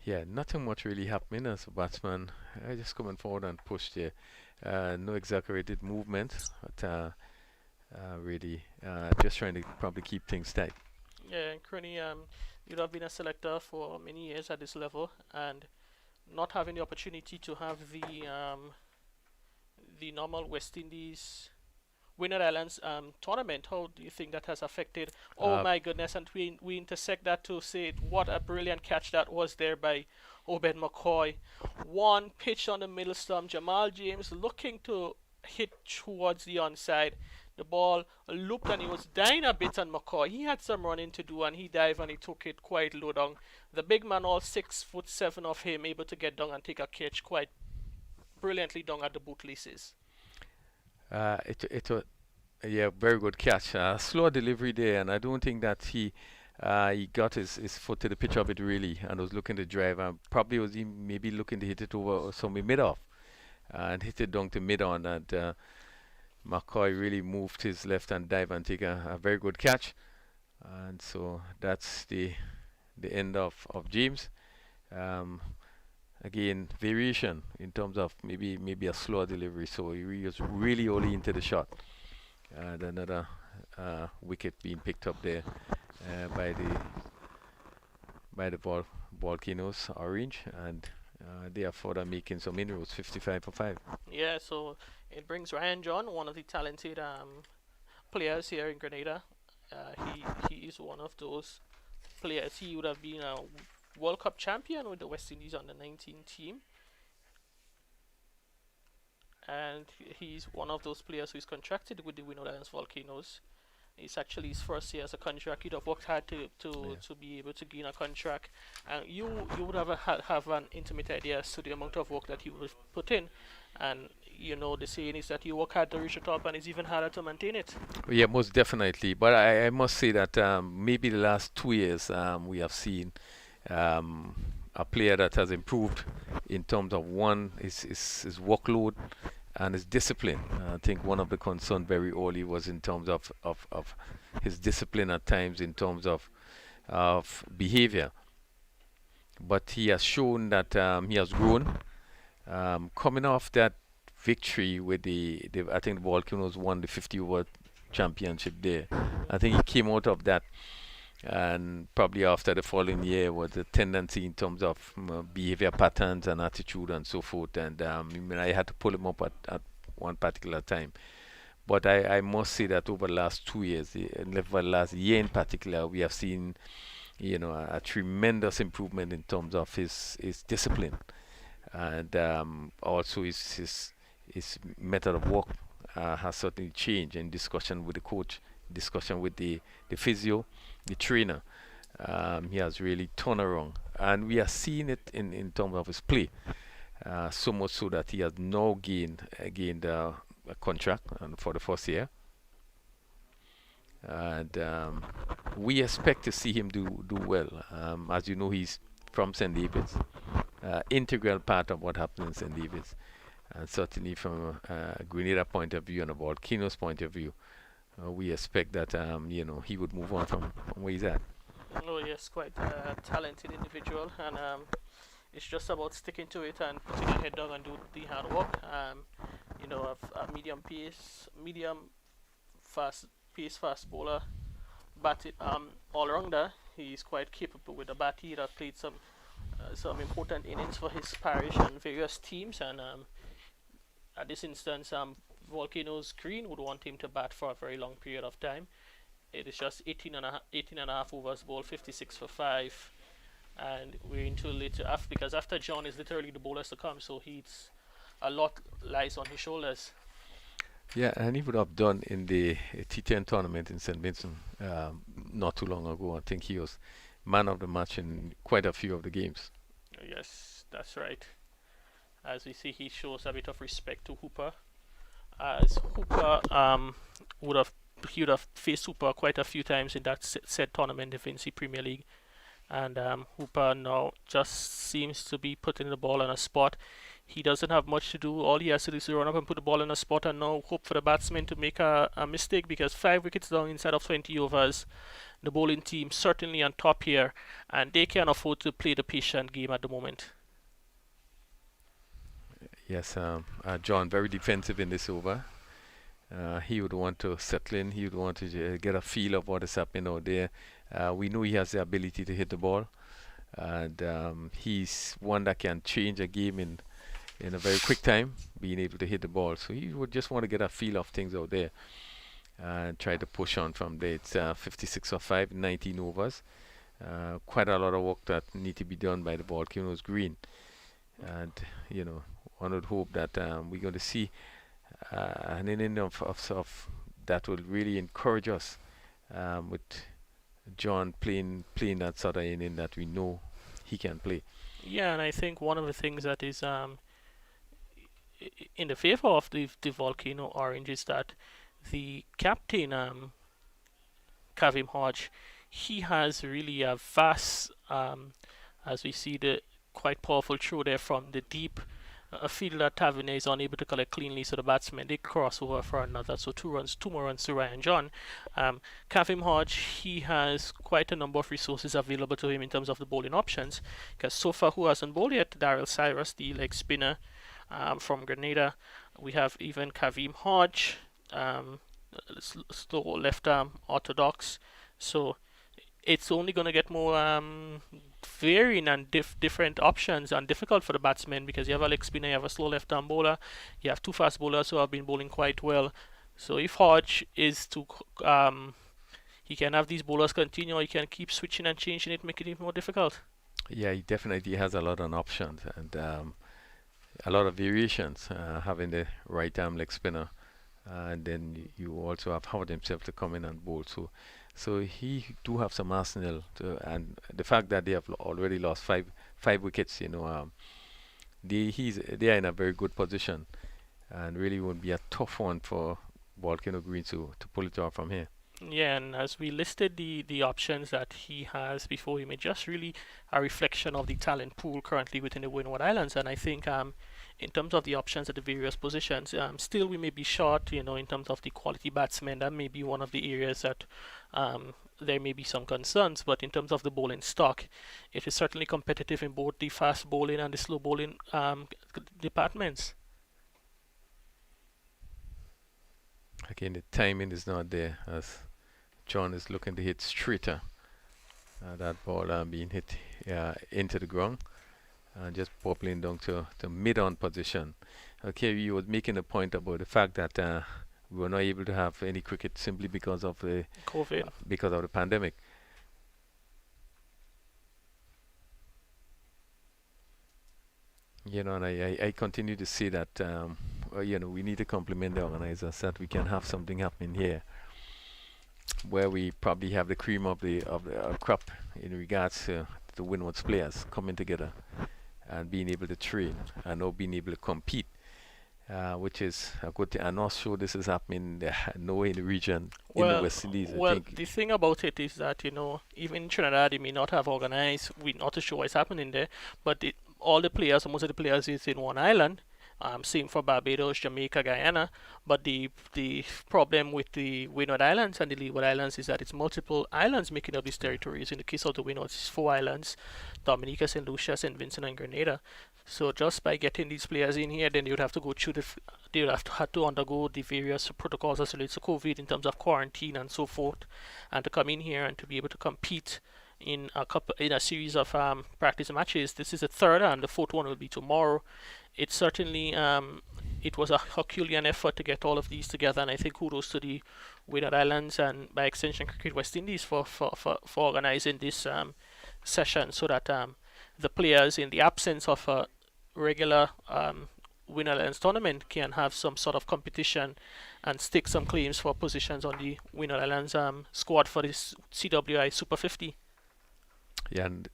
Yeah, nothing much really happening as a batsman. Just coming forward and push there. No exaggerated movement, but really just trying to probably keep things tight. Yeah, and Crony, you'd have been a selector for many years at this level, and not having the opportunity to have the normal West Indies Winner Islands tournament, how do you think that has affected? Oh my goodness, and we intersect that to say what a brilliant catch that was there by Obed McCoy. One pitch on the middle stump, Jamal James looking to hit towards the onside. The ball looped and he was dying a bit on McCoy. He had some running to do and he dived and he took it quite low down. The big man, all 6'7" of him, able to get down and take a catch quite brilliantly down at the bootlaces. It was very good catch. Slow delivery there, and I don't think that he got his foot to the pitch of it really, and was looking to drive, and probably was maybe looking to hit it over somewhere mid off, and hit it down to mid on, and McCoy really moved his left hand dive and take a very good catch, and so that's the end of James. Again, variation in terms of maybe a slower delivery, so he was really only into the shot. And another wicket being picked up there by the Volcanoes Orange, and they are further making some inroads, 55 for 5. Yeah, so it brings Ryan John, one of the talented players here in Grenada. He is one of those players. He would have been a World Cup champion with the West Indies under 19 team, and he's one of those players who is contracted with the Windwards Volcanoes. It's actually his first year as a contract. He'd have worked hard to be able to gain a contract, and you would have an intimate idea as to the amount of work that he would put in, and the saying is that you work hard to reach the top, and it's even harder to maintain it. Yeah, most definitely. But I must say that maybe the last 2 years we have seen a player that has improved in terms of one his workload and his discipline. I think one of the concerns very early was in terms of his discipline at times in terms of behavior. But he has shown that he has grown. Coming off that victory with the I think the Volcanoes won the 50 over championship there. I think he came out of that, and probably after the following year was a tendency in terms of behavior patterns and attitude and so forth. And I mean, I had to pull him up at one particular time. But I must say that over the last 2 years, and over the last year in particular, we have seen a tremendous improvement in terms of his discipline, and also his method of work has certainly changed in discussion with the coach, discussion with the physio, the trainer. He has really turned around, and we are seeing it in terms of his play. So much so that he has now gained a contract for the first year, and we expect to see him do well. As you know, he's from St. David's, integral part of what happens in St. David's, and certainly from a Grenada point of view and a Volcanoes point of view, we expect that he would move on from where he's at. Oh yes, quite a talented individual, and it's just about sticking to it and putting your head down and do the hard work. A medium fast bowler, all rounder. He's quite capable with the bat. He has played some important innings for his parish and various teams, and at this instance, Volcanoes Green would want him to bat for a very long period of time. It is just 18 and a half overs bowled, 56 for 5, and we're into later because after John is literally the bowlers to come, so a lot lies on his shoulders. Yeah, and he would have done in the T10 tournament in St. Vincent not too long ago. I think he was man of the match in quite a few of the games. Yes, that's right. As we see, he shows a bit of respect to Hooper, as Hooper would have faced Hooper quite a few times in that said tournament, the Vinci Premier League, and Hooper now just seems to be putting the ball on a spot. He doesn't have much to do. All he has to do is run up and put the ball in a spot, and now hope for the batsman to make a mistake, because 5 wickets down inside of 20 overs. The bowling team certainly on top here, and they can afford to play the patient game at the moment. Yes, John, very defensive in this over. He would want to settle in. He would want to get a feel of what is happening out there. We know he has the ability to hit the ball, and he's one that can change a game in a very quick time, being able to hit the ball. So he would just want to get a feel of things out there and try to push on from there. It's 56 for 5, 19 overs. Quite a lot of work that need to be done by the Volcanoes Green, and one would hope that we're going to see an inning of that will really encourage us, with John playing that sort of inning that we know he can play. Yeah, and I think one of the things that is in the favor of the Volcano Orange is that the captain, Kavim Hodge, he has really a vast, as we see the quite powerful throw there from the deep. A field that Tavernier is unable to collect cleanly, so the batsmen they cross over for another. So 2 more runs to Ryan John. Kavim Hodge, he has quite a number of resources available to him in terms of the bowling options, because so far who hasn't bowled yet? Daryl Cyrus, the leg spinner from Grenada. We have even Kavim Hodge, slow left arm orthodox. So it's only going to get more varying and different options, and difficult for the batsmen, because you have a leg spinner, you have a slow left arm bowler, you have 2 fast bowlers who have been bowling quite well. So if Hodge is to he can have these bowlers continue, or he can keep switching and changing it, make it even more difficult. Yeah, he definitely has a lot of options and a lot of variations, having the right arm leg spinner, and then you also have Howard himself to come in and bowl. So he do have some arsenal, and the fact that they have already lost five wickets, they are in a very good position and really would be a tough one for Volcano Green to pull it off from here. Yeah, and as we listed the options that he has before him, it's just really a reflection of the talent pool currently within the Windward Islands. And I think in terms of the options at the various positions, still we may be short, in terms of the quality batsmen. That may be one of the areas that there may be some concerns. But in terms of the bowling stock, it is certainly competitive in both the fast bowling and the slow bowling departments. Again, the timing is not there as John is looking to hit straighter. That ball being hit into the ground, just popping down to mid-on position. Okay, you was making a point about the fact that we were not able to have any cricket simply because of the COVID, because of the pandemic. And I continue to see that we need to compliment the organizers that we can have something happening here where we probably have the cream of the crop in regards to the Windwards players coming together and being able to train and now being able to compete, which is a good thing. I'm not sure this is happening nowhere in the region in the West Indies. Well, the thing about it is that, even in Trinidad, they may not have organized, we're not too sure what's happening there, but all the players, or most of the players, is in one island. Same for Barbados, Jamaica, Guyana. But the problem with the Windward Islands and the Leeward Islands is that it's multiple islands making up these territories. In the case of the Windwards, it's 4 islands: Dominica, St. Lucia, St. Vincent, and Grenada. So just by getting these players in here, then they would have to go through they would have to undergo the various protocols as relates to COVID in terms of quarantine and so forth, and to come in here and to be able to compete in a series of practice matches. This is the third, and the fourth one will be tomorrow. It certainly it was a Herculean effort to get all of these together, and I think kudos to the Windward Islands and by extension Cricket West Indies for organizing this session so that the players, in the absence of a regular Windward Islands tournament, can have some sort of competition and stake some claims for positions on the Windward Islands squad for this CWI Super 50. Yeah, and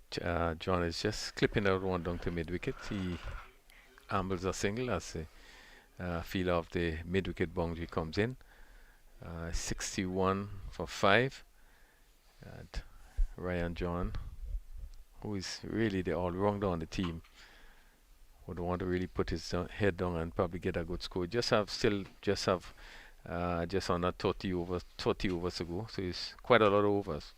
John is just clipping out one down to mid-wicket. He ambles a single as the fielder of the mid-wicket boundary comes in. 61 for 5. And Ryan John, who is really the all-rounder on the team, would want to really put his head down and probably get a good score. Just on that 30 overs to go. So it's quite a lot of overs.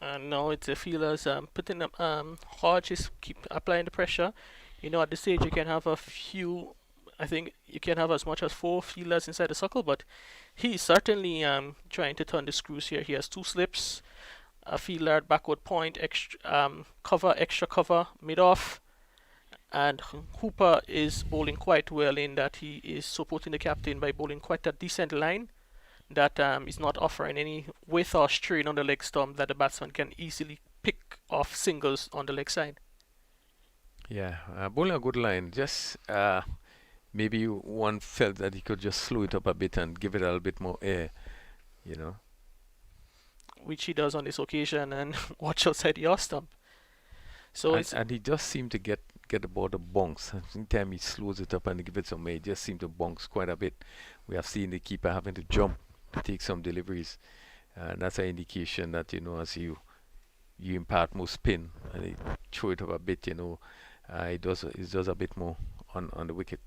And now it's the fielders putting up. Hodge is keep applying the pressure. At this stage you can have a few. I think you can have as much as 4 fielders inside the circle, but he's certainly trying to turn the screws here. He has 2 slips, a fielder at backward point, extra cover, mid-off, and Hooper is bowling quite well in that he is supporting the captain by bowling quite a decent line that is not offering any width or strain on the leg stump that the batsman can easily pick off singles on the leg side. Yeah, bowling a good line. Just maybe one felt that he could just slow it up a bit and give it a little bit more air, which he does on this occasion, and watch outside the off stump. So and he just seemed to get about the bonks. Anytime he slows it up and give it some air, it just seemed to bonks quite a bit. We have seen the keeper having to jump to take some deliveries, and that's an indication that as you impart more spin and you throw it up a bit, it does a bit more on the wicket.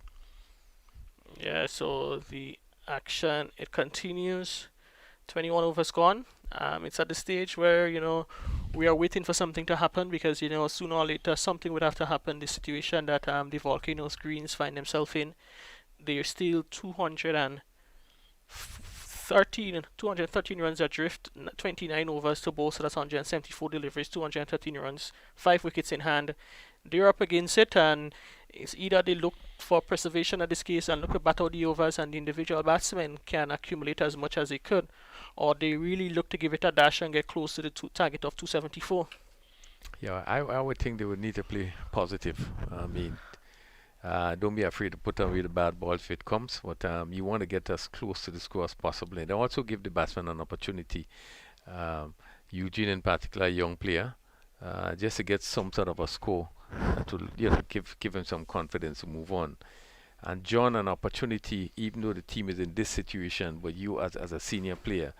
Yeah, so the action, it continues. 21 overs gone. It's at the stage where we are waiting for something to happen, because sooner or later something would have to happen. The situation that the Volcanoes Greens find themselves in, they're still 213 runs adrift, 29 overs to bowl, so that's 174 deliveries, 213 runs, 5 wickets in hand. They're up against it, and it's either they look for preservation in this case and look to bat out the overs and the individual batsmen can accumulate as much as they could, or they really look to give it a dash and get close to the target of 274. Yeah, I would think they would need to play positive. I mean, don't be afraid to put away the bad ball if it comes, but you want to get as close to the score as possible, and also give the batsman an opportunity. Eugene in particular, a young player, just to get some sort of a score that will give him some confidence to move on. And John, an opportunity, even though the team is in this situation, but you as a senior player,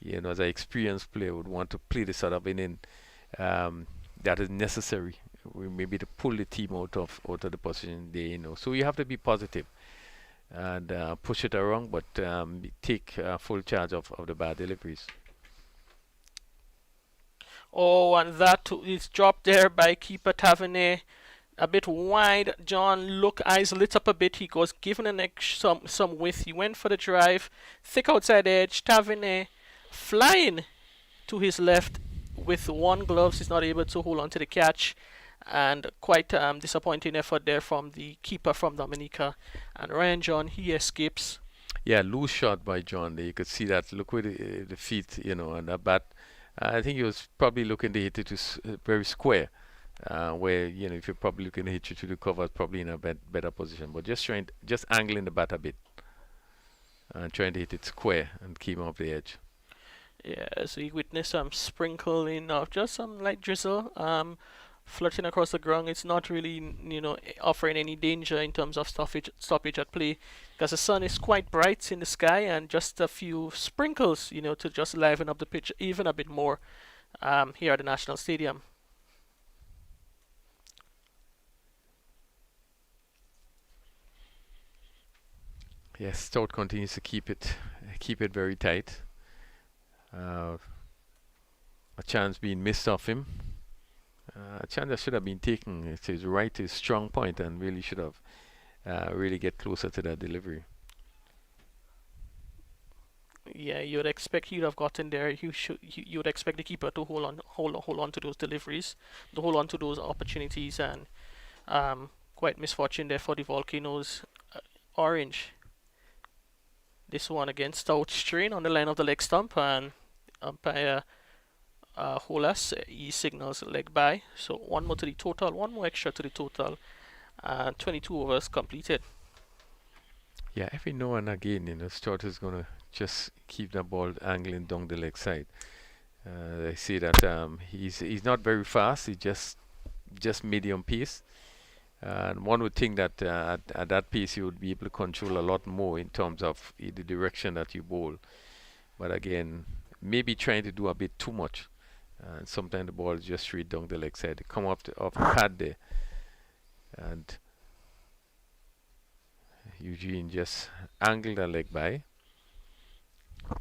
as an experienced player, would want to play the sort of inning that is necessary, maybe to pull the team out of the position they. So you have to be positive and push it around, but take full charge of the bad deliveries. Oh, and that is dropped there by keeper Tavernier. A bit wide. John eyes lit up a bit. He was given some width. He went for the drive. Thick outside edge. Tavernier flying to his left with one glove. He's not able to hold on to the catch. And quite disappointing effort there from the keeper from Dominica. And Ryan John, he escapes. Yeah, loose shot by John there. You could see that. Look with the feet, and that bat. I think he was probably looking to hit it to very square. Where if you're probably looking to hit you to the cover, probably in a better position. But just angling the bat a bit and trying to hit it square and keep him off the edge. Yeah, so you witness some sprinkling of just some light drizzle, flirting across the ground. It's not really offering any danger in terms of stoppage at play, because the sun is quite bright in the sky, and just a few sprinkles, to just liven up the pitch even a bit more here at the National Stadium. Yes, Stout continues to keep it very tight. A chance being missed off him. A chance that should have been taken. It's his right, his strong point, and really should have really get closer to that delivery. Yeah, you would expect he'd have gotten there. You would expect the keeper to hold on to those deliveries, to hold on to those opportunities, and quite misfortune there for the Volcanoes. Orange. This one against Stout strain on the line of the leg stump, and umpire Holas, he signals leg by. So one more to the total, one more extra to the total, and 22 overs completed. Yeah, every now and again, Stout is going to just keep the ball angling down the leg side. I see that he's not very fast. He just medium pace. And one would think that at that pace you would be able to control a lot more in terms of the direction that you bowl. But again, maybe trying to do a bit too much. And sometimes the ball is just straight down the leg side. They come off the pad there. And Eugene just angled the leg by.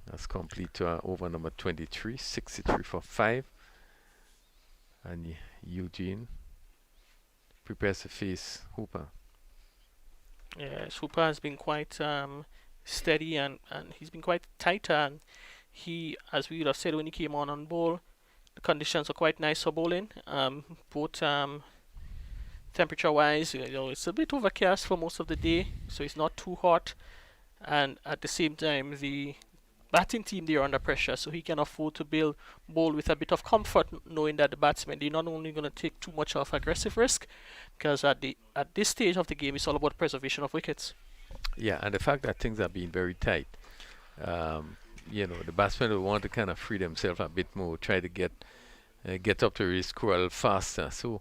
That's complete to over number 23, 63 for 5. And Eugene prepares to face Hooper. Yes, Hooper has been quite steady and he's been quite tight, and he, as we would have said when he came on bowl, the conditions are quite nice for bowling. Both temperature wise, it's a bit overcast for most of the day, so it's not too hot, and at the same time the batting team, they are under pressure, so he can afford to bowl with a bit of comfort, knowing that the batsmen, they're not only going to take too much of aggressive risk, because at this stage of the game it's all about preservation of wickets. Yeah, and the fact that things are being very tight, the batsmen will want to kind of free themselves a bit more, try to get up to his squirrel faster. So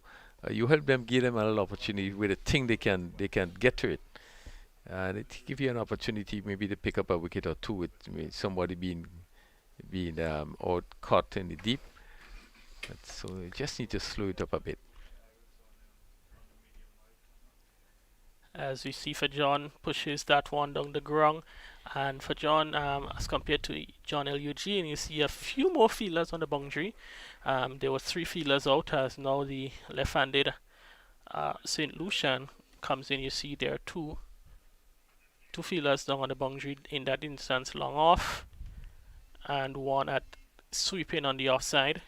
you help them, give them a little opportunity with a thing they can get to it. And it give you an opportunity maybe to pick up a wicket or two with somebody being out caught in the deep. So you just need to slow it up a bit. As we see for John, pushes that one down the ground, and for John, as compared to John L. Eugene, you see a few more fielders on the boundary. There were 3 fielders out, as now the left-handed St. Lucian comes in. You see there are two fielders down on the boundary, in that instance long off, and one at sweeping on the offside,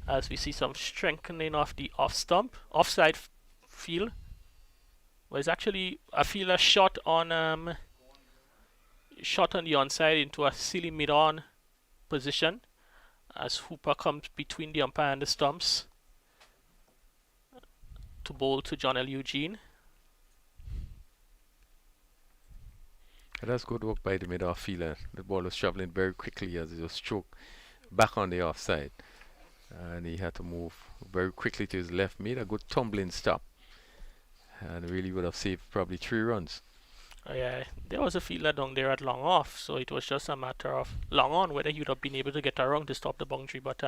as we see some strengthening of the offside field. Well, it's actually a fielder shot on the onside into a silly mid-on position, as Hooper comes between the umpire and the stumps to bowl to John L. Eugene. That's good work by the mid-off fielder. The ball was traveling very quickly as it was stroked back on the offside. And he had to move very quickly to his left, made a good tumbling stop. and really would have saved probably 3 runs. Yeah, there was a fielder down there at long off, so it was just a matter of long on whether he would have been able to get around to stop the boundary. But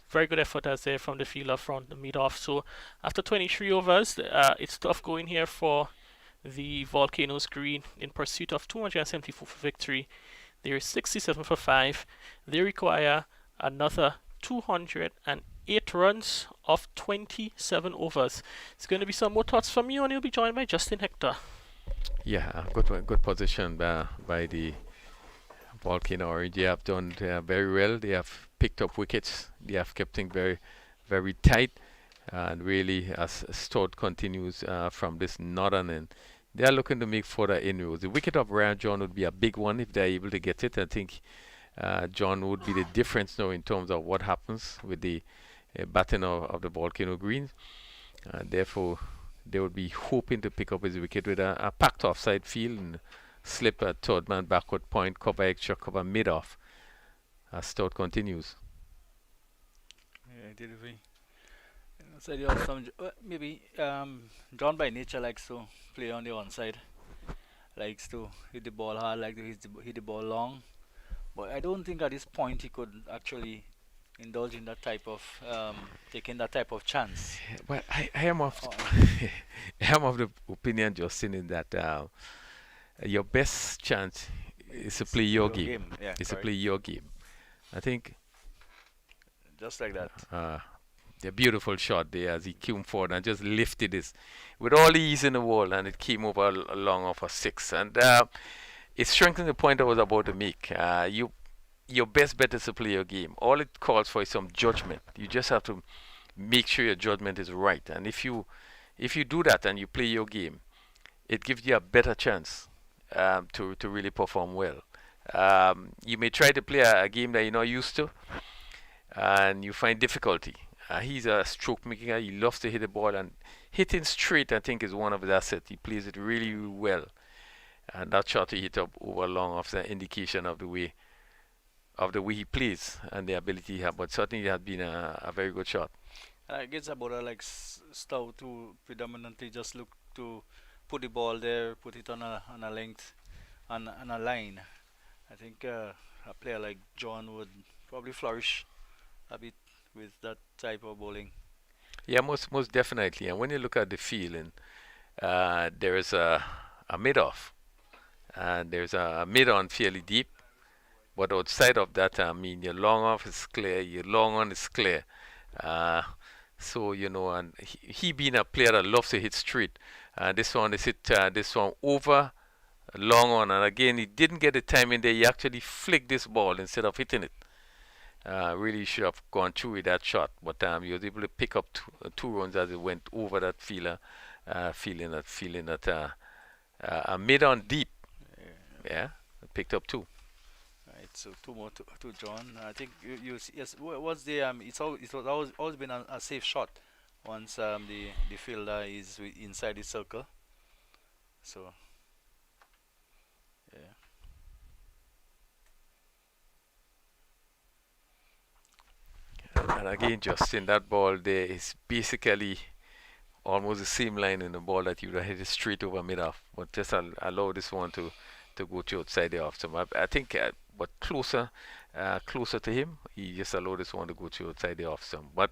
very good effort as there from the fielder from the mid off. So after 23 overs, it's tough going here for the Volcanoes Green in pursuit of 274 for victory. They're 67 for 5. They require another 208 runs of 27 overs. It's going to be some more thoughts from you, and you'll be joined by Justin Hector. Yeah, good position by the Volcano Orange. They have done very well. They have picked up wickets. They have kept things very, very tight. And really, as Stott continues from this northern end, they are looking to make further inroads. The wicket of Ryan John would be a big one if they're able to get it. I think John would be the difference now in terms of what happens with the batting of the Volcano Greens. Therefore, they would be hoping to pick up his wicket with a packed offside field and slip a third man backward point, cover extra, cover mid-off as Stott continues. Yeah, delivery. So there was some, maybe John by nature likes to play on the onside, likes to hit the ball hard, like to hit the ball long. But I don't think at this point he could actually indulge in that type of taking that type of chance. Well, I am of I am of the opinion, Justin, in that your best chance is to play your game. Yeah, is to play your game. I think just like that. The beautiful shot there as he came forward and just lifted this with all the ease in the world, and it came over long off a 6. And it strengthened the point I was about to make. Your best bet is to play your game. All it calls for is some judgment. You just have to make sure your judgment is right. And if you do that and you play your game, it gives you a better chance to really perform well. You may try to play a game that you're not used to, and you find difficulty. He's a stroke maker. He loves to hit the ball, and hitting straight, I think, is one of his assets. He plays it really well, and that shot he hit up over long off the indication of the way he plays and the ability he has. But certainly, it has been a very good shot. I guess about like Stout to predominantly just look to put the ball there, put it on a length, on a line. I think a player like John would probably flourish a bit with that type of bowling. Yeah, most definitely. And when you look at the field, and there is a mid-off, and there's a mid-on fairly deep, but outside of that, I mean, your long off is clear, your long on is clear. So, you know, and he being a player that loves to hit straight, this one is hit this one over, long on, and again, he didn't get the time in there. He actually flicked this ball instead of hitting it. Really should have gone through with that shot, but he was able to pick up two runs as it went over that fielder, feeling that a mid on deep. Yeah, picked up 2. Right, so 2 more to John. I think yes. What's the it's always been a safe shot once the fielder is inside the circle. So yeah. And again, Justin, that ball there is basically almost the same line in the ball that you would have hit it straight over mid-off, but just allow this one to go to outside the off stump. I think, but closer to him, he just allowed this one to go to outside the off stump. But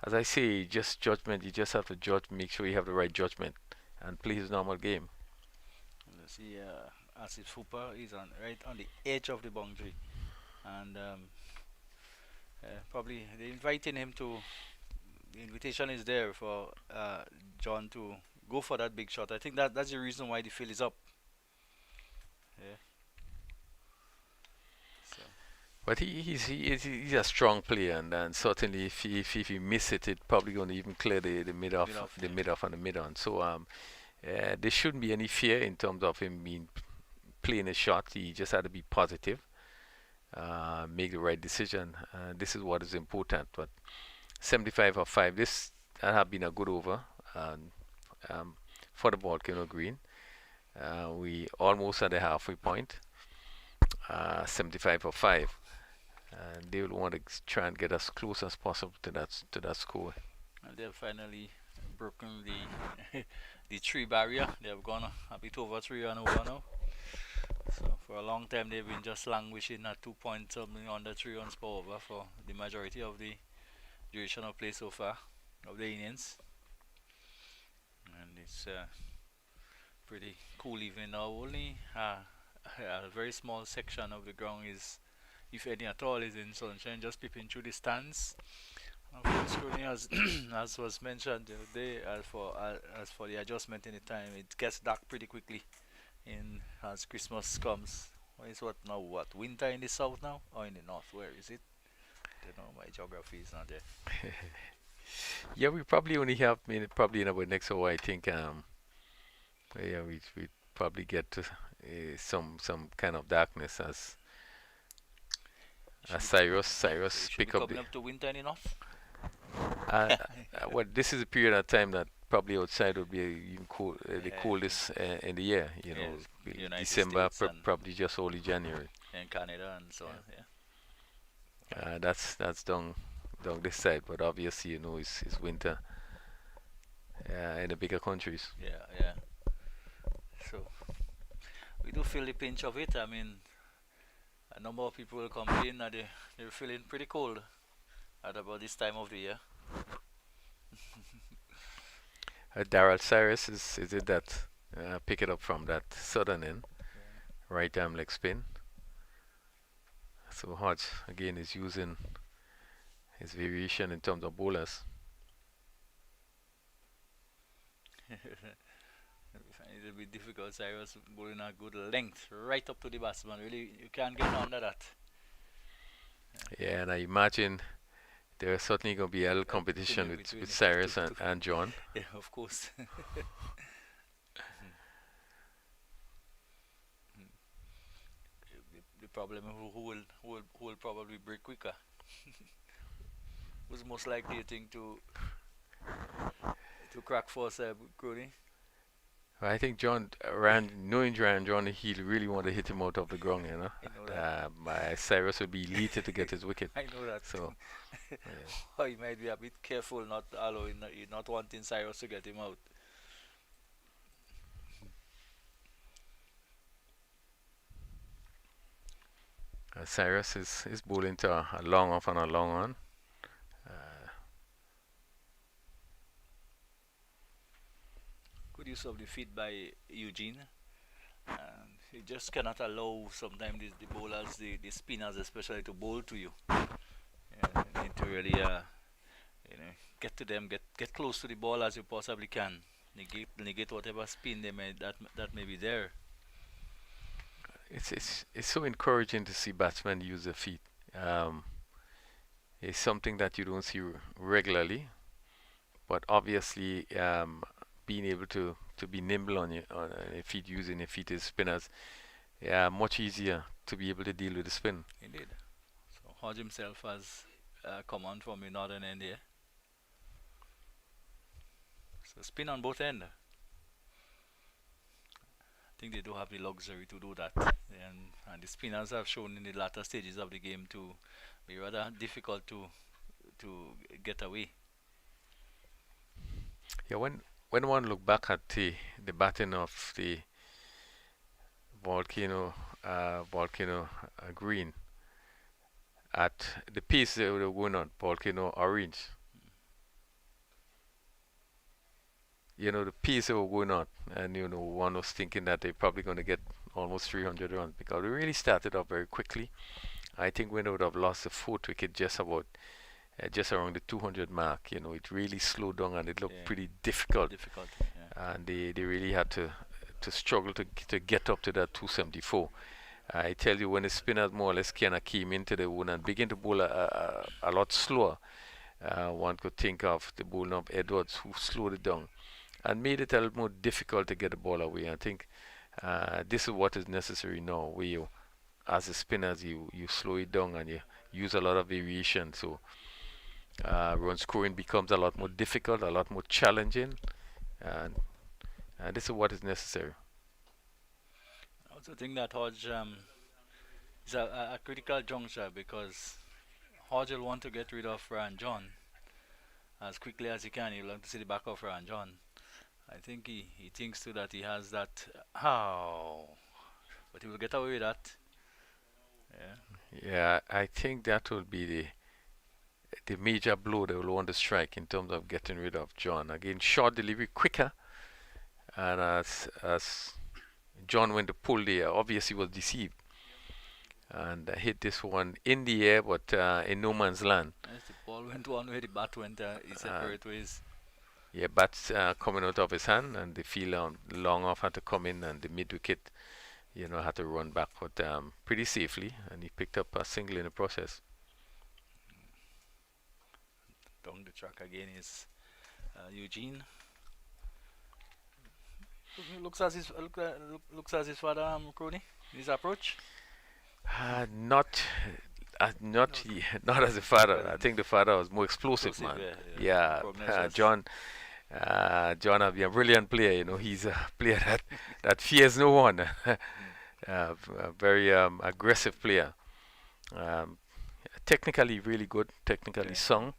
as I say, just judgment. You just have to judge, make sure you have the right judgment, and play his normal game. Let's see, Asif Hooper is right on the edge of the boundary, and probably they're inviting him to. The invitation is there for John to go for that big shot. I think that's the reason why the field is up. Yeah. So. But he's a strong player, and certainly if he miss it, it's probably going to even clear the mid off and the mid on. So there shouldn't be any fear in terms of him playing a shot. He just had to be positive. Make the right decision. This is what is important. But 75 or 5, this have been a good over for the Volcano Green. We almost at the halfway point. 75 for 5, and they will want to try and get as close as possible to that score. And they've finally broken the the 3 barrier. They have gone a bit over 3 and over now. So for a long time they've been just languishing at 2 points something under 3 runs per over for the majority of the duration of play so far of the innings. And it's pretty cool even now. Only a very small section of the ground is, if any at all, is in sunshine, just peeping through the stands. Of course, as was mentioned the other day, as for the adjustment in the time, it gets dark pretty quickly as Christmas comes. It's what now? What, winter in the south now, or in the north? Where is it? I don't know. My geography is not there. Yeah, we probably only have probably in our next hour. I think yeah, we probably get to some kind of darkness as Cyrus pick up coming up to winter in the north. Well, this is a period of time that probably outside would be even cool, the coldest in the year. You know, United December, States probably just early January. In Canada and so on. Yeah. That's down this side, but obviously you know it's winter in the bigger countries. Yeah. So we do feel the pinch of it. I mean, a number of people will complain that they're feeling pretty cold at about this time of the year. Daryl Cyrus is it that pick it up from that southern end, right arm leg spin. So Hodge again is using his variation in terms of bowlers. It'll be difficult. Cyrus bowling a good length right up to the batsman. Really, you can't get under that. Yeah, and I imagine there is certainly going to be a little competition with Cyrus and John. Yeah, of course. The problem is who will probably break quicker. Who's most likely, you think, to crack first, Crony? I think John, knowing John, he really want to hit him out of the ground, you know. Cyrus would be elated to get his wicket. I know that. So, yeah. He might be a bit careful, not wanting Cyrus to get him out. Cyrus is bowling to a long off and a long on. Good use of the feet by Eugene. You just cannot allow sometimes the bowlers, the spinners especially, to bowl to you. You need to really get to them, get close to the ball as you possibly can. Negate whatever spin that may be there. It's so encouraging to see batsmen use their feet. It's something that you don't see regularly, but obviously being able to be nimble on your feet, using your feet as spinners, much easier to be able to deal with the spin. Indeed. So Hodge himself has come on from the northern end here. So spin on both ends. I think they do have the luxury to do that, and the spinners have shown in the latter stages of the game to be rather difficult to get away. Yeah, when one look back at the batting of the Volcano Green, at the piece they were going on Volcano Orange. You know, the piece they were going on, and you know, one was thinking that they're probably going to get almost 300 runs because they really started off very quickly. I think when they would have lost the fourth wicket just around the 200 mark, you know, it really slowed down and it looked pretty difficult. And they really had to struggle to get up to that 274. I tell you, when the spinners more or less kind of came into the wood and began to bowl a lot slower, one could think of the bowling of Edwards, who slowed it down and made it a little more difficult to get the ball away. I think this is what is necessary now, where you, as a spinners, you slow it down and you use a lot of variation. So run scoring becomes a lot more difficult, a lot more challenging, and this is what is necessary. I also think that Hodge is a critical juncture because Hodge will want to get rid of Ryan John as quickly as he can. He'll want to see the back of Ryan John. I think he thinks too that he has that. How? But he will get away with that. Yeah. Yeah, I think that will be the major blow they will want to strike in terms of getting rid of John. Again, short delivery, quicker, and as John went to pull there, obviously was deceived and hit this one in the air, but in no man's land. Yes, the ball went one way, the bat went separate ways. Yeah, bats coming out of his hand, and the fielder long off had to come in, and the mid wicket, had to run back, but pretty safely, and he picked up a single in the process. Down the track again is Eugene. Looks as his father, Crony, his approach. Not as a father. I think the father was more explosive, man. Yeah. John has been a brilliant player. He's a player that fears no one. A very aggressive player. Technically really good. Technically sound.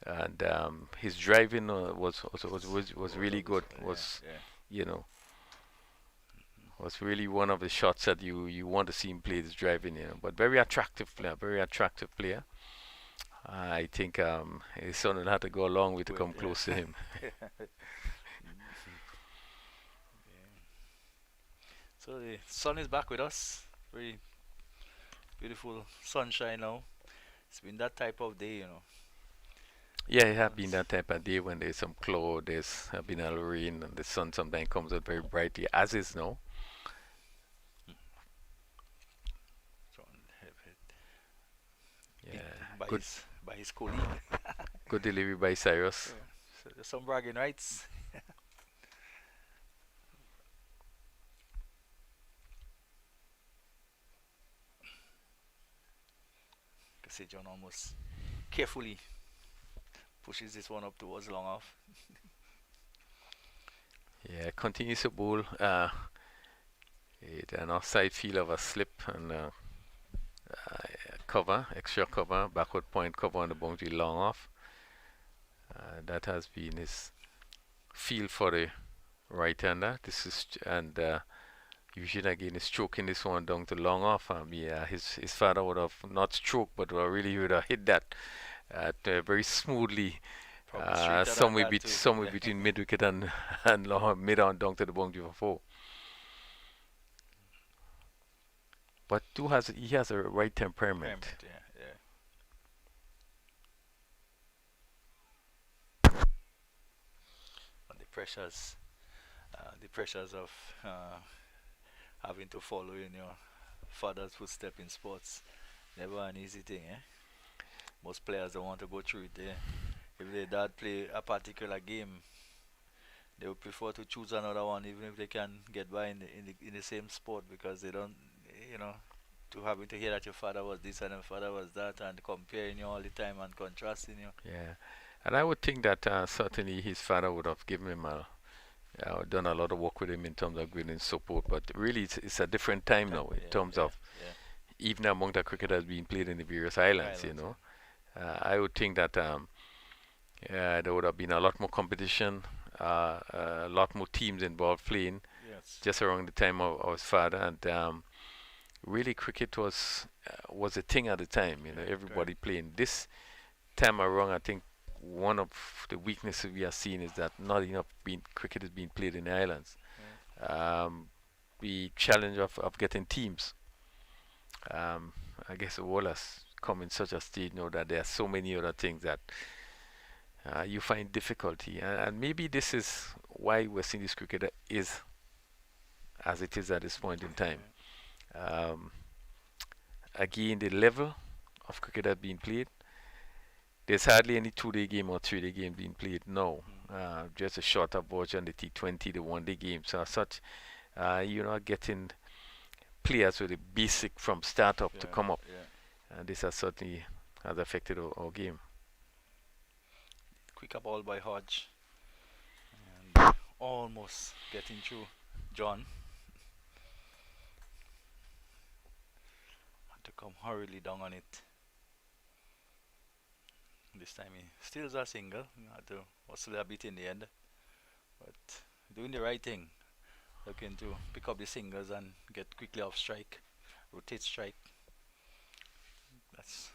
And his driving was really good. Was really one of the shots that you want to see him play, this driving, but very attractive player. I think his son will have to go along with to come close to him. So the sun is back with us. Very beautiful sunshine now. It's been that type of day, Yeah, it has been that type of day when there's some cloud, there's been a little rain, and the sun sometimes comes out very brightly, as is now. Yeah, good by his colleague. Good delivery by Cyrus. Yeah. So there's some bragging rights. See John almost carefully pushes this one up towards long off. Yeah, continues to bowl. An offside feel of a slip and cover, extra cover, backward point cover on the boundary long off. That has been his feel for the right-hander. This is Eugene again is stroking this one down to long off. Yeah, his father would have not stroked, but really would have hit that very smoothly, somewhere between mid wicket and long, mid on down to the boundary for 4. But he has a right temperament. And the pressures of having to follow in your father's footsteps in sports, never an easy thing, Most players don't want to go through it there. If their dad play a particular game, they would prefer to choose another one, even if they can get by in the same sport, because they don't, to having to hear that your father was this and your father was that, and comparing you all the time and contrasting you. Yeah, and I would think that certainly his father would have given him done a lot of work with him in terms of giving support, but really it's a different time now in terms of even among the cricket that's being played in the various islands, I would think that there would have been a lot more competition, a lot more teams involved playing just around the time of his father, and really cricket was a thing at the time, everybody playing. This time around, I think one of the weaknesses we are seeing is that not enough cricket is being played in the islands. The challenge of getting teams, I guess the world has come in such a stage now that there are so many other things that you find difficulty, and maybe this is why West Indies cricket is as it is at this point in time. Again, the level of cricket that being played, there's hardly any 2-day game or 3-day game being played now. Just a shorter version, the T20, the 1-day games. So as such, you're not getting players with the basic from start up to come up. And this has certainly affected our game. Quick ball by Hodge. And almost getting through John. Had to come hurriedly down on it. This time he steals a single. Had to hustle a bit in the end. But doing the right thing, looking to pick up the singles and get quickly off strike, rotate strike. That's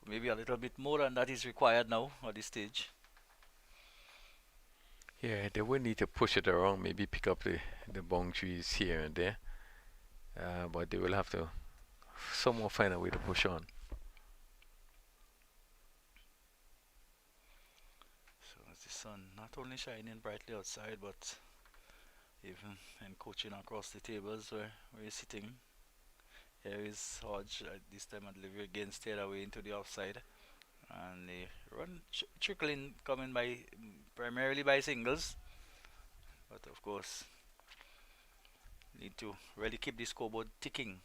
maybe a little bit more than that is required now at this stage. Yeah, they will need to push it around, maybe pick up the boundaries here and there. But they will have to somehow find a way to push on. So as the sun not only shining brightly outside, but even coaching across the tables where you're sitting. Here is Hodge at this time at delivery again, stayed away into the offside. And the run trickling coming by primarily by singles. But of course, need to really keep the scoreboard ticking.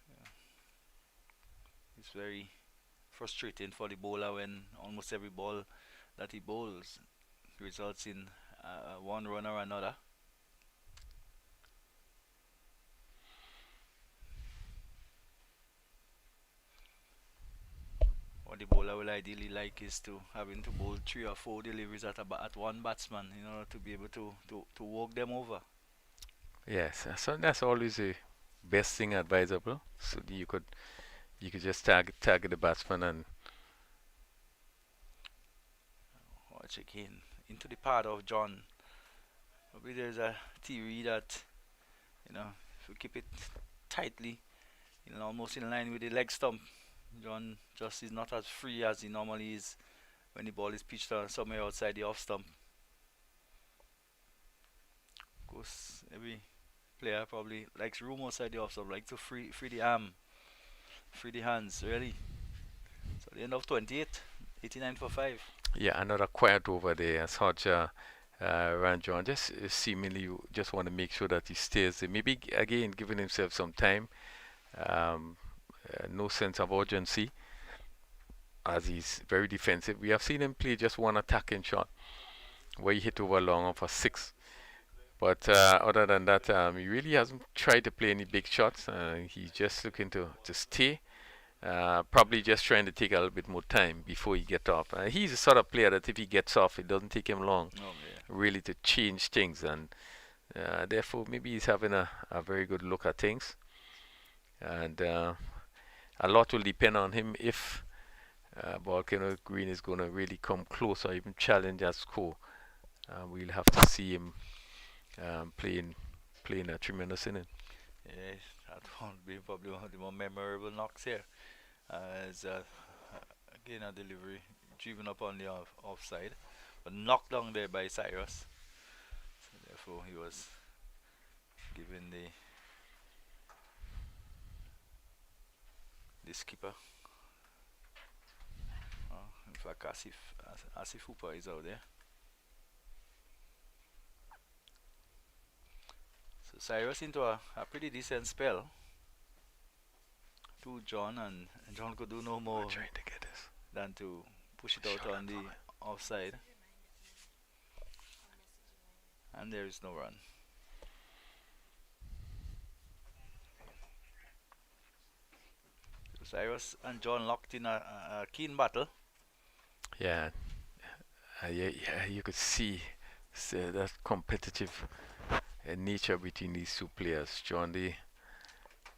Yeah. It's very frustrating for the bowler when almost every ball that he bowls results in one run or another. What the bowler will ideally like is to having to bowl 3 or 4 deliveries at one batsman in order to be able to walk them over. Yes, so that's always the best thing advisable. So you could just target the batsman and watch again into the part of John. Maybe there's a theory that if we keep it tightly, almost in line with the leg stump, John just is not as free as he normally is when the ball is pitched somewhere outside the off stump. Of course, every player probably likes room outside the off stump, like to free the arm, free the hands, really. So the end of 28, 89 for 5. yeah, another quiet over there as Hodge ran John. Just seemingly just want to make sure that he stays there. Maybe again giving himself some time. No sense of urgency as he's very defensive. We have seen him play just one attacking shot where he hit over long for 6. But other than that, he really hasn't tried to play any big shots. He's just looking to stay. Probably just trying to take a little bit more time before he gets off. He's the sort of player that if he gets off, it doesn't take him long really to change things. And therefore, maybe he's having a very good look at things. And a lot will depend on him if Volcano Green is going to really come close or even challenge that score. We'll have to see him playing a tremendous inning. Yeah, that won't be probably one of the more memorable knocks here. As again a delivery driven up on the offside, but knocked down there by Cyrus. So therefore he was given the skipper. In fact, Asif Hooper is out there. So Cyrus into a pretty decent spell to John, and John could do no more than to push it out on the offside. And there is no run. Cyrus and John locked in a keen battle. Yeah, you could see that competitive nature between these two players. John, they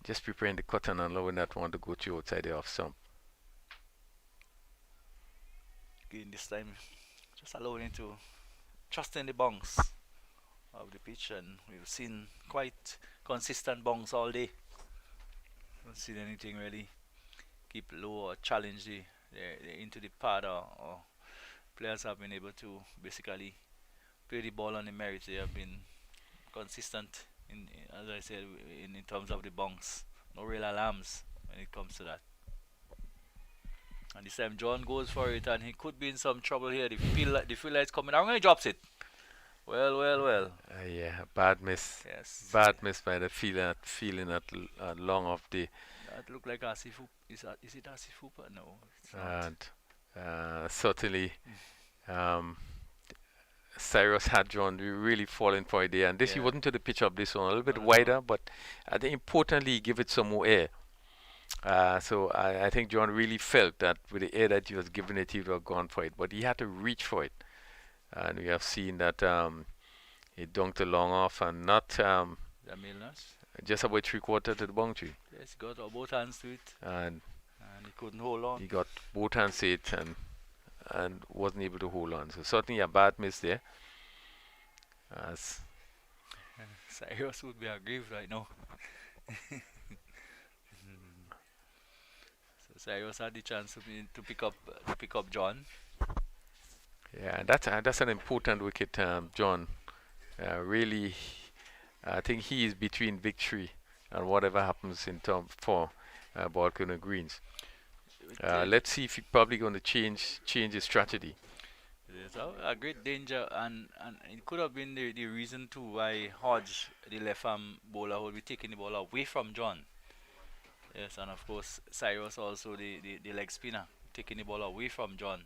just preparing the cut and allowing that one to go through outside the off stump. Again, this time, just allowing him to trust in the bounce of the pitch, and we've seen quite consistent bounce all day. Don't see anything really keep low or challenge the into the pad, or players have been able to basically play the ball on the merits. They have been consistent in as I said, in terms of the bounce. No real alarms when it comes to that. And this time John goes for it, and he could be in some trouble here. The field light's coming. I'm going to drop it. Well. Yeah, bad miss. Yes. Bad miss by the feeling at long of the. That looked like Asif Hooper. Is it Asif Hooper? No, it's not. And certainly, Cyrus had John really falling for it there. And this, he wasn't to the pitch of this one, a little bit wider, but I think importantly, give it some more air. So I think John really felt that with the air that he was giving it, he would have gone for it. But he had to reach for it. and we have seen that he dunked a long off and not The Milners. just about 3/4 to the boundary. Yes, got both hands to it. And he couldn't hold on. He got both hands to it and wasn't able to hold on. So certainly a bad miss there. As Cyrus would be aggrieved right now. So Cyrus had the chance to pick up John. Yeah, that's an important wicket, John. Really, I think he is between victory and whatever happens in term for Volcano Greens. Let's see if he's probably going to change his strategy. There's a great danger, and it could have been the reason too why Hodge, the left arm bowler, will be taking the ball away from John. Yes, and of course Cyrus also the leg spinner, taking the ball away from John.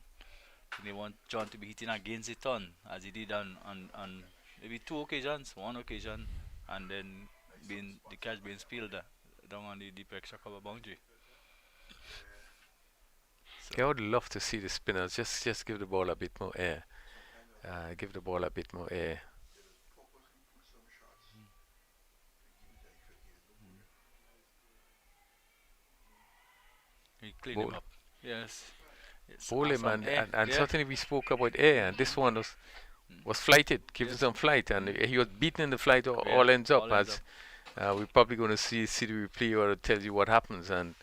They want John to be hitting against the turn as he did on maybe one occasion, and then the catch being spilled down on the deep extra cover boundary. So I would love to see the spinners just give the ball a bit more air. Give the ball a bit more air. He cleaned him up. Yes. Bowl him and certainly we spoke about air, and this one was flighted, giving some flight, and he was beaten in the flight. All ends up as we're probably going to see the replay or tell you what happens, and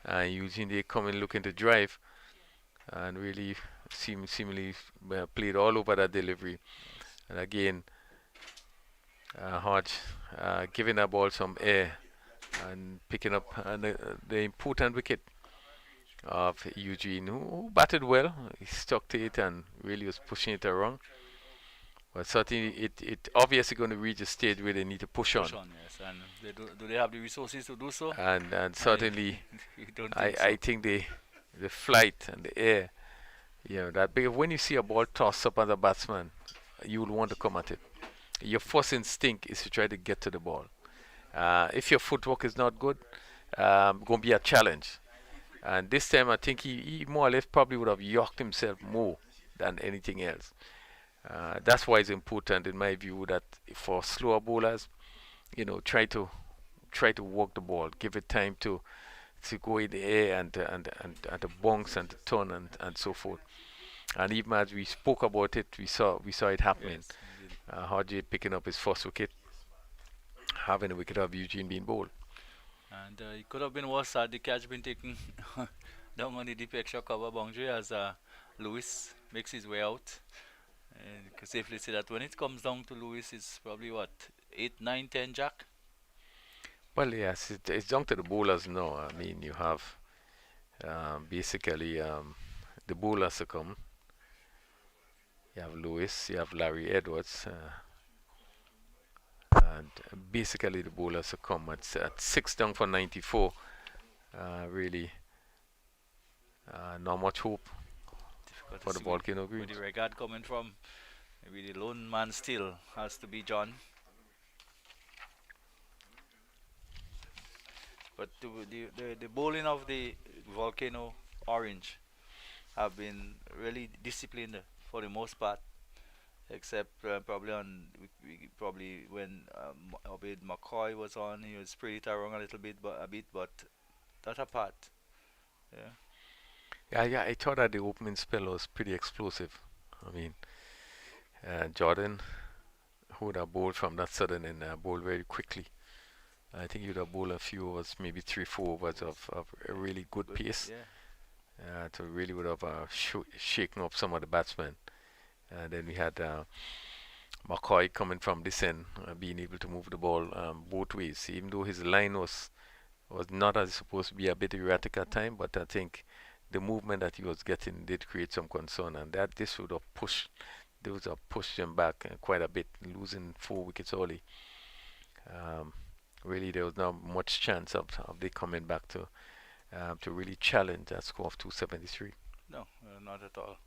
Eugene they come in looking to drive, and really seemingly played all over that delivery. And again, Hodge giving that ball some air and picking up the important wicket of Eugene, who batted well. He stuck to it and really was pushing it around. But certainly it obviously going to reach a stage where they need to push on. Yes, and do they have the resources to do so? And certainly, I think the flight and the air, that big. When you see a ball tossed up as a batsman, you will want to come at it. Your first instinct is to try to get to the ball. If your footwork is not good, going to be a challenge. And this time, I think he more or less probably would have yorked himself more than anything else. That's why it's important, in my view, that for slower bowlers, try to walk the ball, give it time to go in the air and the bounce and the turn and so forth. And even as we spoke about it, we saw it happening. Yes, Hodge picking up his first wicket, having a wicket of Eugene being bowled. And it could have been worse had the catch been taken down on the deep extra cover boundary as Lewis makes his way out. You can safely say that when it comes down to Lewis, it's probably what, 8, 9, 10 jack? Well, yes, it's down to the bowlers now. I mean, you have basically the bowlers succumb. You have Lewis, you have Larry Edwards, and basically the bowlers succumb at 6 down for 94. Really, not much hope for the Volcano Greens. With the regard coming from, maybe the lone man still has to be John. But the bowling of the Volcano Orange have been really disciplined for the most part, except probably probably when Obed McCoy was on, he was sprayed it around a bit, but that apart, Yeah, I thought that the opening spell was pretty explosive. I mean, Jordan, who would have bowled from that sudden and bowled very quickly. I think he would have bowled a few overs, maybe 3-4 overs of a really good pace. Yeah. To really would have shaken up some of the batsmen. And then we had McCoy coming from this end, being able to move the ball both ways, even though his line was not as supposed to be, a bit erratic at time, but I think the movement that he was getting did create some concern, and that this would have pushed him back quite a bit, losing 4 wickets early. Really, there was not much chance of they coming back to really challenge that score of 273. No, not at all.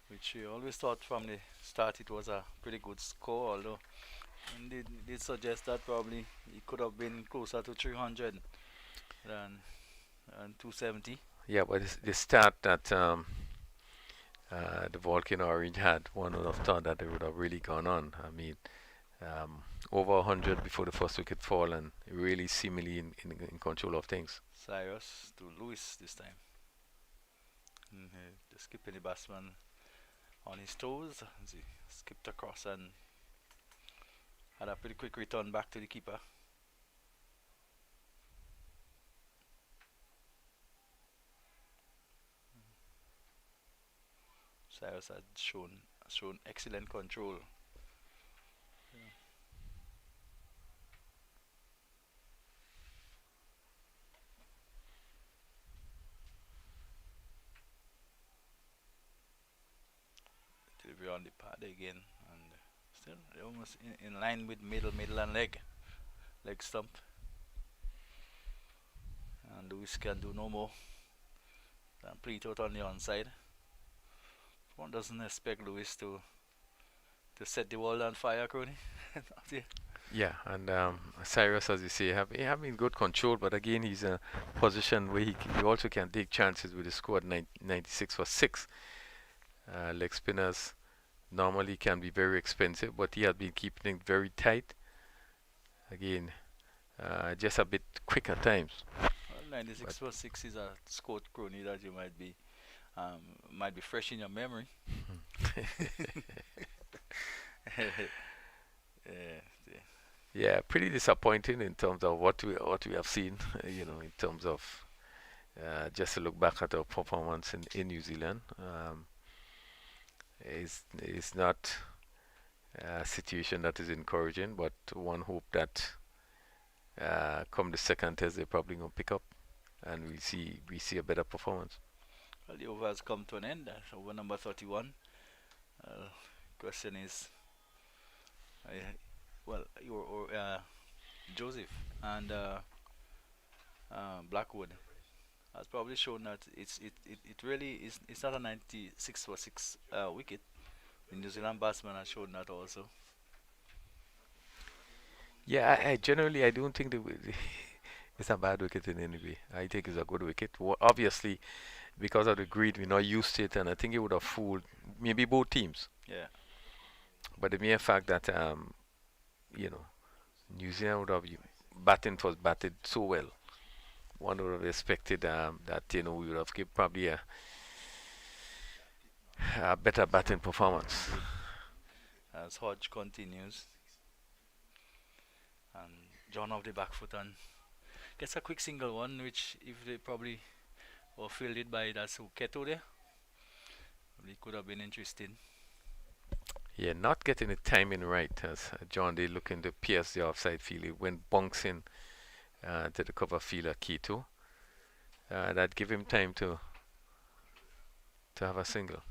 Which we always thought from the start it was a pretty good score, although they did suggest that probably it could have been closer to 300 than 270. Yeah, but the start that the Volcano Orange had, one would have thought that they would have really gone on. I mean, over 100 before the first wicket fall, and really seemingly in control of things. Cyrus to Lewis this time. Just keeping the batsman on his toes. He skipped across and had a pretty quick return back to the keeper. Cyrus had shown excellent control. Delivery on the pad again, and still almost in line with middle and leg stump. And Lewis can do no more than pleat out on the onside. One doesn't expect Lewis to set the world on fire, Crony. Yeah, and Cyrus, as you say, having good control, but again, he's in a position where he also can take chances with the score at 96 for 6. Leg spinners normally can be very expensive, but he has been keeping it very tight. Again, just a bit quick at times. Well, 96 for 6 is a score, Crony, that you might be fresh in your memory. Yeah, pretty disappointing in terms of what we have seen. In terms of just to look back at our performance in New Zealand, is not a situation that is encouraging. But one hope that come the second test, they're probably gonna pick up, and we see a better performance. Well, the over has come to an end. That's over number 31. Question is, Joseph and Blackwood has probably shown that it really is. It's not a 96 for 6 wicket. The New Zealand batsman has shown that also. Yeah, I generally I don't think it's a bad wicket in any way. I think it's a good wicket. Obviously, because of the greed, we're not used to it, and I think it would have fooled maybe both teams. Yeah. But the mere fact that New Zealand would have batted so well, one would have expected that we would have given probably a better batting performance. As Hodge continues, and John off the back foot and gets a quick single one, which if they probably were fielded by that Keto there, probably could have been interesting. Yeah, not getting the timing right as John they looking to pierce the offside field. It went bunks in to the cover fielder Keto. That give him time to have a single.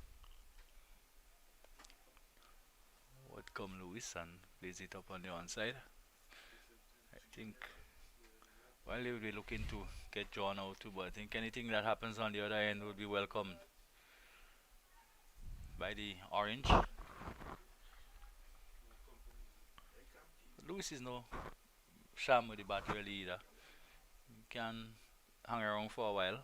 What come Lewis and plays it up on the onside. I think while they will be looking to get John out too, but I think anything that happens on the other end will be welcomed by the Orange. Lewis is no sham with the bat really either. He can hang around for a while.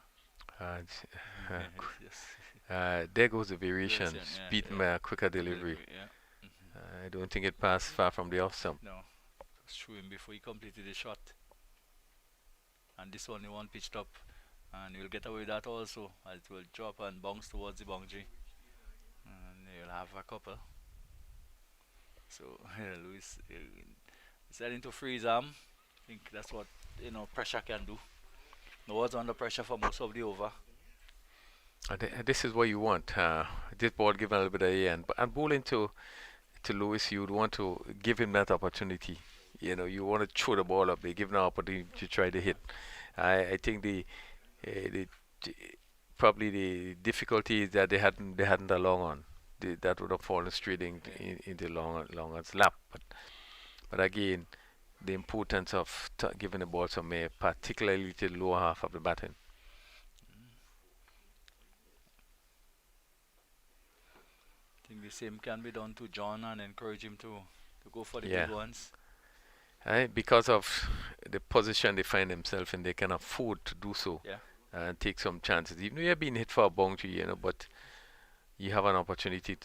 There goes the variation. Beaten by a quicker delivery. I don't think it passed far from the off stump. No, just threw him before he completed the shot. And this one, the one pitched up, and he'll get away with that also. It will drop and bounce towards the boundary, and he'll have a couple. So Lewis deciding to free his arm. I think that's what pressure can do. No one's under pressure for most of the over. This is what you want. This ball given a little bit of the end, and bowling to Lewis, you would want to give him that opportunity. You want to throw the ball up. They give him an opportunity to try to hit. I think the probably the difficulty is that they hadn't a long on. That would have fallen straight into long on's lap. But again, the importance of giving the ball some air, particularly to the lower half of the batting. I think the same can be done to John and encourage him to go for the big ones. Because of the position they find themselves in, they can afford to do so Yeah. and take some chances. Even though you're being hit for a boundary, but you have an opportunity.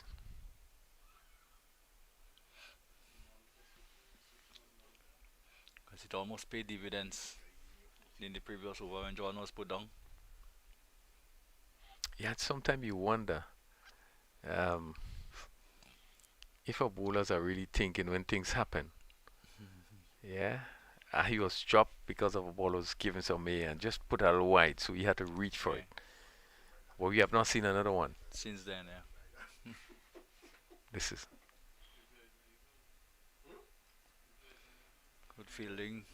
Because it almost paid dividends in the previous over when John was put down. Yeah, sometimes you wonder um, if our bowlers are really thinking when things happen. Yeah. He was dropped because of a ball was given some air and just put out wide, so he had to reach for it. But we have not seen another one. Since then, yeah. This is good fielding.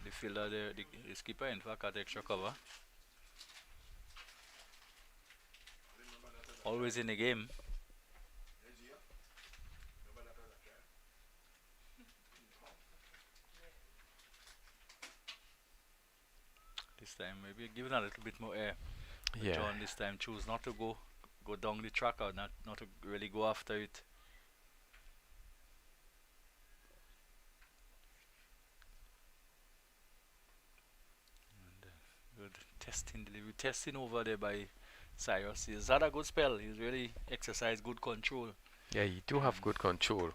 The fielder, the skipper, in fact, had extra cover. Always in the game. This time, maybe given a little bit more air. But yeah. John this time choose not to go down the track or not to really go after it. And, good testing over there by Cyrus. He's had a good spell. He's really exercised good control. Yeah, you do have good control.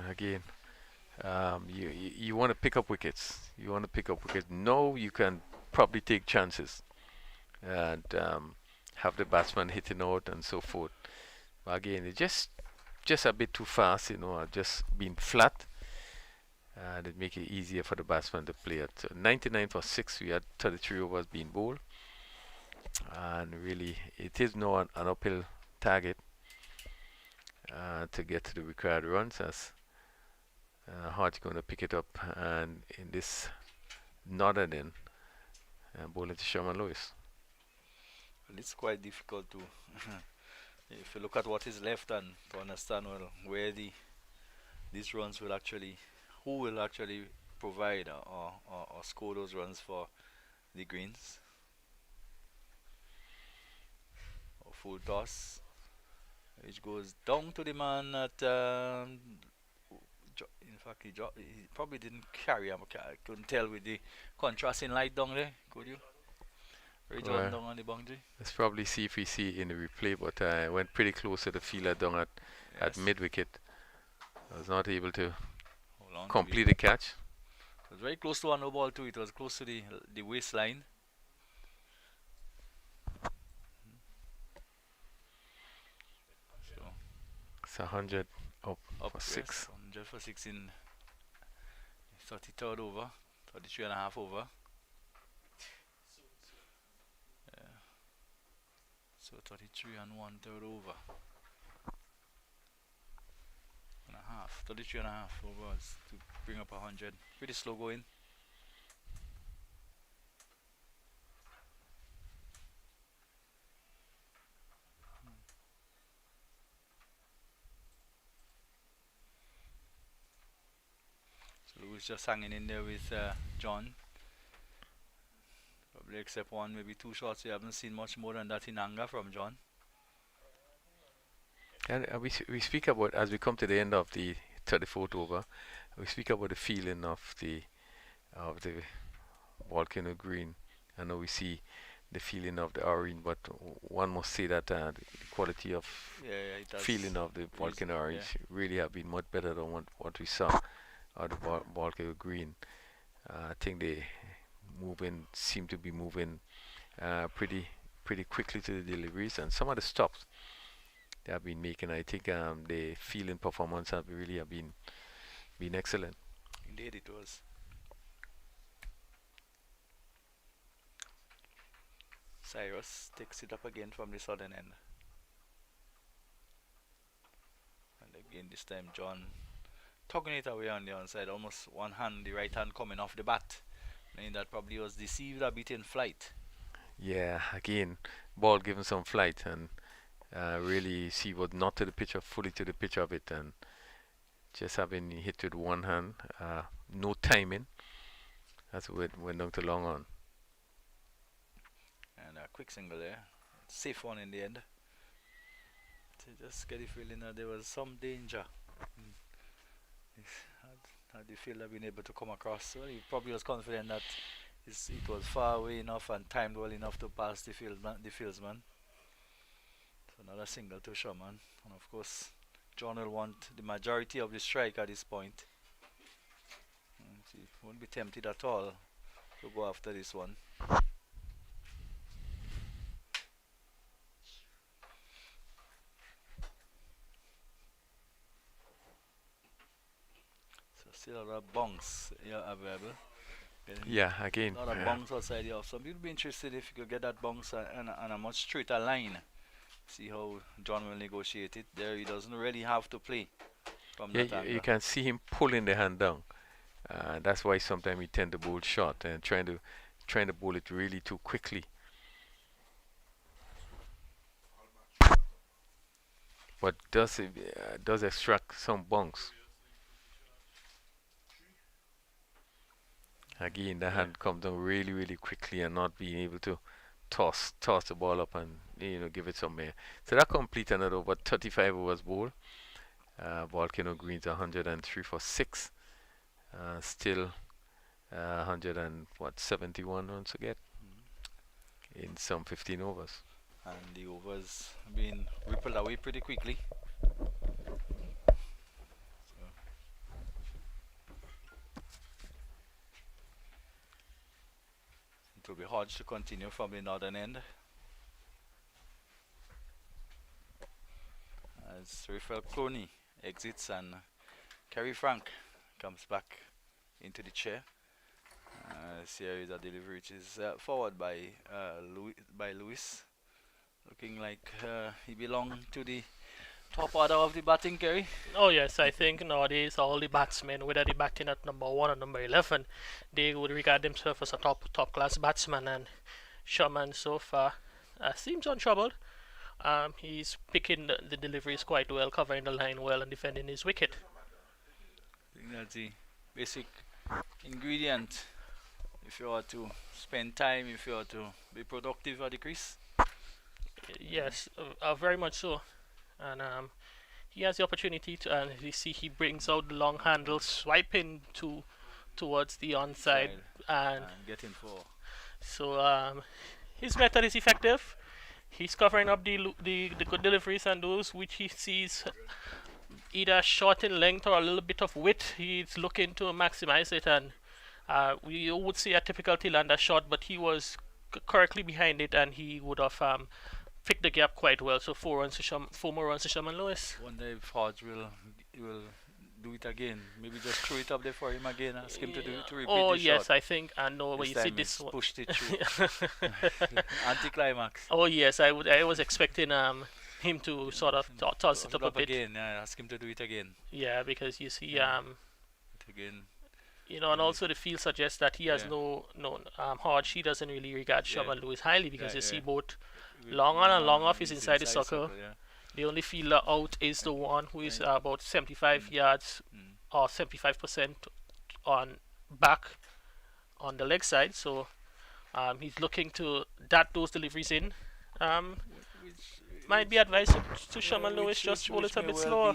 Again, you want to pick up wickets. You want to pick up wickets. No, you can probably take chances and have the batsman hitting out and so forth. But again, it's just a bit too fast, just being flat. And it make it easier for the batsman to play at 99 for 6. We had 33 overs being bowled. And really, it is now an uphill target to get to the required runs, as Hart's going to pick it up, and in this northern end, bowling to Sherman Lewis. Well, it's quite difficult to, if you look at what is left and to understand where these runs will actually, who will actually provide or score those runs for the Greens. Or full toss, which goes down to the man at in fact he probably didn't carry him. I couldn't tell with the contrasting light down there, could you? John down on the boundary. Let's probably see if we see it in the replay, but I went pretty close to the fielder down at mid wicket. I was not able to complete the catch. It was very close to a no ball too. It was close to the waistline. It's 100 up for 6. 100 for 6 in 33rd over, 33 and a half over. Yeah. So 33 and 1/3 over. And a half, 33 and a half overs to bring up 100. Pretty slow going. Lewis just hanging in there with John. Probably except one, maybe 2 shots. We haven't seen much more than that in anger from John. And we speak about, as we come to the end of the 34th over, we speak about the feeling of the volcano green. I know we see the feeling of the orange, but one must say that the quality of feeling of the volcano orange really have been much better than what we saw of the volcano green. I think they seem to be moving pretty quickly to the deliveries, and some of the stops they have been making. I think the fielding performance have been excellent. Indeed, it was. Cyrus takes it up again from the southern end, and again this time John tugging it away on the onside, almost one hand, the right hand coming off the bat, meaning that probably was deceived a bit in flight. Yeah, again, ball given some flight, and really see what not to the pitch, fully to the pitch of it, and just having hit with one hand, no timing. That's what went down to long on. And a quick single there, safe one in the end. To just get the feeling that there was some danger. Had the fielder been able to come across, so he probably was confident that it was far away enough and timed well enough to pass the fieldsman. So Another single to Sherman, and of course John will want the majority of the strike at this point. He won't be tempted at all to go after this one. So still a lot of bunks available. Yeah, again. A lot of bunks outside the off. Some people be interested if you could get that bunks on a much straighter line. See how John will negotiate it. There he doesn't really have to play from that angle. You can see him pulling the hand down. That's why sometimes he tend to bowl short and trying to bowl it really too quickly. But does extract some bunks. Again, the hand comes down really, really quickly and not being able to toss the ball up and give it some air. So that complete another over 35 overs bowl. Volcano Greens 103 for 6. Still 71 runs to get in some 15 overs. And the overs being rippled away pretty quickly. It will be hard to continue from the northern end. As Rafael Clooney exits and Kerry Frank comes back into the chair. Series of delivery which is forward by Lewis. Looking like he belongs to the top order of the batting, Kerry. Oh yes, I think nowadays all the batsmen, whether they batting at number 1 or number 11, they would regard themselves as a top class batsman. And Sherman so far seems untroubled. He's picking the deliveries quite well, covering the line well, and defending his wicket. I think that's the basic ingredient if you are to spend time, if you are to be productive at the crease. Yes, very much so. And he has the opportunity to, and you see he brings out the long handle, swiping towards the onside and getting 4. So his method is effective. He's covering up the good deliveries and those which he sees either short in length or a little bit of width. He's looking to maximize it, and we would see a typical Tilander shot, but he was correctly behind it, and he would have picked the gap quite well. So 4 more runs to Sherman Lewis. Wonder if Hodge will do it again. Maybe just throw it up there for him again. Ask him to repeat the shot. Oh yes, I think I know. When you see this one, pushed it through. Anticlimax. Oh yes, I was expecting him to sort of toss it up a bit. Again, ask him to do it again. Yeah, because you see again. And also the field suggests that he has no Hodge. He doesn't really regard Sherman Lewis highly, because you see both long on and long off is inside the circle. The only fielder out is the one who is about 75 yards or 75% on back on the leg side. So he's looking to those deliveries in. Might be advised to Sherman Lewis just roll it a bit slower.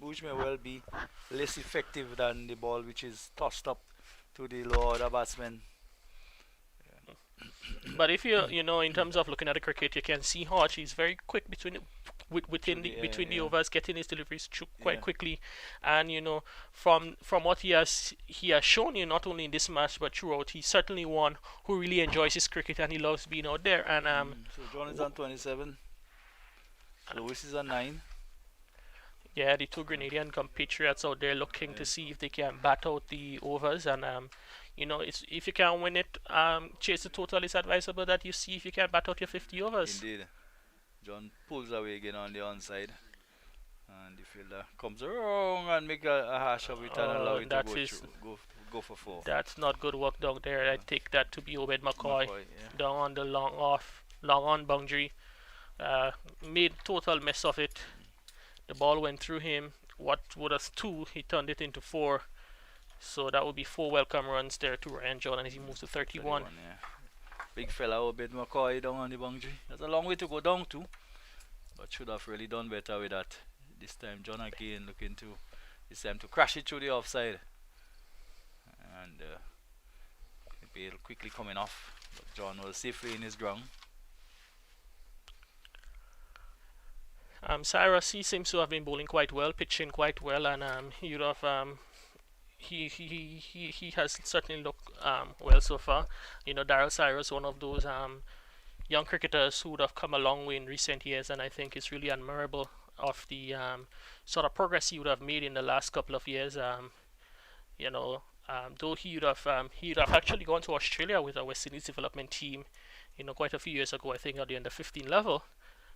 Which may well be less effective than the ball which is tossed up to the lower order batsman. But if you in terms of looking at the cricket, you can see Hodge. He's very quick between the overs, getting his deliveries quite quickly, and from what he has shown you, not only in this match but throughout, he's certainly one who really enjoys his cricket and he loves being out there. And so John is on 27, Lewis is on 9. Yeah, the two Grenadian compatriots out there looking to see if they can bat out the overs, and if you can win it, chase the total is advisable that you see if you can bat out your 50 overs. Indeed. John pulls away again on the onside, and the fielder comes around and make a hash of it and allow it to go for 4. That's not good work down there. I take that to be Obed McCoy down on the long on boundary. Made total mess of it. The ball went through him. What would have 2, he turned it into 4. So that would be 4 welcome runs there to Ryan John, and he moves to 31. Big fella Obed McCoy down on the boundary. That's a long way to go down to, but should have really done better with that. This time John again looking to crash it through the offside, and the bail quickly coming off, but John was safely in his ground. Cyrus, he seems to have been bowling quite well, pitching quite well, and he would have he has certainly looked well so far. You know, Daryl Cyrus, one of those young cricketers who would have come a long way in recent years, and I think it's really admirable of the sort of progress he would have made in the last couple of years. You know, though he would have actually gone to Australia with a West Indies development team, you know, quite a few years ago, I think at the under 15 level.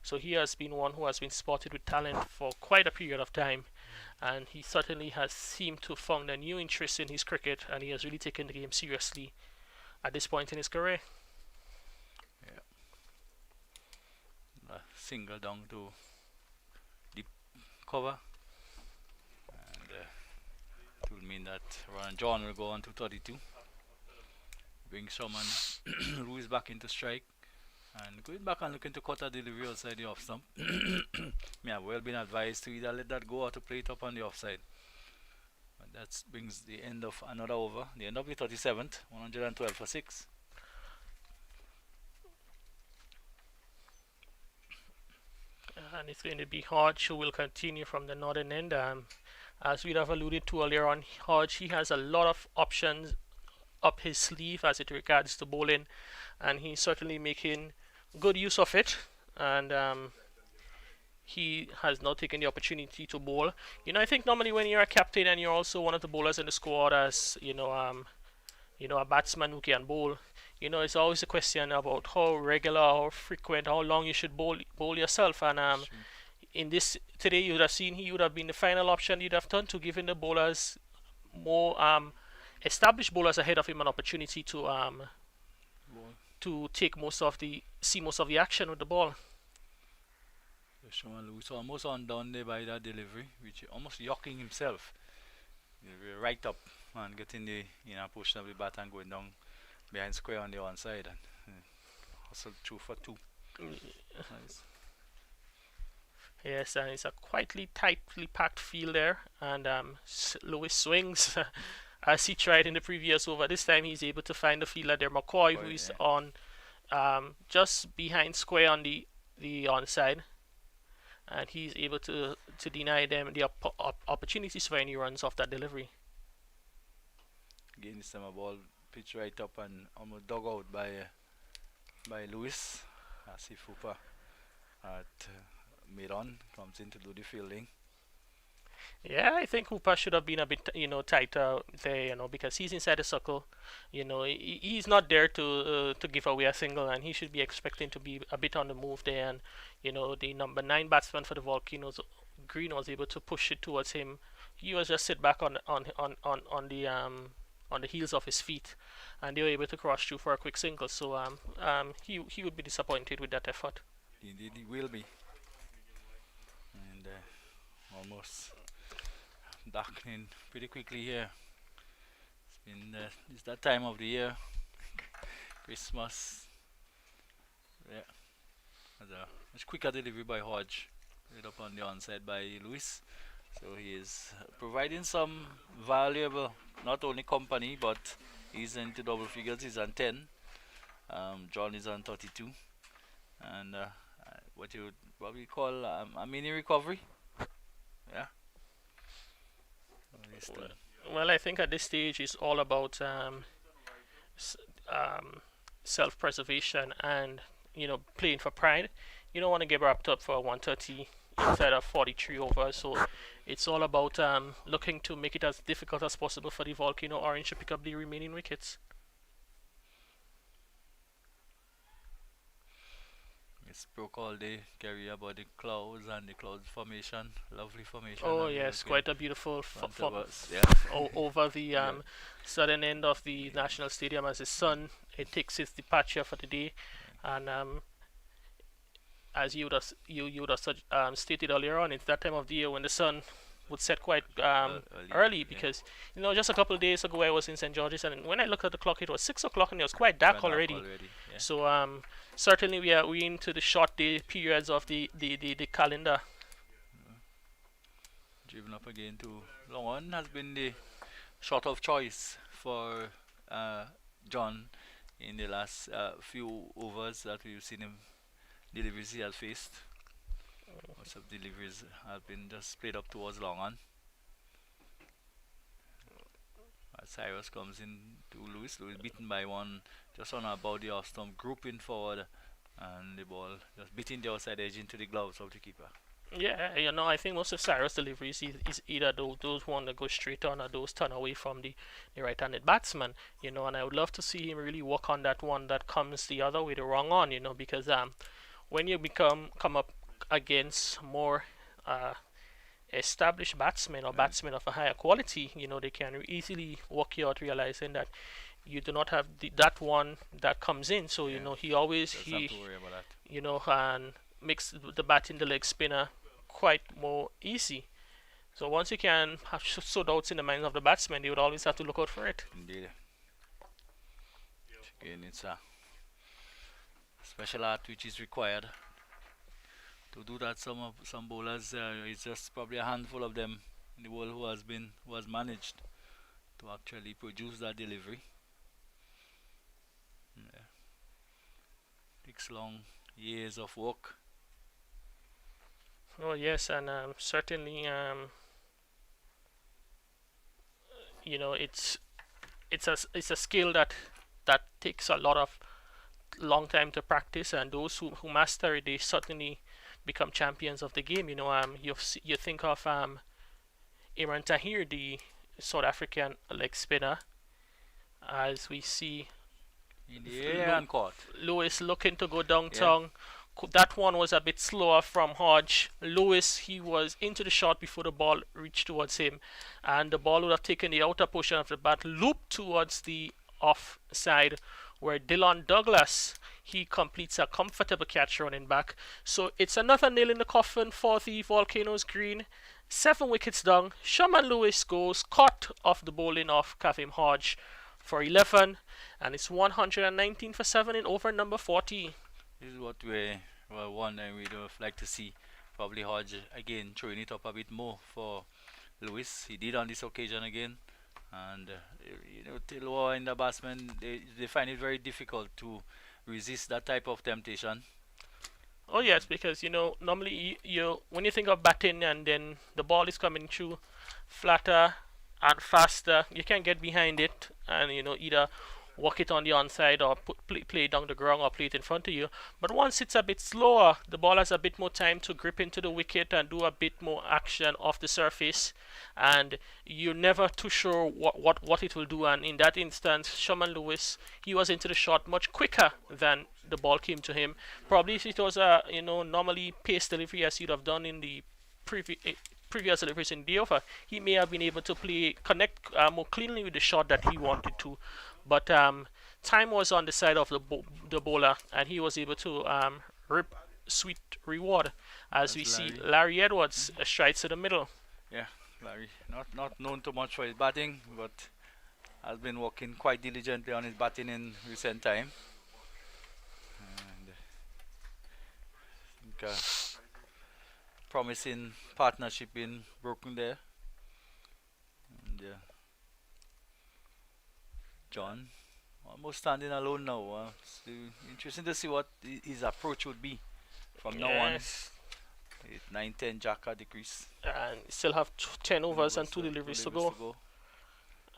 So he has been one who has been spotted with talent for quite a period of time, and he certainly has seemed to found a new interest in his cricket, and he has really taken the game seriously at this point in his career. Single down to deep cover, and it will mean that Ron John will go on to 32, bring someone who is back into strike, and going back and looking to cut a delivery outside the off stump. Me have well been advised to either let that go or to play it up on the offside. But that brings the end of another over, the end of the 37th, 112 for 6. And it's going to be Hodge who will continue from the northern end. As we have alluded to earlier on, Hodge, he has a lot of options up his sleeve as it regards to bowling, and he's certainly making good use of it. And he has now taken the opportunity to bowl. You know, I think normally when you're a captain and you're also one of the bowlers in the squad, as you know, a batsman who can bowl, you know, it's always a question about how regular, how frequent, how long you should bowl yourself. And in this today, you would have seen he would have been the final option you'd have done to giving the bowlers more established bowlers ahead of him an opportunity to take most of the action with the ball. Showman Lewis almost on down there by that delivery, which almost yocking himself. Right up and getting the position of the bat and going down behind square on the one side and hustle through for 2. Nice. Yes, and it's a tightly packed field there, and Lewis swings as he tried in the previous over. This time he's able to find the fielder there, McCoy, who is on just behind square on the onside, and he's able to deny them the opportunities for any runs off that delivery. Again, this time a ball pitched right up and almost dug out by Lewis. As if Hooper at mid-on comes in to do the fielding. Yeah, I think Hooper should have been a bit, tighter there, because he's inside the circle. He's not there to give away a single, and he should be expecting to be a bit on the move there. And the number 9 batsman for the Volcanoes, Green, was able to push it towards him. He was just sit back on the heels of his feet, and they were able to cross through for a quick single. So he would be disappointed with that effort. Indeed, he will be. And almost darkening pretty quickly here. It's that time of the year. Christmas. Yeah. There's a much quicker delivery by Hodge. Right up on the onside by Lewis. So he is providing some valuable, not only company, but he's into double figures. He's on 10. John is on 32. And what you would probably call a mini recovery. Yeah. Well, I think at this stage it's all about self-preservation and playing for pride. You don't want to get wrapped up for 130 inside of 43 overs, so it's all about looking to make it as difficult as possible for the Volcano Orange to pick up the remaining wickets. It's broke all day, carry about the clouds and the cloud formation, lovely formation. Oh yes, quite a beautiful over the southern end of the National Stadium as the sun takes its departure for the day, and as you would have stated earlier on, it's that time of the year when the sun would set quite early, because just a couple of days ago I was in St. George's, and when I looked at the clock it was 6 o'clock and it was quite dark already. Yeah. So certainly we're into the short day periods of the calendar. Driven up again to long one has been the shot of choice for John in the last few overs that we've seen him deliveries he has faced. Most of deliveries have been just played up towards long on. Cyrus comes in to Lewis. Lewis beaten by one just on about the off stump, grouping forward, and the ball just beating the outside edge into the gloves of the keeper. Yeah, I think most of Cyrus' deliveries is either those one that go straight on or those turn away from the right-handed batsman, and I would love to see him really work on that one that comes the other way, the wrong on, because when you come up against more established batsmen or batsmen of a higher quality, they can easily work you out, realizing that you do not have that one that comes in. So he always and makes the batting the leg spinner quite more easy. So once you can have so doubts in the minds of the batsmen, they would always have to look out for it. Indeed. Again, it's a special art which is required to do that. Some bowlers, it's just probably a handful of them in the world who has managed to actually produce that delivery. Yeah. Takes long years of work. Oh yes, and certainly, it's a skill that takes a lot of long time to practice, and those who master it, they certainly become champions of the game. You think of Imran Tahir, the South African leg spinner, as we see in the air and caught. Lewis looking to go downtown. Yeah. That one was a bit slower from Hodge. Lewis, he was into the shot before the ball reached towards him, and the ball would have taken the outer portion of the bat, looped towards the off side, where Dylan Douglas, he completes a comfortable catch running back. So it's another nail in the coffin for the Volcanoes Green. 7 wickets down. Sherman Lewis goes caught off the bowling of Kavim Hodge for 11, and it's 119 for 7 in over number 40. This is what we're wondering. We'd like to see probably Hodge again throwing it up a bit more for Lewis. He did on this occasion again, and Tilwa and the batsmen, they find it very difficult to resist that type of temptation. Oh yes, because normally you when you think of batting and then the ball is coming through flatter and faster, you can get behind it and either walk it on the onside or play it down the ground or play it in front of you. But once it's a bit slower, the ball has a bit more time to grip into the wicket and do a bit more action off the surface, and you're never too sure what it will do. And in that instance, Sherman Lewis, he was into the shot much quicker than the ball came to him. Probably if it was a normally paced delivery as he'd have done in the previous deliveries in the over, he may have been able to connect more cleanly with the shot that he wanted to. But time was on the side of the bowler, and he was able to rip sweet reward as we see Larry Edwards strides to the middle. Yeah, Larry, not known too much for his batting, but has been working quite diligently on his batting in recent time. And I think promising partnership being broken there. And John almost standing alone now. So interesting to see what his approach would be from now on. 8, 9, 10 Jack at the crease. And still have 10 overs and 2 deliveries to go.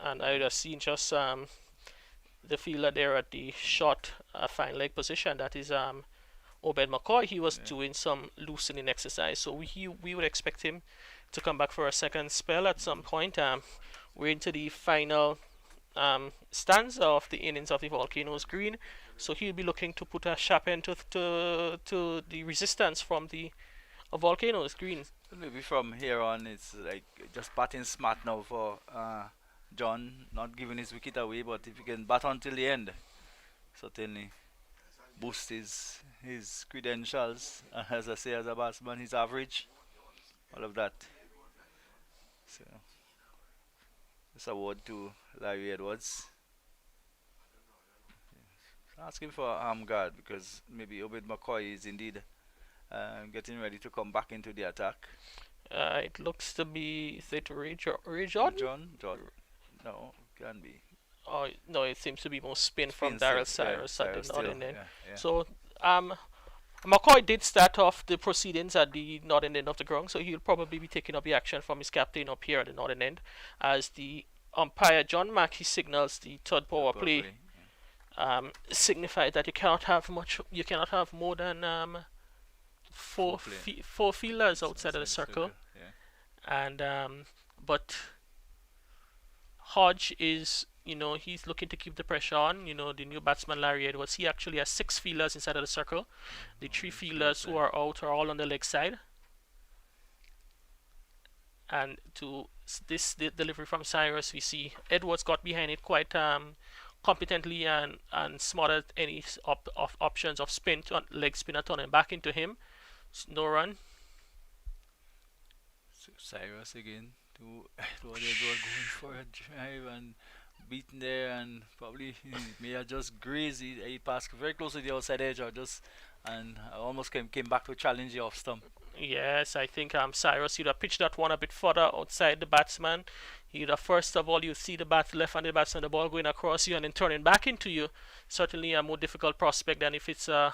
And I would have seen just the fielder there at the short fine leg position. That is Obed McCoy. He was doing some loosening exercise, so we would expect him to come back for a second spell at some point. We're into the final stanza of the innings of the Volcanoes Green, so he'll be looking to put a sharp end to the resistance from the Volcanoes Green. Maybe from here on it's like just batting smart now for John, not giving his wicket away, but if he can bat until the end, certainly boost his credentials, as I say, as a batsman, his average, all of that. So this award to Larry Edwards. Asking for arm guard because maybe Obed McCoy is indeed getting ready to come back into the attack. It looks to be, is it Ray Jordan? Jordan. No, can be. Oh no, it seems to be more spin from Daryl Cyrus at the northern end. Yeah. So McCoy did start off the proceedings at the northern end of the ground, so he'll probably be taking up the action from his captain up here at the northern end, as the umpire John Mackey signals the third power play. Signifies that you cannot have more than four fielders outside of the circle, and but Hodge is, he's looking to keep the pressure on. The new batsman Larry Edwards, he actually has 6 fielders inside of the circle. The 3 fielders who are out are all on the leg side. And to this delivery from Cyrus, we see Edwards got behind it quite competently and smarted any options of spin, leg spinner turning back into him. No run. So Cyrus again. Edward going for a drive and beaten there, and probably may have just grazed. He passed very close to the outside edge, and almost came back to challenge the off stump. Yes, I think Cyrus, he'd have pitched that one a bit further outside the batsman. He'd have, first of all, you see the left-handed batsman, the ball going across you and then turning back into you. Certainly a more difficult prospect than if it's a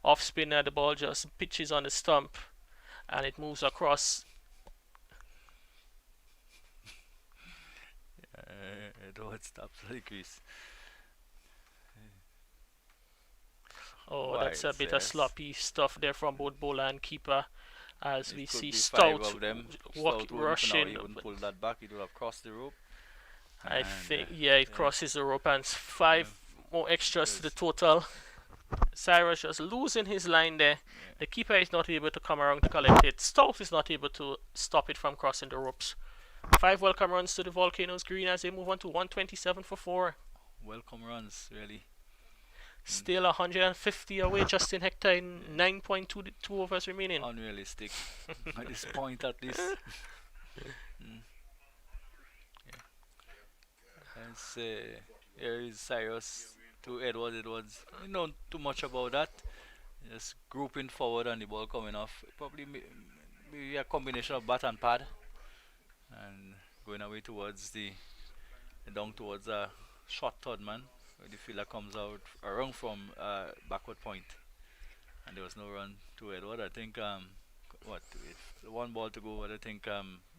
off spinner. The ball just pitches on the stump and it moves across. Edward stops the crease. Oh, that's a bit of sloppy stuff there from both bowler and keeper, as we see Stout rushing. He wouldn't pull that back. He would have crossed the rope. I think, it crosses the rope, and 5 more extras to the total. Cyrus just losing his line there. The keeper is not able to come around to collect it. Stout is not able to stop it from crossing the ropes. 5 welcome runs to the Volcanoes green as they move on to 127 for 4. Welcome runs, really. Still 150 away, Justin Hector in 9.2 overs remaining. Unrealistic at this point, at least. Here is Cyrus to Edwards. Edwards, not too much about that. Just grouping forward and the ball coming off. Probably maybe a combination of bat and pad, and going away towards down towards a short third man. The fielder comes out around from backward point, and there was no run to Edward. I think if 1 ball to go, I think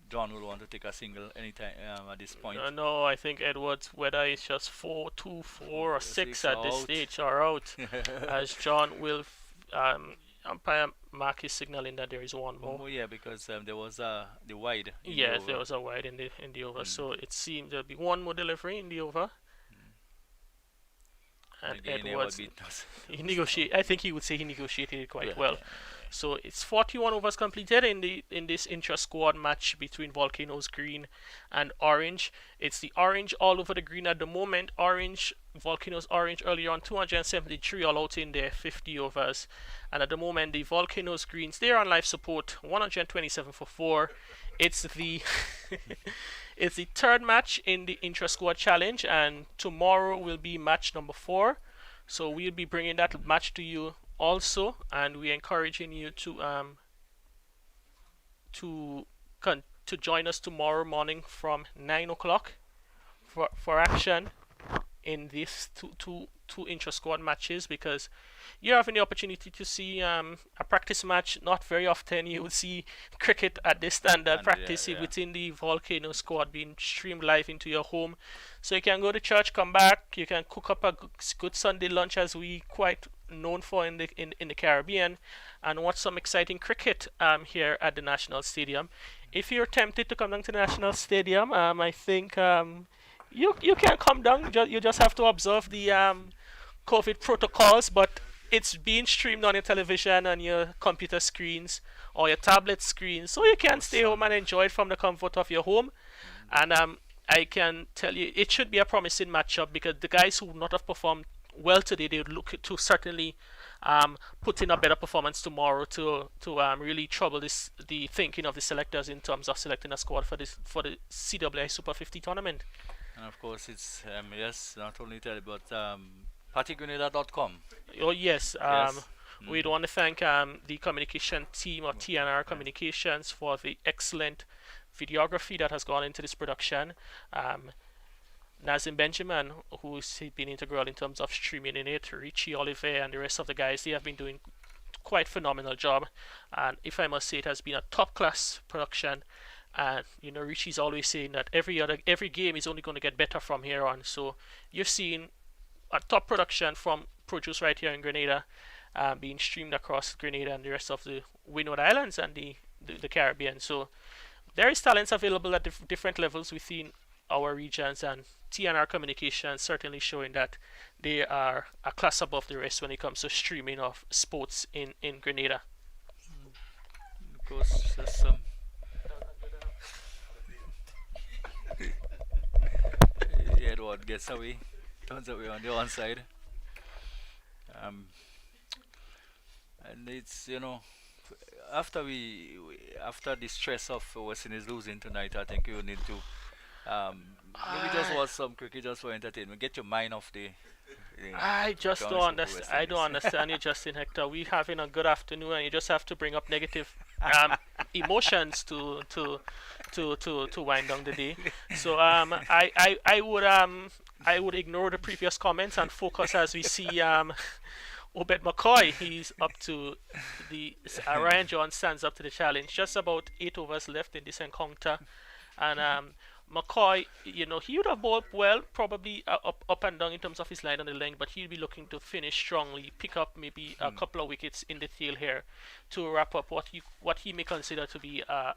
John will want to take a single anytime at this point. No, I think Edwards, whether it's just 4, 2, 4 or 6 at this stage, are out. As John will umpire Mark is signaling that there is 1 more. Oh yeah, because there was the wide. Yes, there was a wide in the over, so it seemed there'll be 1 more delivery in the over. And again, Edwards, I think he would say he negotiated it quite well. So it's 41 overs completed in this intra-squad match between Volcanoes green and orange. It's the orange all over the green at the moment. Volcanoes orange earlier on 273 all out in their 50 overs, and at the moment the Volcanoes greens, they're on life support 127 for 4. It's the it's the 3rd match in the intra-squad challenge, and tomorrow will be match number 4. So we'll be bringing that match to you also, and we're encouraging you to join us tomorrow morning from 9 o'clock for action in these two intra-squad matches, because you're having the opportunity to see a practice match. Not very often you will see cricket at this standard practice within the Volcano squad being streamed live into your home. So you can go to church, come back, you can cook up a good Sunday lunch, as we quite known for in the Caribbean, and watch some exciting cricket here at the National Stadium. If you're tempted to come down to the National Stadium, I think you can come down. You just have to observe the COVID protocols, but it's being streamed on your television and your computer screens or your tablet screens, so you can stay home and enjoy it from the comfort of your home. And I can tell you, it should be a promising matchup, because the guys who would not have performed well today, they would look to certainly put in a better performance tomorrow to really trouble the thinking of the selectors in terms of selecting a squad for the CWI Super 50 tournament. And of course, it's not only tell, but partygrenada.com. Oh yes, we'd want to thank the communication team of TNR Communications for the excellent videography that has gone into this production. Nazim Benjamin, who's been integral in terms of streaming in it, Richie Oliver and the rest of the guys, they have been doing quite phenomenal job, and if I must say, it has been a top class production. And Richie's always saying that every game is only going to get better from here on. So you're seeing a top production from produce right here in Grenada, being streamed across Grenada and the rest of the Windward Islands and the Caribbean. So there is talents available at different levels within our regions, and TNR Communications certainly showing that they are a class above the rest when it comes to streaming of sports in Grenada. Of course, there's some. Edward gets away, turns away on the onside. And it's after after the stress of West Indies losing tonight, I think you need to maybe just watch some cricket just for entertainment. Get your mind off the. I just don't understand. I don't understand you, Justin Hector. We having a good afternoon, and you just have to bring up negative emotions to wind down the day. So I would ignore the previous comments and focus as we see Obed McCoy. He's up to the Ryan John stands up to the challenge. Just about 8 overs left in this encounter, and McCoy, he would have bowled well, probably up and down in terms of his line on the length, but he'll be looking to finish strongly, pick up maybe a couple of wickets in the tail here to wrap up what he may consider to be a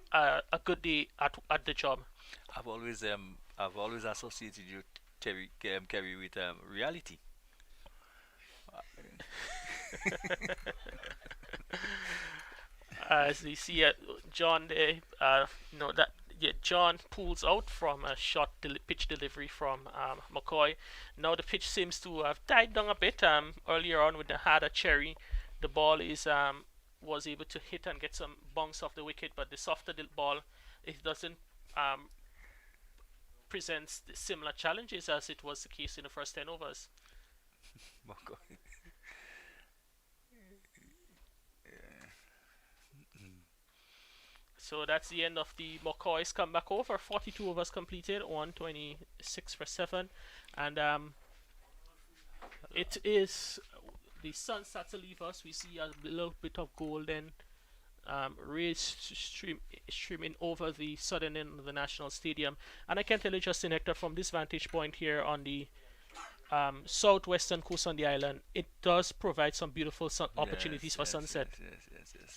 good day at the job. I've always associated you, Kerry, with reality. As we see John there, John pulls out from a short pitch delivery from McCoy. Now the pitch seems to have died down a bit. Earlier on with the harder cherry, the ball was able to hit and get some bounce off the wicket, but the softer the ball, it doesn't presents similar challenges as it was the case in the first 10 overs. So that's the end of the McCoys comeback over. 42 overs completed, 126 for 7, and it is the sun starts to leave us. We see a little bit of golden rays streaming over the southern end of the National Stadium, and I can tell you, Justin Hector, from this vantage point here on the southwestern coast on the island, it does provide some beautiful opportunities for sunset.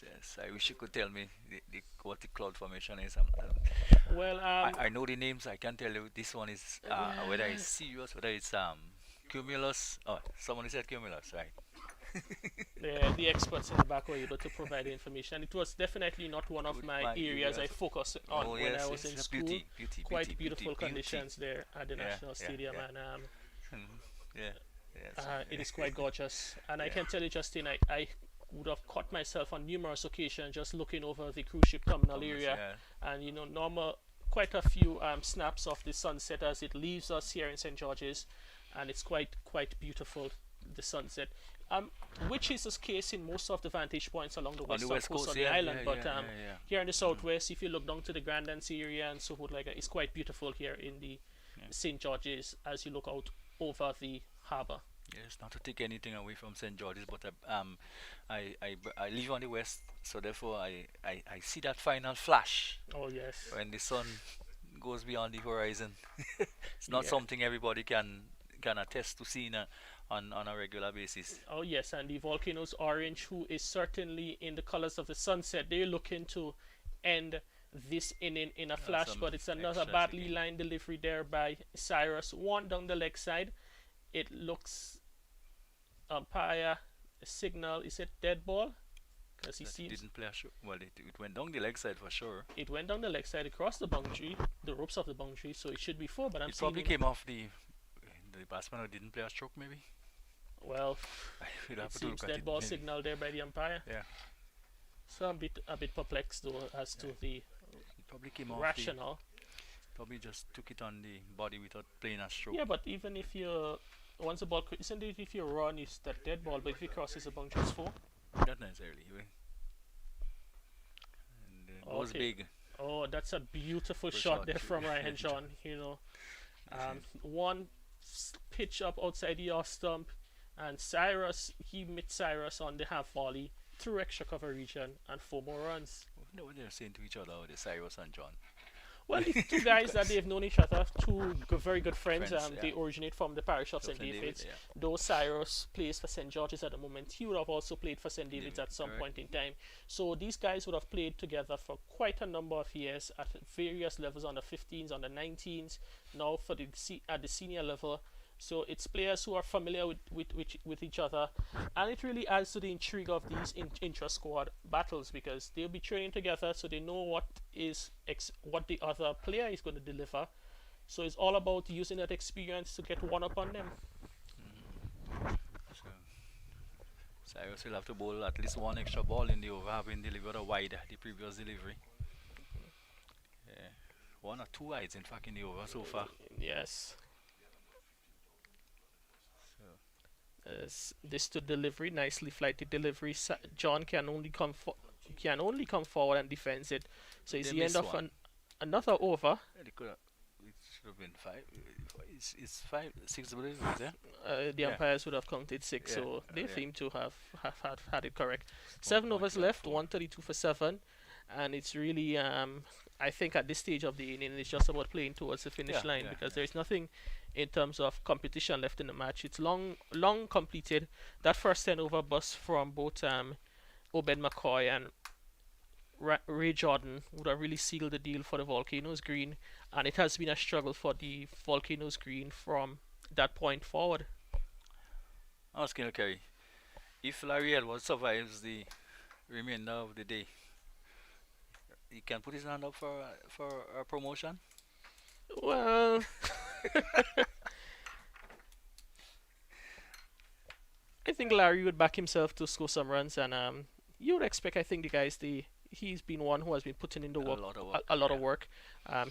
Yes. I wish you could tell me what the cloud formation is. Well, I know the names. I can tell you this one is whether it's serious, whether it's cumulus. Oh, someone said cumulus, right? The experts in the back were able to provide the information. It was definitely not one of my areas I focused on when I was in school. Quite beautiful conditions there at the National Stadium, and it is quite gorgeous. And I can tell you, Justin, I would have caught myself on numerous occasions just looking over the cruise ship terminal area, and quite a few snaps of the sunset as it leaves us here in St. George's, and it's quite beautiful, the sunset. Which is the case in most of the vantage points along the western coast of the island, but here in the southwest, if you look down to the Grandlands area and so forth like that, it's quite beautiful here in the St. George's as you look out over the harbour. Yes, not to take anything away from St. George's, but I live on the west, so therefore I see that final flash. Oh yes. When the sun goes beyond the horizon. It's not something everybody can attest to seeing on a regular basis. Oh yes, and the Volcanoes Orange, who is certainly in the colours of the sunset, they're looking to end this inning in a flash, but it's another badly lined delivery there by Cyrus. One down the leg side. It looks umpire signal, is it dead ball? Because he seems didn't play a shot. Well, it went down the leg side for sure. It went down the leg side across the boundary, the ropes of the boundary, so it should be 4, but it probably came off the batsman who didn't play a stroke, maybe. Well, it seems dead ball signal there by the umpire. Yeah. So I'm a bit perplexed though as to the probably came rationale. Off probably just took it on the body without playing a stroke. Yeah, but even if you once the ball, isn't it if you run is that dead ball, but if it crosses the boundary it's 4? Not necessarily. And it was big. Oh, that's a beautiful shot there from Ryan John. One pitch up outside the off stump, and Cyrus, he met Cyrus on the half volley. through extra cover region and 4 more runs. What they're saying to each other, the Cyrus and John. Well, these two guys that they've known each other, very good friends. Friends, They originate from the parish of St. David's. Though Cyrus plays for St. George's at the moment, he would have also played for St. David's at some point in time. So these guys would have played together for quite a number of years at various levels, on the 15s, on the 19s, now at the senior level. So it's players who are familiar with each other, and it really adds to the intrigue of these intra-squad battles, because they'll be training together, so they know what the other player is going to deliver. So it's all about using that experience to get one up on them. So Cyrus will have to bowl at least one extra ball in the over, having delivered a wide the previous delivery. Yeah. 1 or 2 wides, in fact, in the over so far. Yes. This to delivery, nicely flighted delivery. John can only come forward and defends it. So it's the end of another over. It should have been 5. It's 5, 6 deliveries there. The umpires would have counted 6, so they seem to have had it correct. 7 overs left, 132 for 7, and it's really I think at this stage of the inning, it's just about playing towards the finish line, because there is nothing in terms of competition left in the match. It's long completed. That first 10 over bust from both Obed McCoy and Ray Jordan would have really sealed the deal for the Volcanoes green, and it has been a struggle for the Volcanoes green from that point forward. Asking Kerry, if Larry Edwards survives the remainder of the day, he can put his hand up for a promotion? Well, I think Larry would back himself to score some runs, and you would expect, I think, the guys, he's been one who has been putting in the work, a lot of work.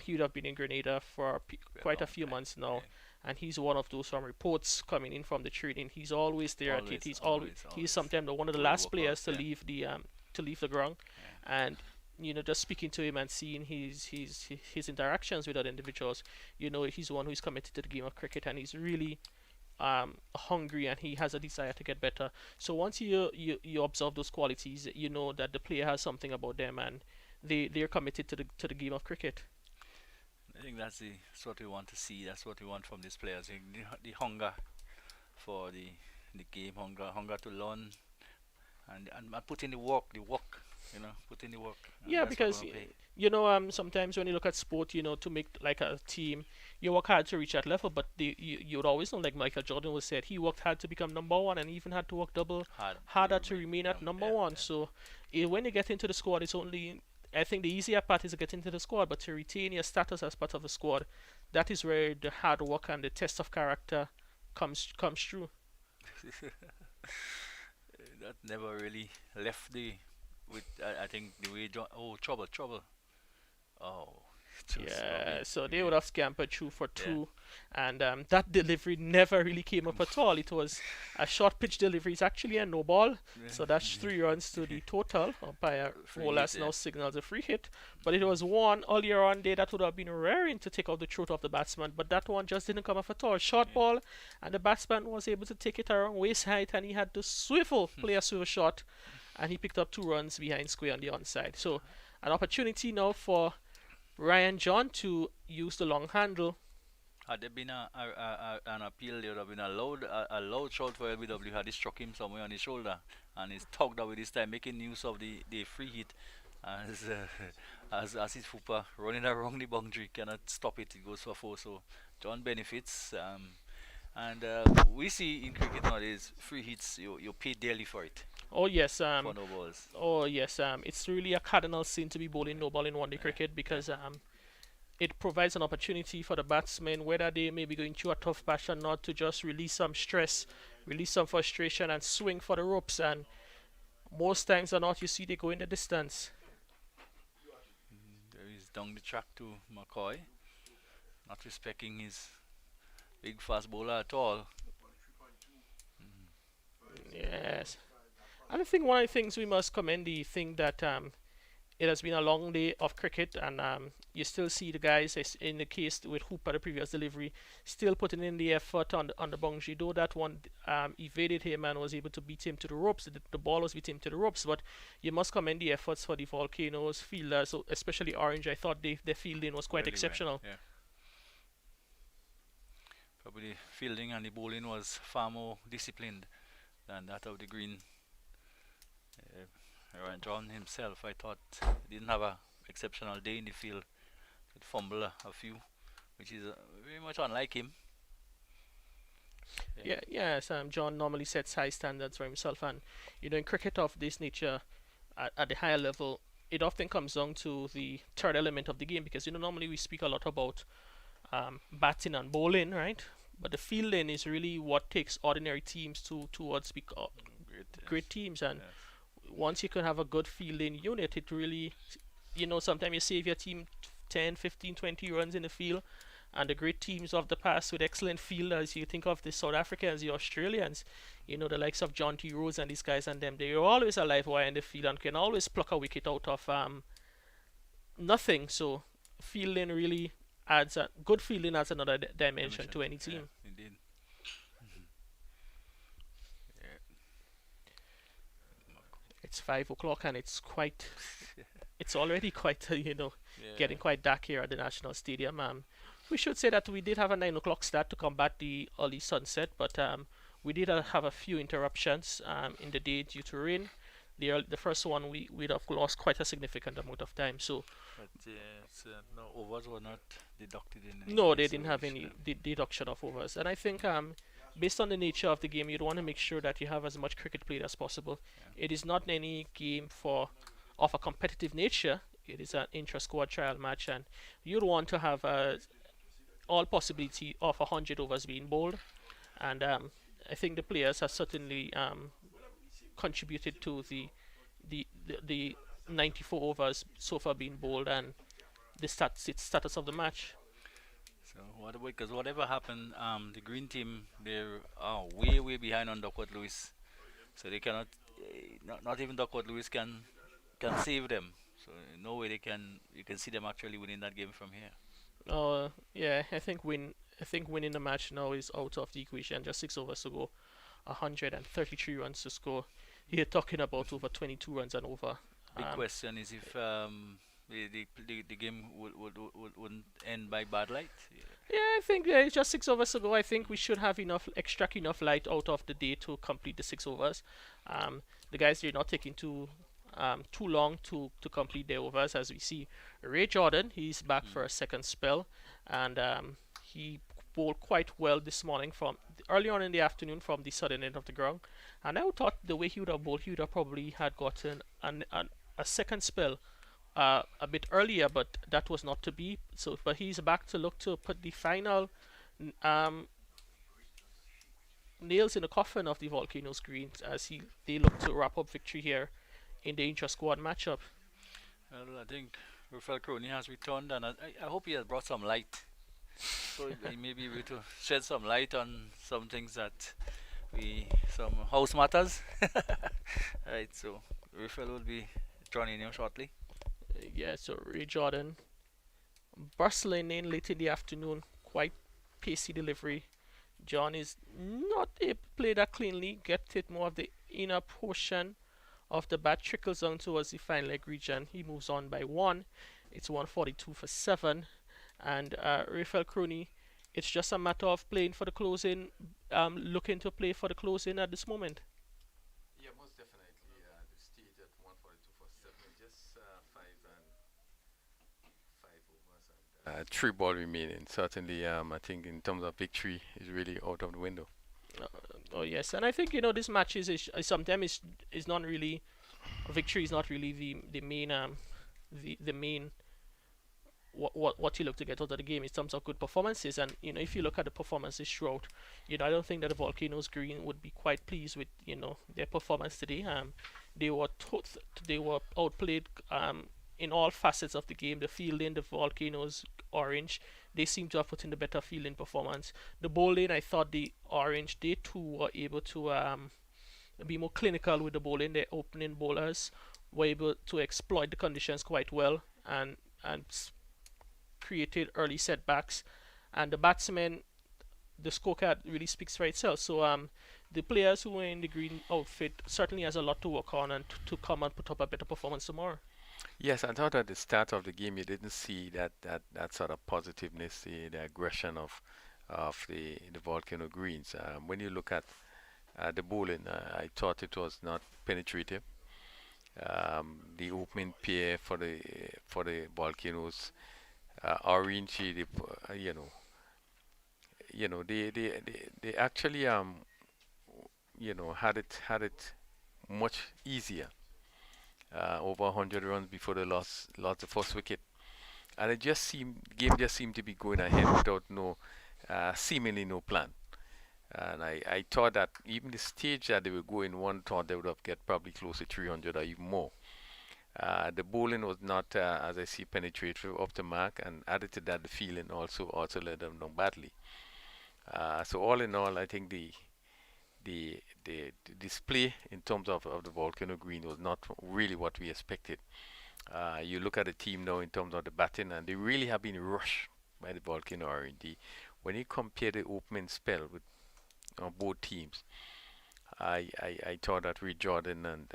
He would have been in Grenada for quite a few months now, and he's one of those reports coming in from the training. He's always there at it. He's sometimes one of the last players to leave the ground, and just speaking to him and seeing his interactions with other individuals, he's one who's committed to the game of cricket, and he's really hungry, and he has a desire to get better. So once you observe those qualities, you know that the player has something about them, and they're committed to the game of cricket. I think that's what we want to see. That's what we want from these players. The hunger for the game, hunger to learn, and put in the work. Put in the work. Yeah, because sometimes when you look at sport, to make like a team, you work hard to reach that level, but you would always know, like Michael Jordan was said, he worked hard to become number one, and even had to work double harder to remain at number one. Yeah. So when you get into the squad, it's only, I think the easier part is to get into the squad, but to retain your status as part of the squad, that is where the hard work and the test of character comes true. That never really left I think the way trouble. Yeah, so they would have scampered through for 2, and that delivery never really came up at all. It was a short pitch delivery. It's actually a no ball, so that's 3 runs to the total. Umpire Wallace now signals a free hit, but it was one earlier on there that would have been raring to take out the throat of the batsman, but that one just didn't come off at all. Short ball, and the batsman was able to take it around waist height, and he had to play a swivel shot, and he picked up 2 runs behind square on the onside. So an opportunity now for Ryan John to use the long handle. Had there been an appeal, there would have been a loud shout for LBW had he struck him somewhere on his shoulder, and he's tugged away this time, making use of the free hit as his fooper running around the boundary, cannot stop it. It goes for 4. So John benefits, and we see in cricket nowadays free hits, you pay dearly for it. Oh yes, for no balls. Oh yes, it's really a cardinal sin to be bowling no ball in one-day cricket, because it provides an opportunity for the batsmen, whether they may be going through a tough patch or not, to just release some stress, release some frustration, and swing for the ropes. And most times or not, you see they go in the distance. There is down the track to McCoy, not respecting his big fast bowler at all. Yes. And I think one of the things we must commend, the thing that it has been a long day of cricket, and you still see the guys, in the case with Hooper, the previous delivery, still putting in the effort on the boundary. Though that one evaded him and was able to beat him to the ropes, the ball was beat him to the ropes. But you must commend the efforts for the Volcanoes fielders, so especially Orange. I thought their fielding was quite exceptional. Yeah. Probably the fielding and the bowling was far more disciplined than that of the Green. John himself, I thought, didn't have a exceptional day in the field. He'd fumble a few, which is very much unlike him. Yes. John normally sets high standards for himself, and in cricket of this nature, at the higher level, it often comes down to the third element of the game, because normally we speak a lot about batting and bowling, right? But the fielding is really what takes ordinary teams towards great teams, and once you can have a good fielding unit, it really, sometimes you save your team 10, 15, 20 runs in the field, and the great teams of the past with excellent fielders, you think of the South Africans, the Australians, the likes of John T. Rose and these guys and them, they're always a live wire in the field and can always pluck a wicket out of nothing. So fielding really adds good fielding adds another dimension to any team. Yeah, indeed. It's 5 o'clock and it's already quite getting quite dark here at the National Stadium. We should say that we did have a 9 o'clock start to combat the early sunset, but we did have a few interruptions in the day due to rain. The first one we'd have lost quite a significant amount of time. So, but no overs were not deducted in. No, they didn't have any deduction of overs, and I think based on the nature of the game, you'd want to make sure that you have as much cricket played as possible. Yeah. It is not any game of a competitive nature. It is an intra-squad trial match, and you'd want to have all possibility of 100 overs being bowled, and I think the players have certainly contributed to the 94 overs so far being bowled and the status of the match. So because whatever happened, the Green team, they're way behind on Duckworth Lewis, so they cannot, not even Duckworth Lewis can save them. So no way you can see them actually winning that game from here. Yeah, I think winning the match now is out of the equation. Just 6 overs to go, 133 runs to score. You're talking about over 22 runs and over. Big question is if the game wouldn't end by bad light. Yeah, I think it's just 6 overs to go. I think we should have extract enough light out of the day to complete the 6 overs. The guys, they're not taking too long to complete their overs. As we see, Ray Jordan, he's back for a second spell, and he bowled quite well this morning from early on in the afternoon from the southern end of the ground. And I thought the way he would have bowled, he would have probably had gotten a second spell a bit earlier, but that was not to be. So, but he's back to look to put the final nails in the coffin of the Volcanoes Greens as they look to wrap up victory here in the intra-squad matchup. Well, I think Rafael Crony has returned, and I hope he has brought some light. So he may be able to shed some light on some things that some house matters. Right, so Rafael will be joining him shortly. Yeah, so Ray Jordan bustling in late in the afternoon, quite pacey delivery. John is not able to play that cleanly, get it more of the inner portion of the bat, trickles down towards the fine leg region. He moves on by 1. It's 142 for 7. And Rafael Crony, it's just a matter of playing for the closing, looking to play for the closing at this moment. Yeah, most definitely. The state at 142 for 7, just 5 overs and 3 ball remaining. Certainly, I think in terms of victory, is really out of the window. Oh yes, and I think this match is sometimes is not really victory is not really the main the main what you look to get out of the game in terms of good performances. And if you look at the performances throughout, I don't think that the Volcanoes Green would be quite pleased with their performance today. They were outplayed in all facets of the game. The fielding, the Volcanoes Orange, they seem to have put in the better fielding performance. The bowling, I thought the Orange, they too were able to be more clinical with the bowling. Their opening bowlers were able to exploit the conditions quite well and created early setbacks. And the batsmen, the scorecard really speaks for itself. So the players who were in the green outfit certainly has a lot to work on and to come and put up a better performance tomorrow. Yes, I thought at the start of the game you didn't see that sort of positiveness, the aggression of the Volcano Greens. When you look at the bowling, I thought it was not penetrative. The opening pair for the Volcanoes, Orange, they actually had it much easier. Over 100 runs before they lost the first wicket, and game just seemed to be going ahead without seemingly no plan. And I thought that even the stage that they were going, one thought they would have get probably close to 300 or even more. The bowling was not, as I see, penetrative up the mark, and added to that, the fielding also let them down badly. So all in all, I think the display in terms of the Volcano Green was not really what we expected. You look at the team now in terms of the batting, and they really have been rushed by the Volcano R&D. When you compare the opening spell with both teams, I thought that Reed Jordan and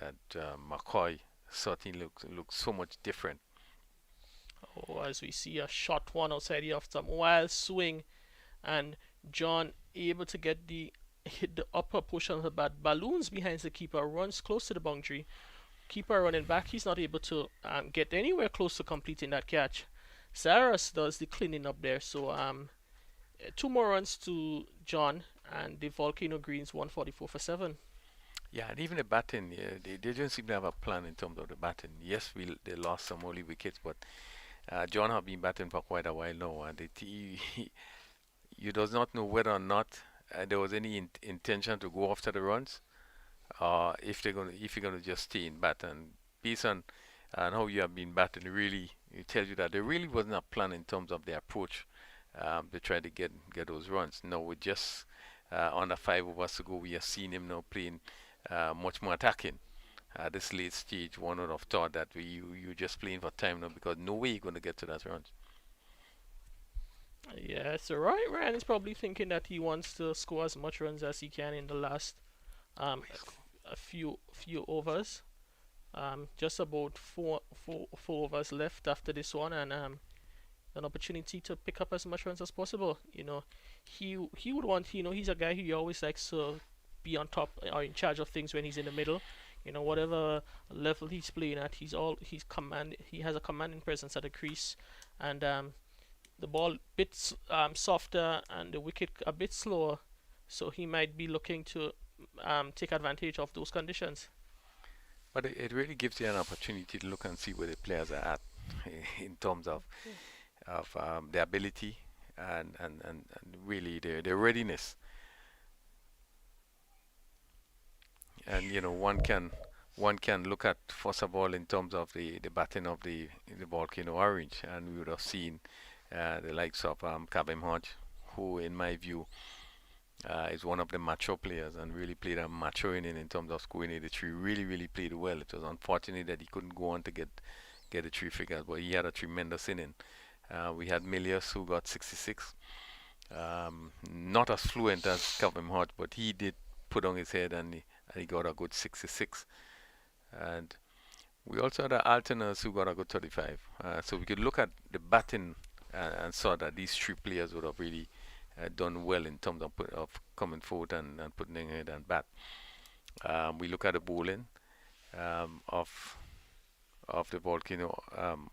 McCoy certainly look so much different. Oh, as we see a shot one outside here after some wild swing, and John able to hit the upper portion of the bat, balloons behind the keeper, runs close to the boundary. Keeper running back, he's not able to get anywhere close to completing that catch. Saras does the cleaning up there, so 2 more runs to John, and the Volcano Greens 144 for 7. Yeah, and even the batting, they didn't seem to have a plan in terms of the batting. Yes, they lost some early wickets, but John have been batting for quite a while now, and you does not know whether or not there was any intention to go after the runs, or if you're gonna just stay in bat. And based on how you have been batting, really it tells you that there really wasn't a plan in terms of their approach to try to get those runs. Now with just under 5 overs to go, we are seeing him now playing much more attacking. At this late stage, one would have thought that you're just playing for time now, because no way you're going to get to that runs. Yeah, so Ryan is probably thinking that he wants to score as much runs as he can in the last a few overs. Just about four overs left after this one, and an opportunity to pick up as much runs as possible. He would want. He's a guy who always likes to be on top or in charge of things when he's in the middle. Whatever level he's playing at, he has a commanding presence at the crease, and the ball bit softer and the wicket a bit slower, so he might be looking to take advantage of those conditions. But it really gives you an opportunity to look and see where the players are at in terms of their ability and really their readiness. And one can look at, first of all, in terms of the batting of the Volcano Orange, and we would have seen the likes of Kabim Hodge, who in my view is one of the mature players and really played a mature inning in terms of scoring 83. Really played well. It was unfortunate that he couldn't go on to get the 3 figures, but he had a tremendous inning. We had Milius, who got 66. Not as fluent as Kabim Hodge, but he did put on his head, and he got a good 66. And we also had Alterners who got a good 35. So we could look at the batting and saw that these 3 players would have really done well in terms of coming forward and putting in head and bat. We look at the bowling of the Volcano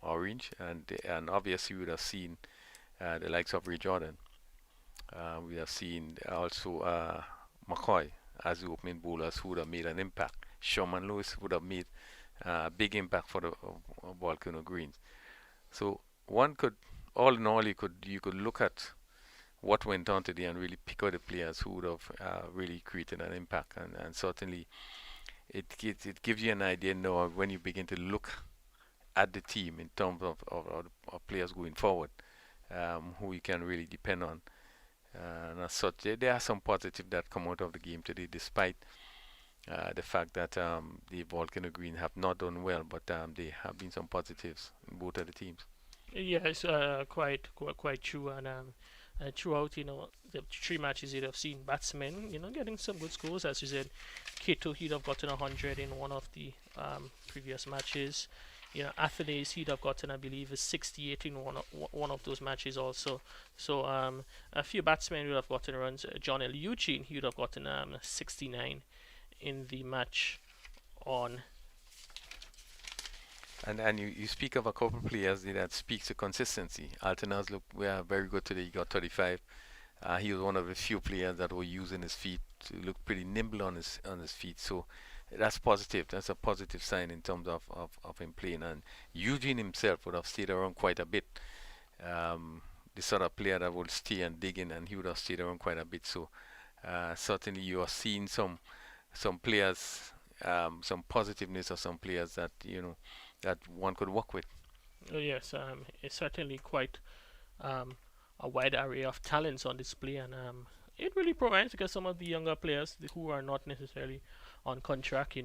Orange, and obviously we would have seen the likes of Ray Jordan. We have seen also McCoy as the opening bowlers who would have made an impact. Sherman Lewis would have made a big impact for the Volcano Greens. So one could, all in all, you could look at what went on today and really pick out the players who would have really created an impact. And certainly it gives you an idea now of when you begin to look at the team in terms of players going forward, who you can really depend on. And as such, there are some positives that come out of the game today, despite the fact that the Volcano Green have not done well, but there have been some positives in both of the teams. Yes, quite true. And throughout, the three matches you'd have seen batsmen, getting some good scores. As you said, Kato, he'd have gotten 100 in one of the previous matches. Athens, he'd have gotten, I believe, a 68 in one of those matches also. So a few batsmen would have gotten runs. John L. Eugene, he would have gotten 69 in the match on. And you speak of a couple of players that speaks to consistency. Altanaz looked very good today. He got 35. He was one of the few players that were using his feet to look pretty nimble on his feet. So that's positive. That's a positive sign in terms of him playing. And Eugene himself would have stayed around quite a bit. The sort of player that would stay and dig in, and he would have stayed around quite a bit. So certainly you are seeing some players, some positiveness of some players that that one could work with. Oh, yes, it's certainly quite a wide array of talents on display, and it really provides because some of the younger players who are not necessarily on contract,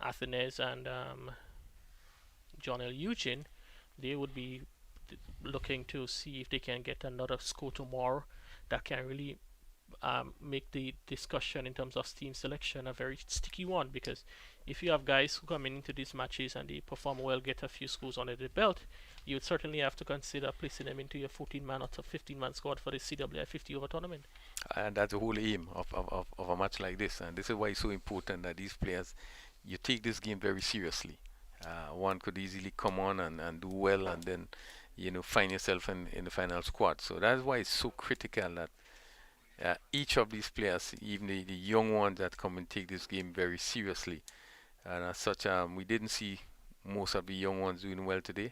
Athens and John L. Eugene, they would be looking to see if they can get another score tomorrow that can really make the discussion in terms of team selection a very sticky one, because if you have guys who come into these matches and they perform well, get a few scores under the belt, you would certainly have to consider placing them into your 14-man or 15-man squad for the CWI 50 over tournament. And that's the whole aim of a match like this, and this is why it's so important that these players, you take this game very seriously. One could easily come on and do well, and then find yourself in the final squad. So that's why it's so critical that each of these players, even the young ones that come and take this game very seriously, and as such, we didn't see most of the young ones doing well today.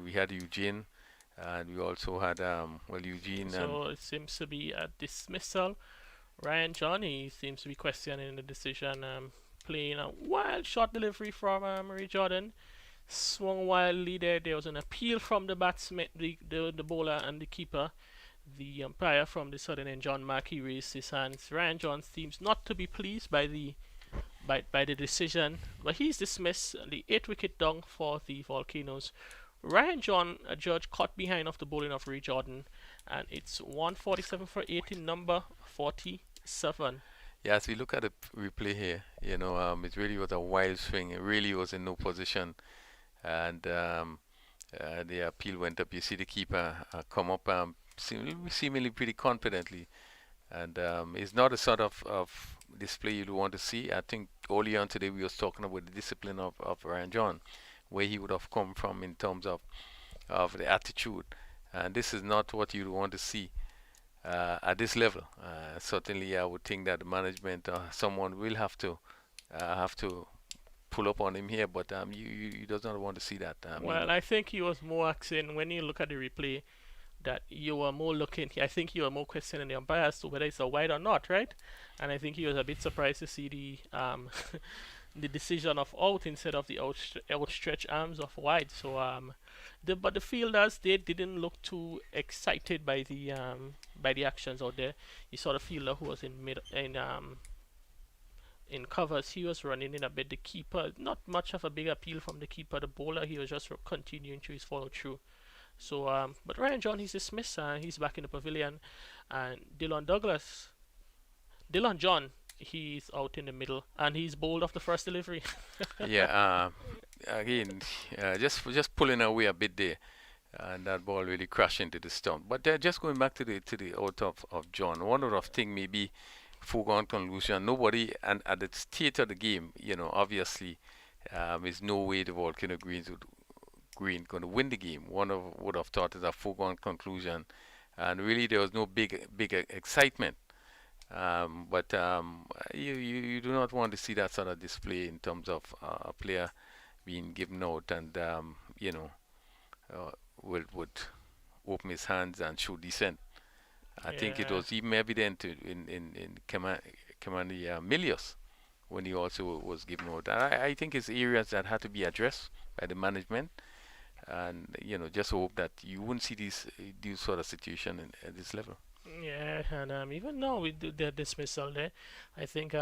We had Eugene, and we also had Eugene. So it seems to be a dismissal. Ryan Johnny seems to be questioning the decision, playing a wild shot delivery from Marie Jordan. Swung wildly there. There was an appeal from the batsman, the bowler and the keeper. The umpire from the southern end, John Mackey, raised his hands. Ryan John seems not to be pleased by the decision, but he's dismissed. The 8th wicket down for the Volcanoes. Ryan John, a judge, caught behind of the bowling of Ray Jordan, and it's 147 for 8 in number 47. Yeah, as we look at the replay here, it really was a wild swing. It really was in no position, and the appeal went up. You see the keeper come up seemingly pretty confidently, and it's not a sort of display you want to see. I think early on today we was talking about the discipline of Ryan John, where he would have come from in terms of the attitude, and this is not what you want to see at this level. Certainly I would think that the management someone will have to pull up on him here, but you does not want to see that. Well, I think he was more asking, when you look at the replay, that you were more looking, I think you were more questioning the umpire as to whether it's a wide or not, right? And I think he was a bit surprised to see the the decision of out instead of the outstretched arms of wide. So but the fielders, they didn't look too excited by the actions out there. You saw the fielder who was in covers, he was running in a bit. The keeper, not much of a big appeal from the keeper. The bowler, he was just continuing to his follow through. So, but Ryan John, he's dismissed. He's back in the pavilion, and Dylan John, he's out in the middle, and he's bowled off the first delivery. Yeah. Again, just pulling away a bit there, and that ball really crashed into the stump. But just going back to the out of John, one of the thing maybe foregone conclusion. Nobody, and at the state of the game, obviously, there's no way the Volcano Green going to win the game. Would have thought it's a foregone conclusion, and really there was no big excitement. But you do not want to see that sort of display in terms of a player being given out and would open his hands and show dissent. I think it was even evident in Kamani Milius when he also was given out. I think it's areas that had to be addressed by the management, and just hope that you wouldn't see these sort of situation at this level. Yeah, and even now with the dismissal there, I think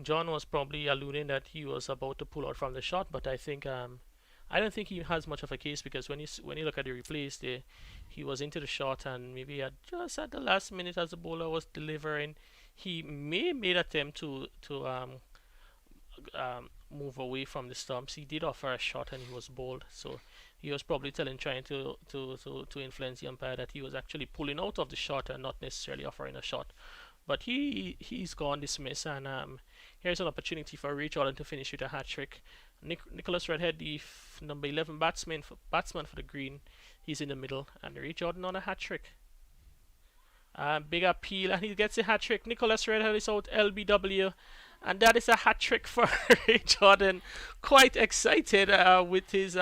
John was probably alluding that he was about to pull out from the shot, but I don't think he has much of a case because when you look at the replays, he was into the shot and maybe just at the last minute as the bowler was delivering, he may made attempt to move away from the stumps. He did offer a shot and he was bowled, so he was probably trying to influence the umpire that he was actually pulling out of the shot and not necessarily offering a shot. But he's gone dismiss, and here's an opportunity for Ray Jordan to finish with a hat trick. Nicholas Redhead, the number 11 batsman for the Green, he's in the middle, and Ray Jordan on a hat trick. Big appeal, and he gets a hat trick. Nicholas Redhead is out LBW, and that is a hat trick for Ray Jordan. Quite excited with his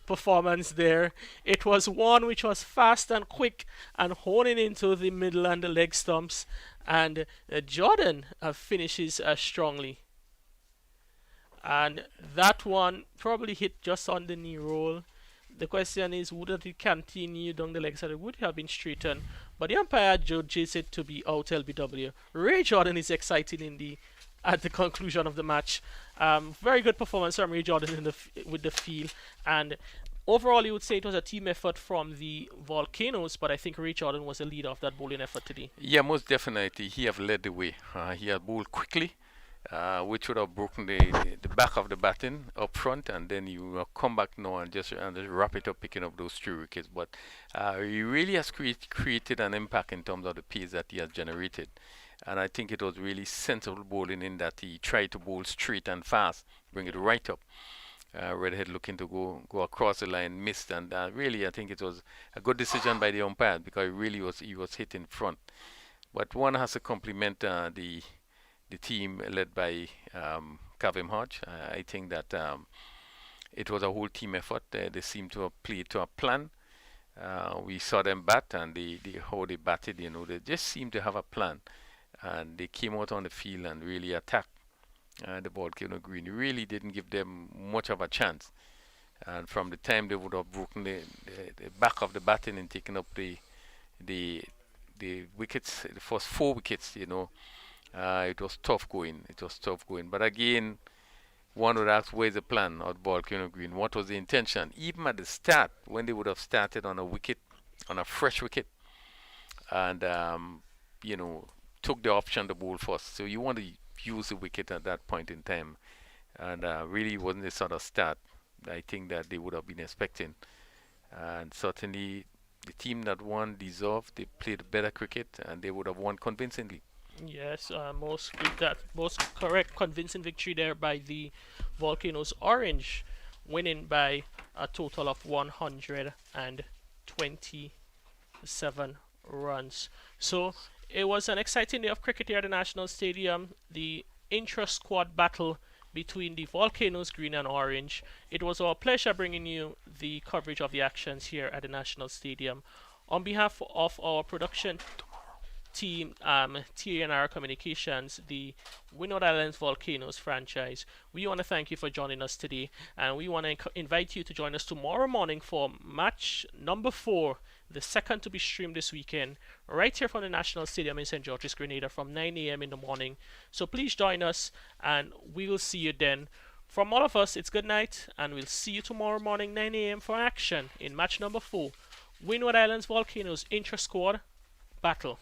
performance there. It was one which was fast and quick and honing into the middle and the leg stumps, and Jordan finishes strongly. And that one probably hit just on the knee roll. The question is, would it continue down the leg side? It would have been straightened, but the umpire judges it to be out LBW. Ray Jordan is excited at the conclusion of the match. Very good performance from Ray Jordan with the field, and overall you would say it was a team effort from the Volcanoes, but I think Ray Jordan was the leader of that bowling effort today. Yeah, most definitely. He have led the way. He had bowled quickly, which would have broken the back of the batting up front, and then you come back now and just wrap it up, picking up those 3 wickets. But he really has created an impact in terms of the pace that he has generated. And I think it was really sensible bowling in that he tried to bowl straight and fast, bring it right up. Redhead looking to go across the line, missed, and really I think it was a good decision by the umpire because he was hit in front. But one has to compliment the team led by Kavim Hodge. I think that it was a whole team effort. They seemed to have played to a plan. We saw them bat, and how they batted, they just seemed to have a plan. And they came out on the field and really attacked the Volcano Green. It really didn't give them much of a chance. And from the time they would have broken the back of the batting and taken up the wickets, the first 4 wickets, it was tough going. But again, one would ask, where's the plan of Volcano Green? What was the intention? Even at the start, when they would have started on a fresh wicket, and took the option to bowl first. So you want to use the wicket at that point in time, and really wasn't the sort of start I think that they would have been expecting. And certainly the team that won deserved. They played better cricket, and they would have won convincingly. Yes, most correct, convincing victory there by the Volcanoes Orange, winning by a total of 127 runs. So it was an exciting day of cricket here at the National Stadium. The intra-squad battle between the Volcanoes Green and Orange. It was our pleasure bringing you the coverage of the actions here at the National Stadium. On behalf of our production team, TNR Communications, the Windward Islands Volcanoes franchise, we want to thank you for joining us today, and we want to invite you to join us tomorrow morning for match number 4, the second to be streamed this weekend, right here from the National Stadium in St. George's, Grenada, from 9 a.m. in the morning. So please join us, and we will see you then. From all of us, it's good night, and we'll see you tomorrow morning, 9 a.m. for action in match number 4, Windward Islands Volcanoes Intra-Squad battle.